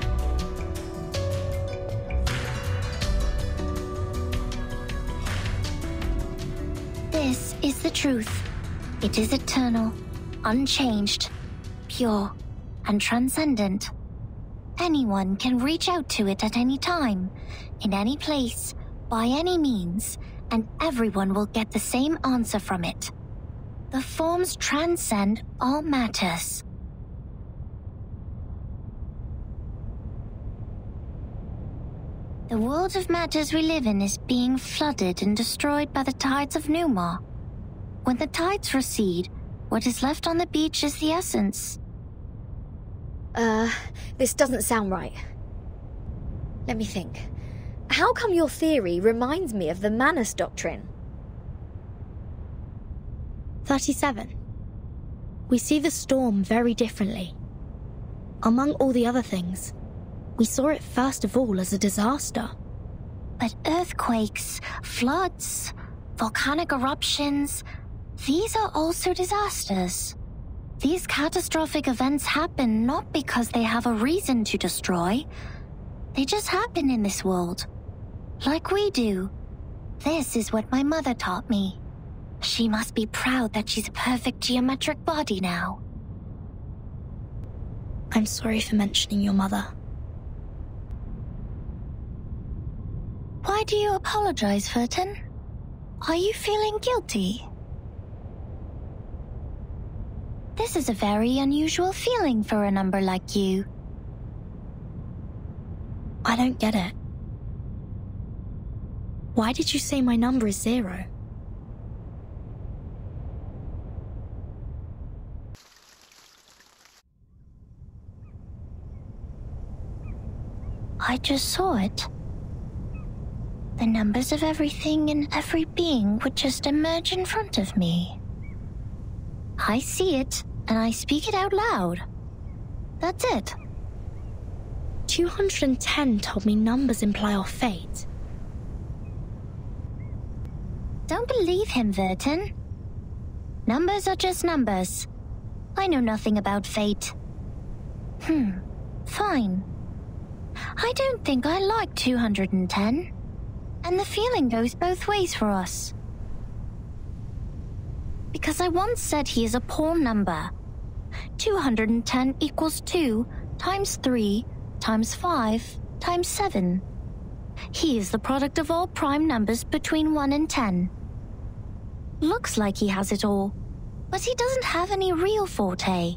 This is the truth. It is eternal, unchanged, pure, and transcendent. Anyone can reach out to it at any time, in any place, by any means, and everyone will get the same answer from it. The forms transcend all matters. The world of matters we live in is being flooded and destroyed by the tides of Numa. When the tides recede, what is left on the beach is the essence. This doesn't sound right. Let me think. How come your theory reminds me of the Manus Doctrine? 37. We see the storm very differently. Among all the other things, we saw it first of all as a disaster. But earthquakes, floods, volcanic eruptions, these are also disasters. These catastrophic events happen not because they have a reason to destroy. They just happen in this world. Like we do. This is what my mother taught me. She must be proud that she's a perfect geometric body now. I'm sorry for mentioning your mother. Why do you apologize, Furton? Are you feeling guilty? This is a very unusual feeling for a number like you. I don't get it. Why did you say my number is 0? I just saw it. The numbers of everything and every being would just emerge in front of me. I see it, and I speak it out loud. That's it. 210 told me numbers imply our fate. Don't believe him, Verton. Numbers are just numbers. I know nothing about fate. Fine. I don't think I like 210. And the feeling goes both ways for us. Because I once said he is a poor number. 210 equals 2 times 3 times 5 times 7. He is the product of all prime numbers between 1 and 10. Looks like he has it all, but he doesn't have any real forte.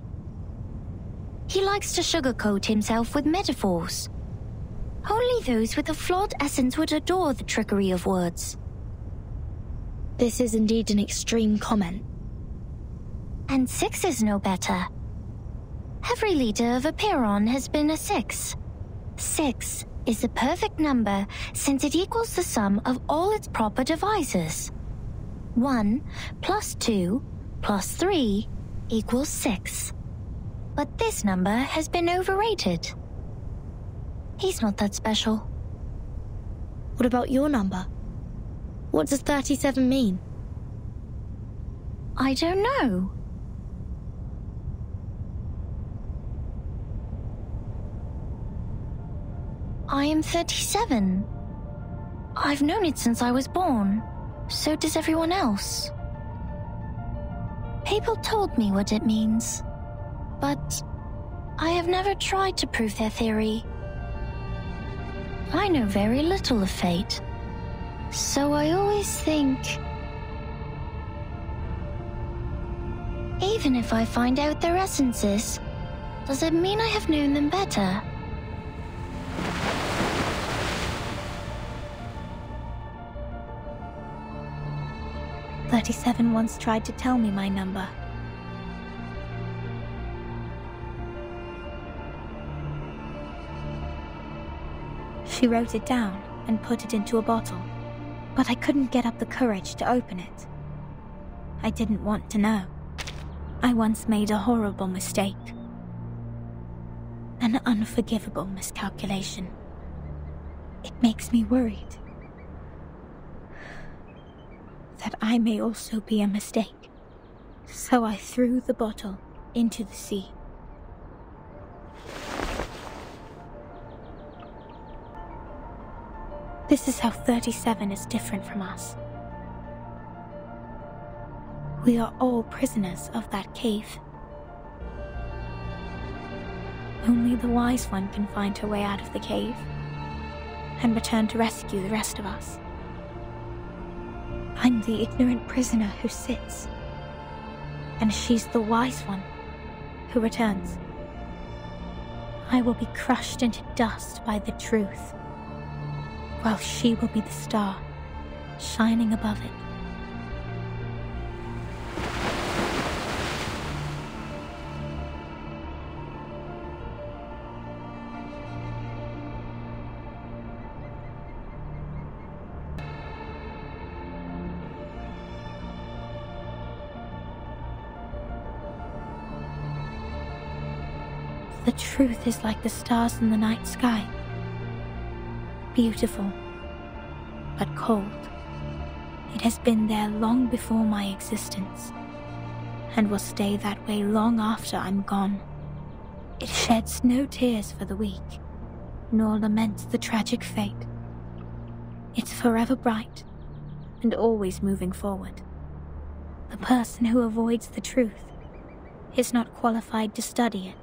He likes to sugarcoat himself with metaphors. Only those with a flawed essence would adore the trickery of words. This is indeed an extreme comment. And 6 is no better. Every leader of a Piron has been a 6. 6 is the perfect number since it equals the sum of all its proper divisors. 1 plus 2 plus 3 equals 6. But this number has been overrated. He's not that special. What about your number? What does 37 mean? I don't know. I am 37. I've known it since I was born. So does everyone else. People told me what it means, but I have never tried to prove their theory. I know very little of fate, so I always think Even if I find out their essences, does it mean I have known them better? "37 once tried to tell me my number. She wrote it down and put it into a bottle, but I couldn't get up the courage to open it. I didn't want to know. I once made a horrible mistake. An unforgivable miscalculation. It makes me worried that I may also be a mistake. So I threw the bottle into the sea. This is how 37 is different from us. We are all prisoners of that cave. Only the wise one can find her way out of the cave and return to rescue the rest of us. I'm the ignorant prisoner who sits, and she's the wise one who returns. I will be crushed into dust by the truth, while she will be the star shining above it. The truth is like the stars in the night sky. Beautiful, but cold. It has been there long before my existence, and will stay that way long after I'm gone. It sheds no tears for the weak, nor laments the tragic fate. It's forever bright, and always moving forward. The person who avoids the truth is not qualified to study it.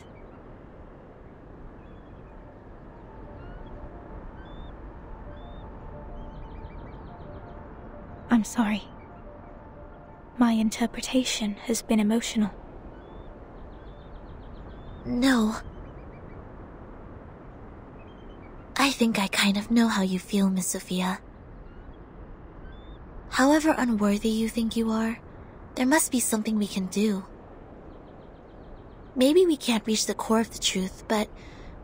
I'm sorry. My interpretation has been emotional. No. I think I kind of know how you feel, Miss Sophia. However unworthy you think you are, there must be something we can do. Maybe we can't reach the core of the truth, but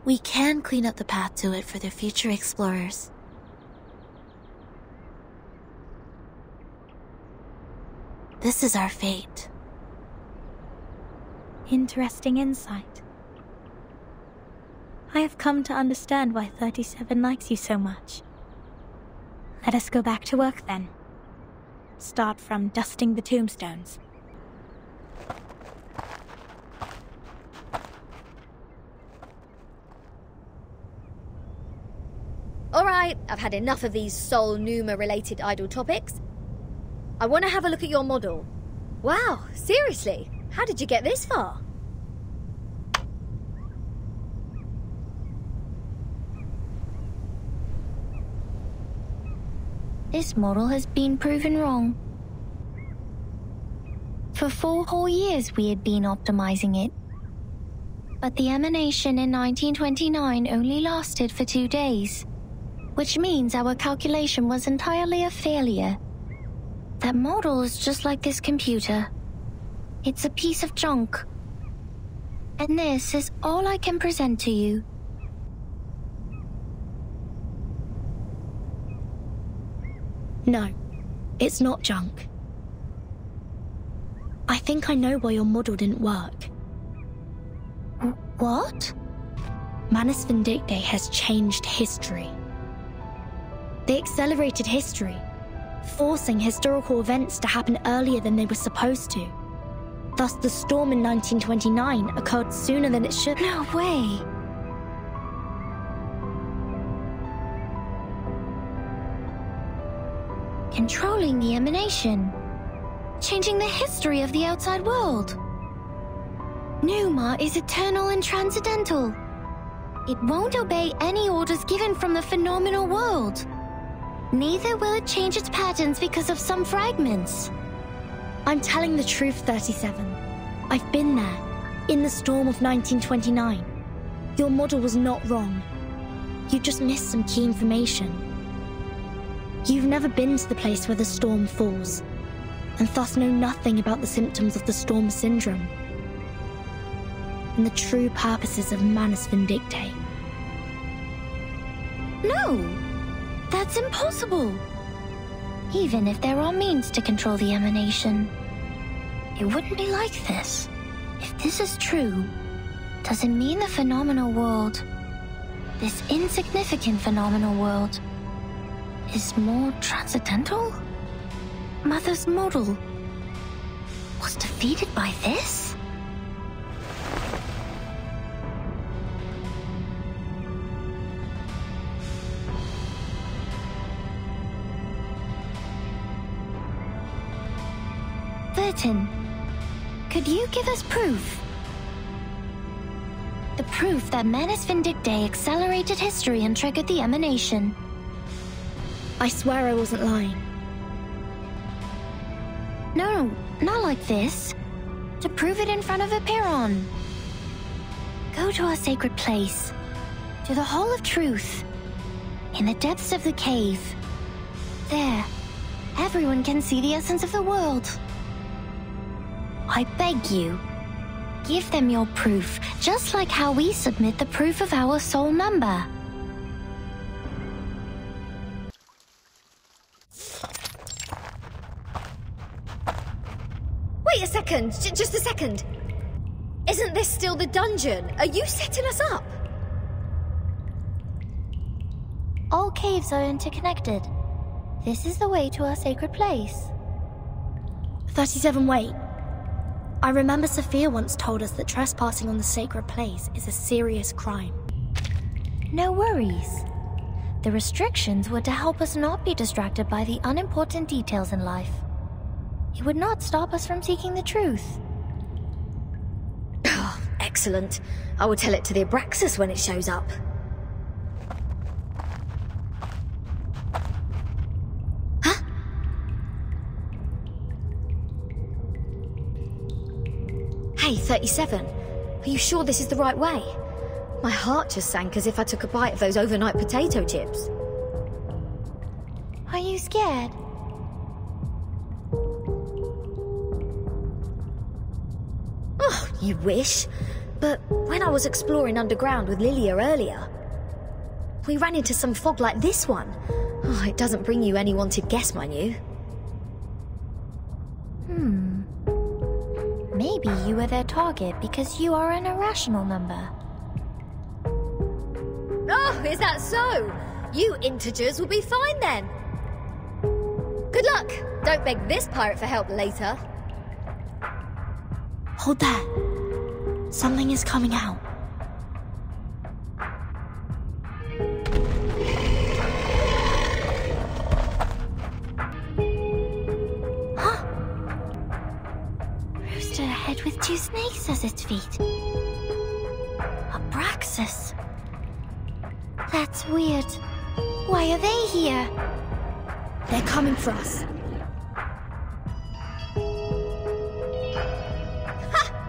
we can clean up the path to it for the future explorers. This is our fate. Interesting insight. I have come to understand why 37 likes you so much. Let us go back to work then. Start from dusting the tombstones. Alright, I've had enough of these Sol Numa-related idle topics. I want to have a look at your model. Wow, seriously? How did you get this far? This model has been proven wrong. For 4 whole years we had been optimizing it. But the emanation in 1929 only lasted for 2 days, which means our calculation was entirely a failure. That model is just like this computer. It's a piece of junk. And this is all I can present to you. No, it's not junk. I think I know why your model didn't work. What? Manus Vindictae has changed history. They accelerated history, forcing historical events to happen earlier than they were supposed to. Thus, the storm in 1929 occurred sooner than it should. No way! Controlling the emanation. Changing the history of the outside world. Numa is eternal and transcendental. It won't obey any orders given from the phenomenal world. Neither will it change its patterns because of some fragments. I'm telling the truth, 37. I've been there, in the storm of 1929. Your model was not wrong. You just missed some key information. You've never been to the place where the storm falls, and thus know nothing about the symptoms of the storm syndrome and the true purposes of Manus Vindictae. No! That's impossible! Even if there are means to control the emanation, it wouldn't be like this. If this is true, does it mean the phenomenal world, this insignificant phenomenal world, is more transcendental? Mother's model was defeated by this? Vertin, could you give us proof? The proof that Manus Vindictae accelerated history and triggered the emanation. I swear I wasn't lying. No, not like this. To prove it in front of a Piron. Go to our sacred place, to the Hall of Truth, in the depths of the cave. There, everyone can see the essence of the world. I beg you, give them your proof, just like how we submit the proof of our soul number. Wait a second, just a second. Isn't this still the dungeon? Are you setting us up? All caves are interconnected. This is the way to our sacred place. 37, wait. I remember Sophia once told us that trespassing on the sacred place is a serious crime. No worries. The restrictions were to help us not be distracted by the unimportant details in life. It would not stop us from seeking the truth. Oh, excellent. I will tell it to the Abraxas when it shows up. Huh? Hey, 37. Are you sure this is the right way? My heart just sank as if I took a bite of those overnight potato chips. Are you scared? Oh, you wish. But when I was exploring underground with Lilia earlier, we ran into some fog like this one. Oh, it doesn't bring you any wanted guess, mind you. Maybe you were their target because you are an irrational number. Oh, is that so? You integers will be fine then. Good luck. Don't beg this pirate for help later. Hold that. Something is coming out. Huh? Rooster head with two snakes as its feet. Abraxas. That's weird. Why are they here? They're coming for us.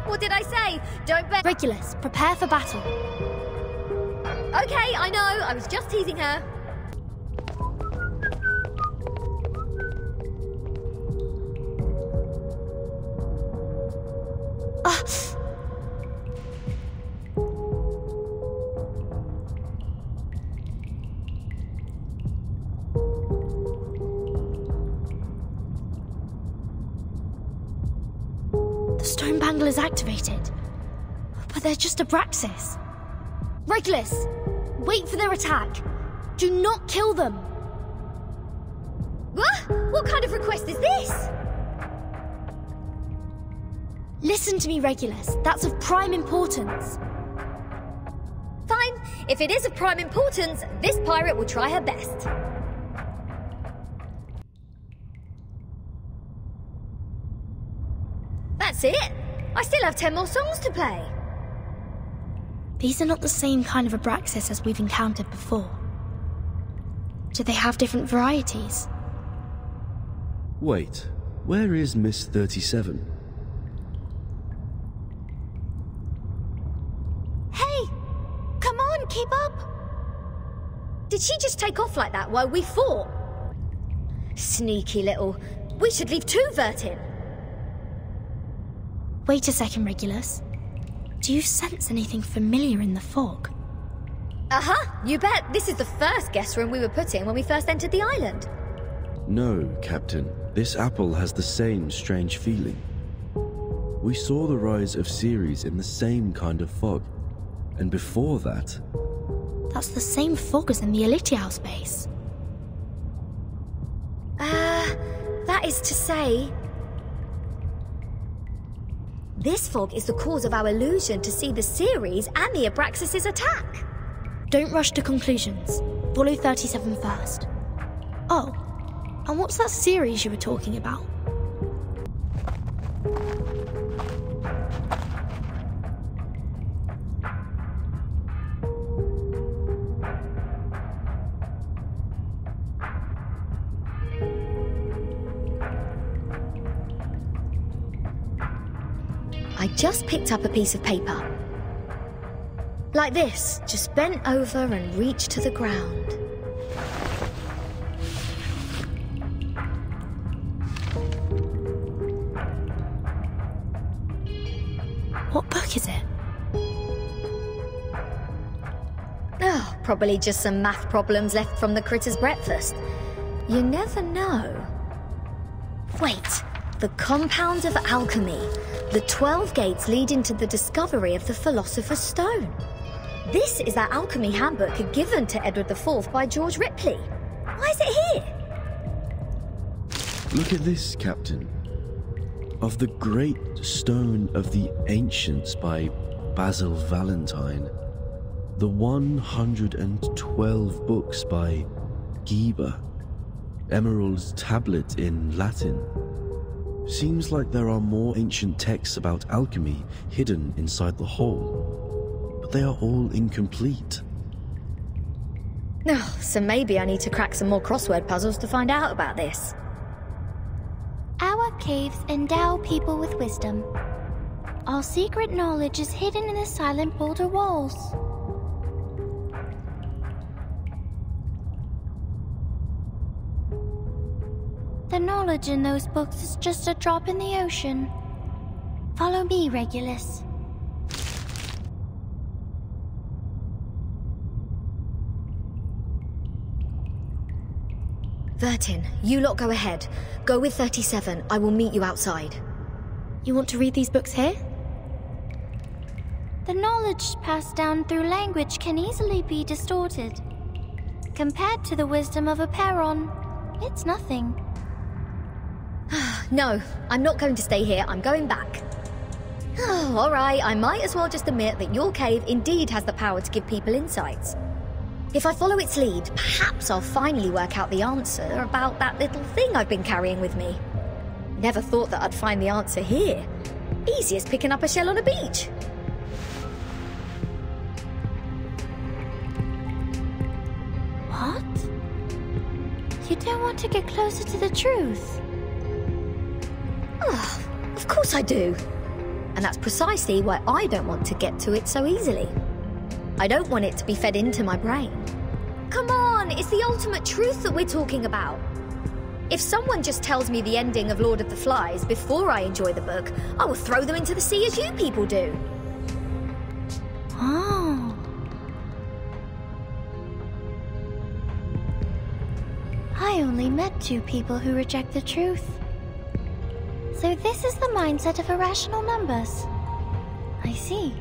What did I say? Don't bet. Regulus, prepare for battle. Okay, I know. I was just teasing her. The stone bangle is activated. But they're just Abraxas. Regulus, wait for their attack. Do not kill them. What kind of request is this? Listen to me, Regulus. That's of prime importance. Fine. If it is of prime importance, this pirate will try her best. That's it. I still have 10 more songs to play. These are not the same kind of Abraxas as we've encountered before. Do they have different varieties? Wait, where is Miss 37? Hey! Come on, keep up! Did she just take off like that while we fought? Sneaky little... We should leave too, Vertin! Wait a second, Regulus. Do you sense anything familiar in the fog? Uh-huh, you bet. This is the first guest room we were put in when we first entered the island. No, Captain. This apple has the same strange feeling. We saw the rise of Ceres in the same kind of fog. And before that... That's the same fog as in the Elitial space. That is to say... This fog is the cause of our illusion to see the Ceres and the Abraxas' attack. Don't rush to conclusions. Follow 37 first. Oh, and what's that series you were talking about? I just picked up a piece of paper. Like this, just bent over and reached to the ground. What book is it? Oh, probably just some math problems left from the critter's breakfast. You never know. Wait, the compound of alchemy. The 12 gates leading to the discovery of the Philosopher's Stone. This is that alchemy handbook given to Edward IV by George Ripley. Why is it here? Look at this, Captain. Of the Great Stone of the Ancients by Basil Valentine. The 112 books by Geber. Emerald's tablet in Latin. Seems like there are more ancient texts about alchemy hidden inside the whole, but they are all incomplete. Oh, so maybe I need to crack some more crossword puzzles to find out about this. Our caves endow people with wisdom. Our secret knowledge is hidden in the silent boulder walls. The knowledge in those books is just a drop in the ocean. Follow me, Regulus. Vertin, you lot go ahead. Go with 37. I will meet you outside. You want to read these books here? The knowledge passed down through language can easily be distorted. Compared to the wisdom of a Perron, it's nothing. No, I'm not going to stay here. I'm going back. Oh, all right, I might as well just admit that your cave indeed has the power to give people insights. If I follow its lead, perhaps I'll finally work out the answer about that little thing I've been carrying with me. Never thought that I'd find the answer here. Easy as picking up a shell on a beach. What? You don't want to get closer to the truth? Oh, of course I do. And that's precisely why I don't want to get to it so easily. I don't want it to be fed into my brain. Come on, it's the ultimate truth that we're talking about. If someone just tells me the ending of Lord of the Flies before I enjoy the book, I will throw them into the sea as you people do. Oh. I only met 2 people who reject the truth. So this is the mindset of irrational numbers. I see.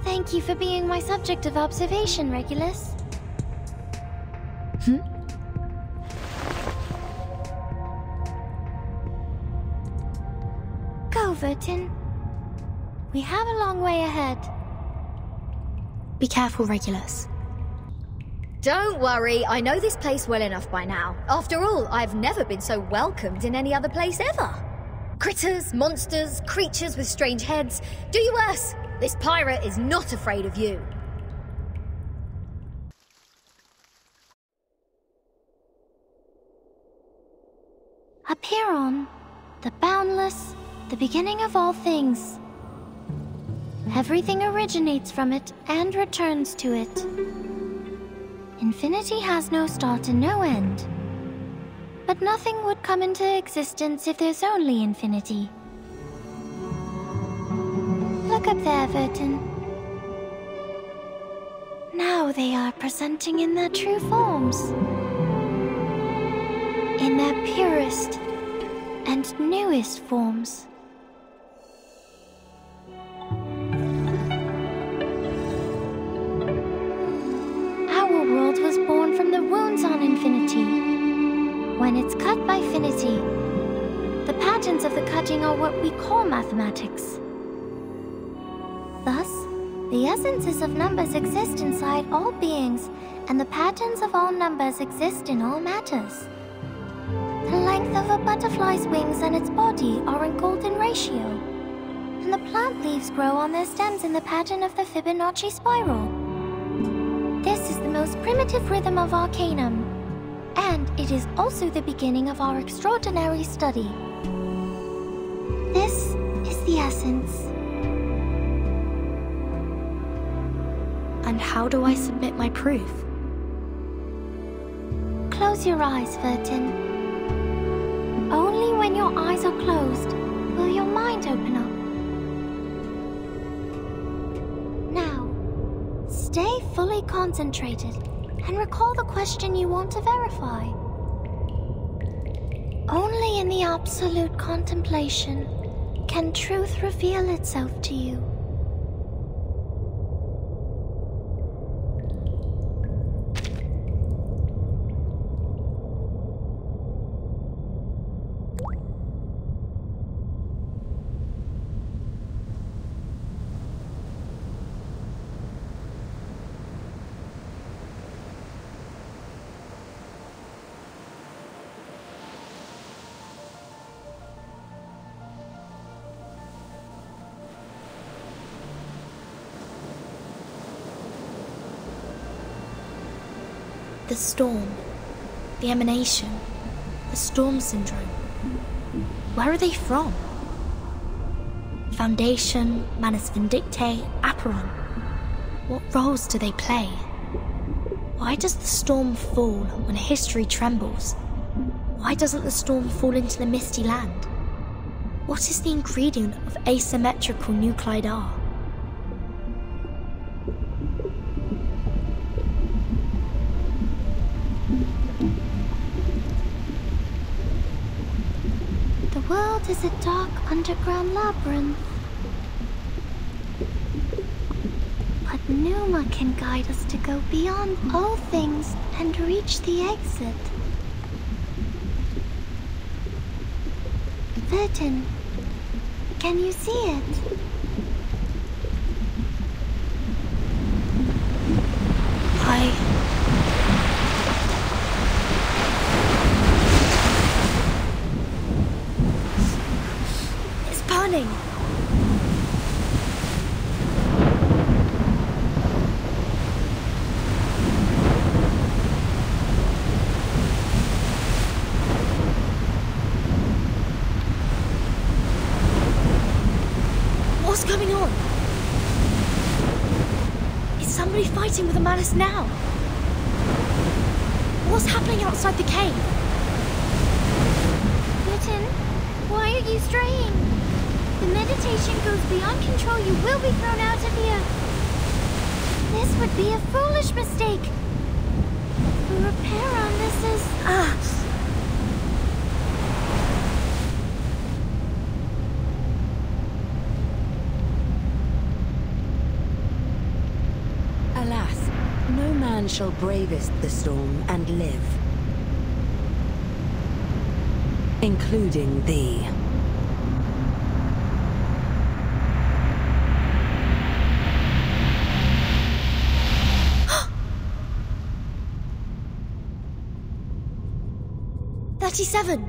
Thank you for being my subject of observation, Regulus. Go, Vertin. We have a long way ahead. Be careful, Regulus. Don't worry, I know this place well enough by now. After all, I've never been so welcomed in any other place ever. Critters, monsters, creatures with strange heads. Do you worse. This pirate is not afraid of you. Apiron, the boundless, the beginning of all things. Everything originates from it and returns to it. Infinity has no start and no end. But nothing would come into existence if there's only infinity. Look up there, Vertin. Now they are presenting in their true forms. In their purest and newest forms. Our world was born from the wounds on infinity. When it's cut by finity, the patterns of the cutting are what we call mathematics. Thus, the essences of numbers exist inside all beings, and the patterns of all numbers exist in all matters. The length of a butterfly's wings and its body are in golden ratio, and the plant leaves grow on their stems in the pattern of the Fibonacci spiral. This is the most primitive rhythm of Arcanum, and it is also the beginning of our extraordinary study. This is the essence. And how do I submit my proof? Close your eyes, Vertin. Only when your eyes are closed will your mind open up. Now, stay fully concentrated and recall the question you want to verify. Only in the absolute contemplation can truth reveal itself to you. The storm, the emanation, the storm syndrome. Where are they from? Foundation, Manus Vindictae, Aperon. What roles do they play? Why does the storm fall when history trembles? Why doesn't the storm fall into the misty land? What is the ingredient of asymmetrical nuclide R? The world is a dark underground labyrinth. But Numa can guide us to go beyond all things and reach the exit. Vertin, can you see it? It's burning! What's going on? Is somebody fighting with a Manus now? What's happening outside the cave? Vertin, why are you straying? The meditation goes beyond control. You will be thrown out of here. This would be a foolish mistake. The repair on this is... Alas, no man shall bravest the storm and live. Including thee. "37!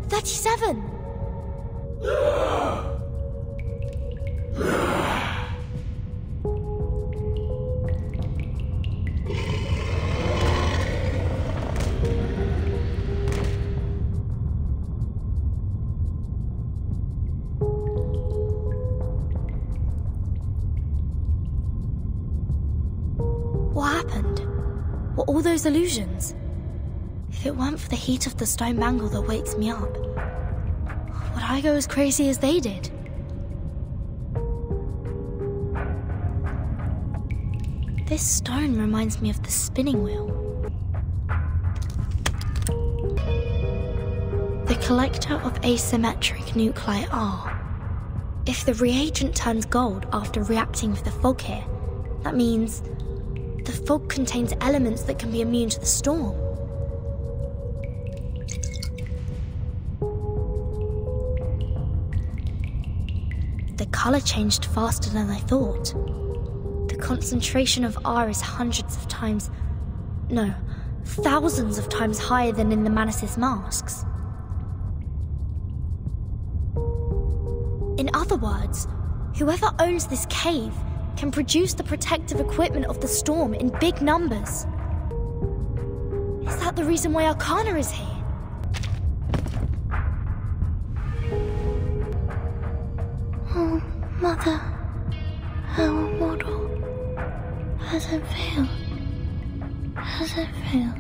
37! Were all those illusions? If it weren't for the heat of the stone bangle that wakes me up, would I go as crazy as they did? This stone reminds me of the spinning wheel. The collector of asymmetric nuclei are. If the reagent turns gold after reacting with the fog here, that means the fog contains elements that can be immune to the storm. The color changed faster than I thought. The concentration of R is hundreds of times, no, thousands of times higher than in the Manus' masks. In other words, whoever owns this cave can produce the protective equipment of the storm in big numbers. Is that the reason why Arcana is here? Oh, Mother, our model. Has it failed? Has it failed?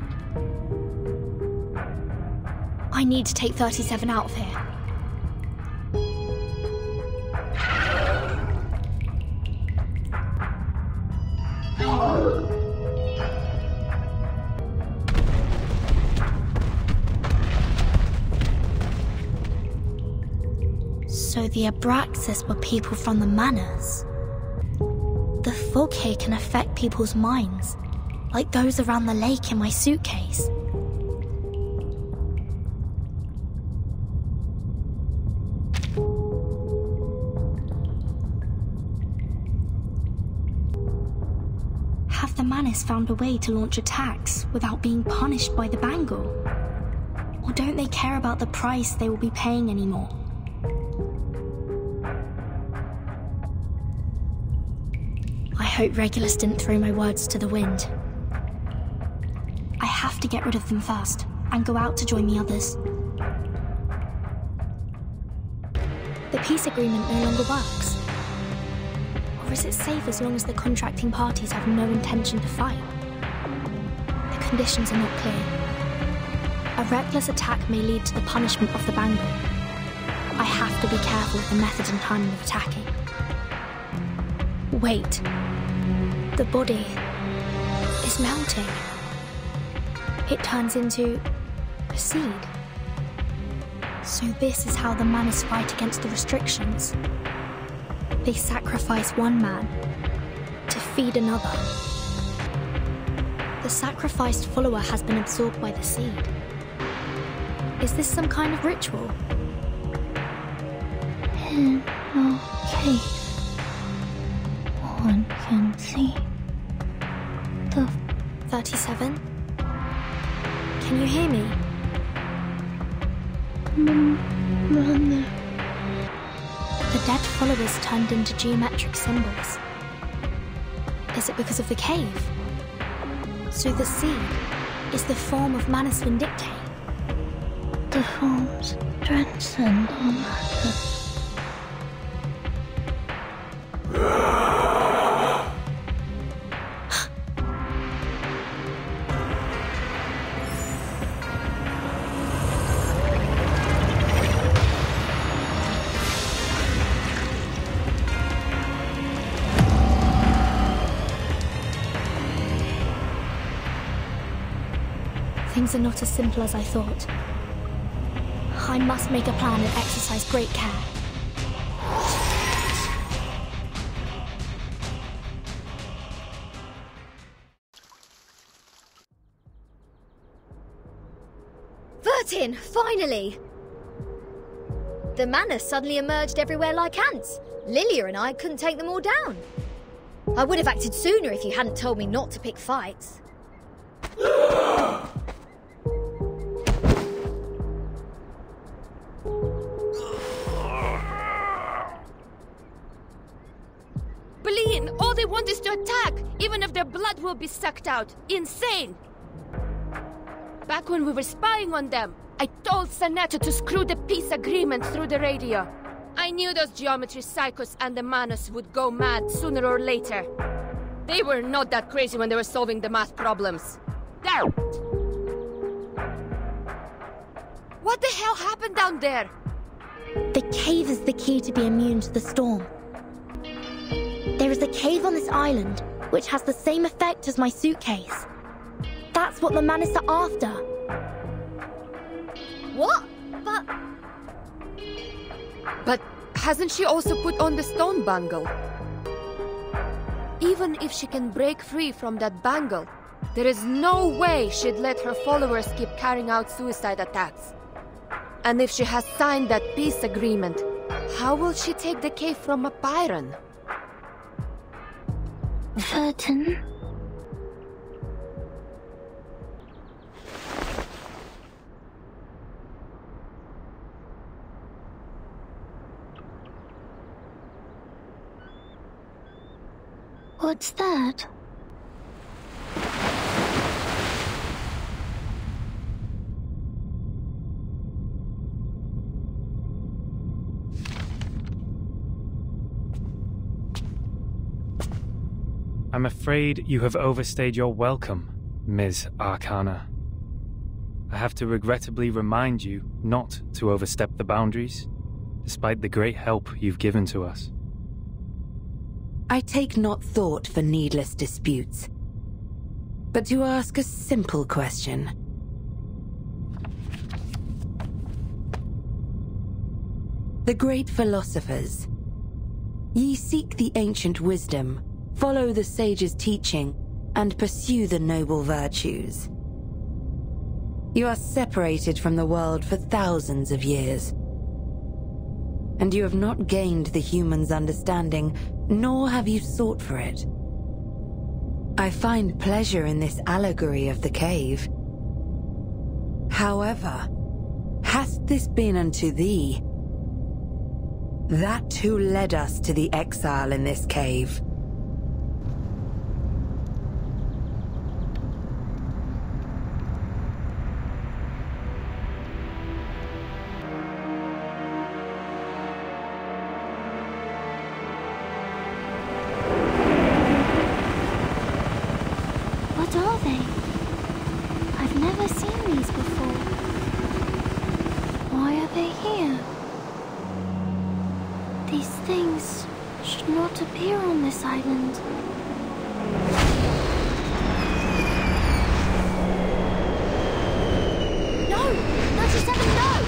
I need to take 37 out of here. So the Abraxas were people from the Manus. The fog here can affect people's minds, like those around the lake in my suitcase. Have the Manus found a way to launch attacks without being punished by the bangle? Or don't they care about the price they will be paying anymore? I hope Regulus didn't throw my words to the wind. I have to get rid of them first, and go out to join the others. The peace agreement no longer works. Or is it safe as long as the contracting parties have no intention to fight? The conditions are not clear. A reckless attack may lead to the punishment of the bangle. I have to be careful with the method and timing of attacking. Wait. The body is melting. It turns into a seed. So this is how the Manus fight against the restrictions. They sacrifice one man to feed another. The sacrificed follower has been absorbed by the seed. Is this some kind of ritual? In no case one can see the 37? Can you hear me? Mother. The dead followers turned into geometric symbols. Is it because of the cave? So the seed is the form of Manus Vindictae. The forms transcend all matter. Things are not as simple as I thought. I must make a plan and exercise great care. Vertin, finally! The Manus suddenly emerged everywhere like ants. Lilia and I couldn't take them all down. I would have acted sooner if you hadn't told me not to pick fights. Bleen, all they want is to attack, even if their blood will be sucked out. Insane! Back when we were spying on them, I told Sanetta to screw the peace agreement through the radio. I knew those geometry psychos and the Manus would go mad sooner or later. They were not that crazy when they were solving the math problems. What the hell happened down there? The cave is the key to be immune to the storm. There is a cave on this island, which has the same effect as my suitcase. That's what the Manists are after. What? But hasn't she also put on the stone bangle? Even if she can break free from that bangle, there is no way she'd let her followers keep carrying out suicide attacks. And if she has signed that peace agreement, how will she take the cave from a Byron? Furton? What's that? I'm afraid you have overstayed your welcome, Ms. Arcana. I have to regrettably remind you not to overstep the boundaries, despite the great help you've given to us. I take not thought for needless disputes, but to ask a simple question. The great philosophers, ye seek the ancient wisdom, follow the sage's teaching, and pursue the noble virtues. You are separated from the world for thousands of years, and you have not gained the human's understanding, nor have you sought for it. I find pleasure in this allegory of the cave. However, hast this been unto thee? That too led us to the exile in this cave. What are they? I've never seen these before. Why are they here? These things should not appear on this island. No! 97, no!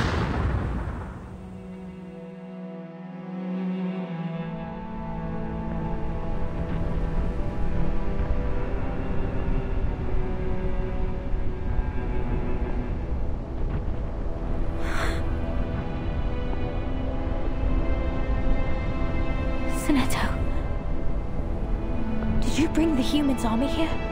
Did you bring the humans' army here?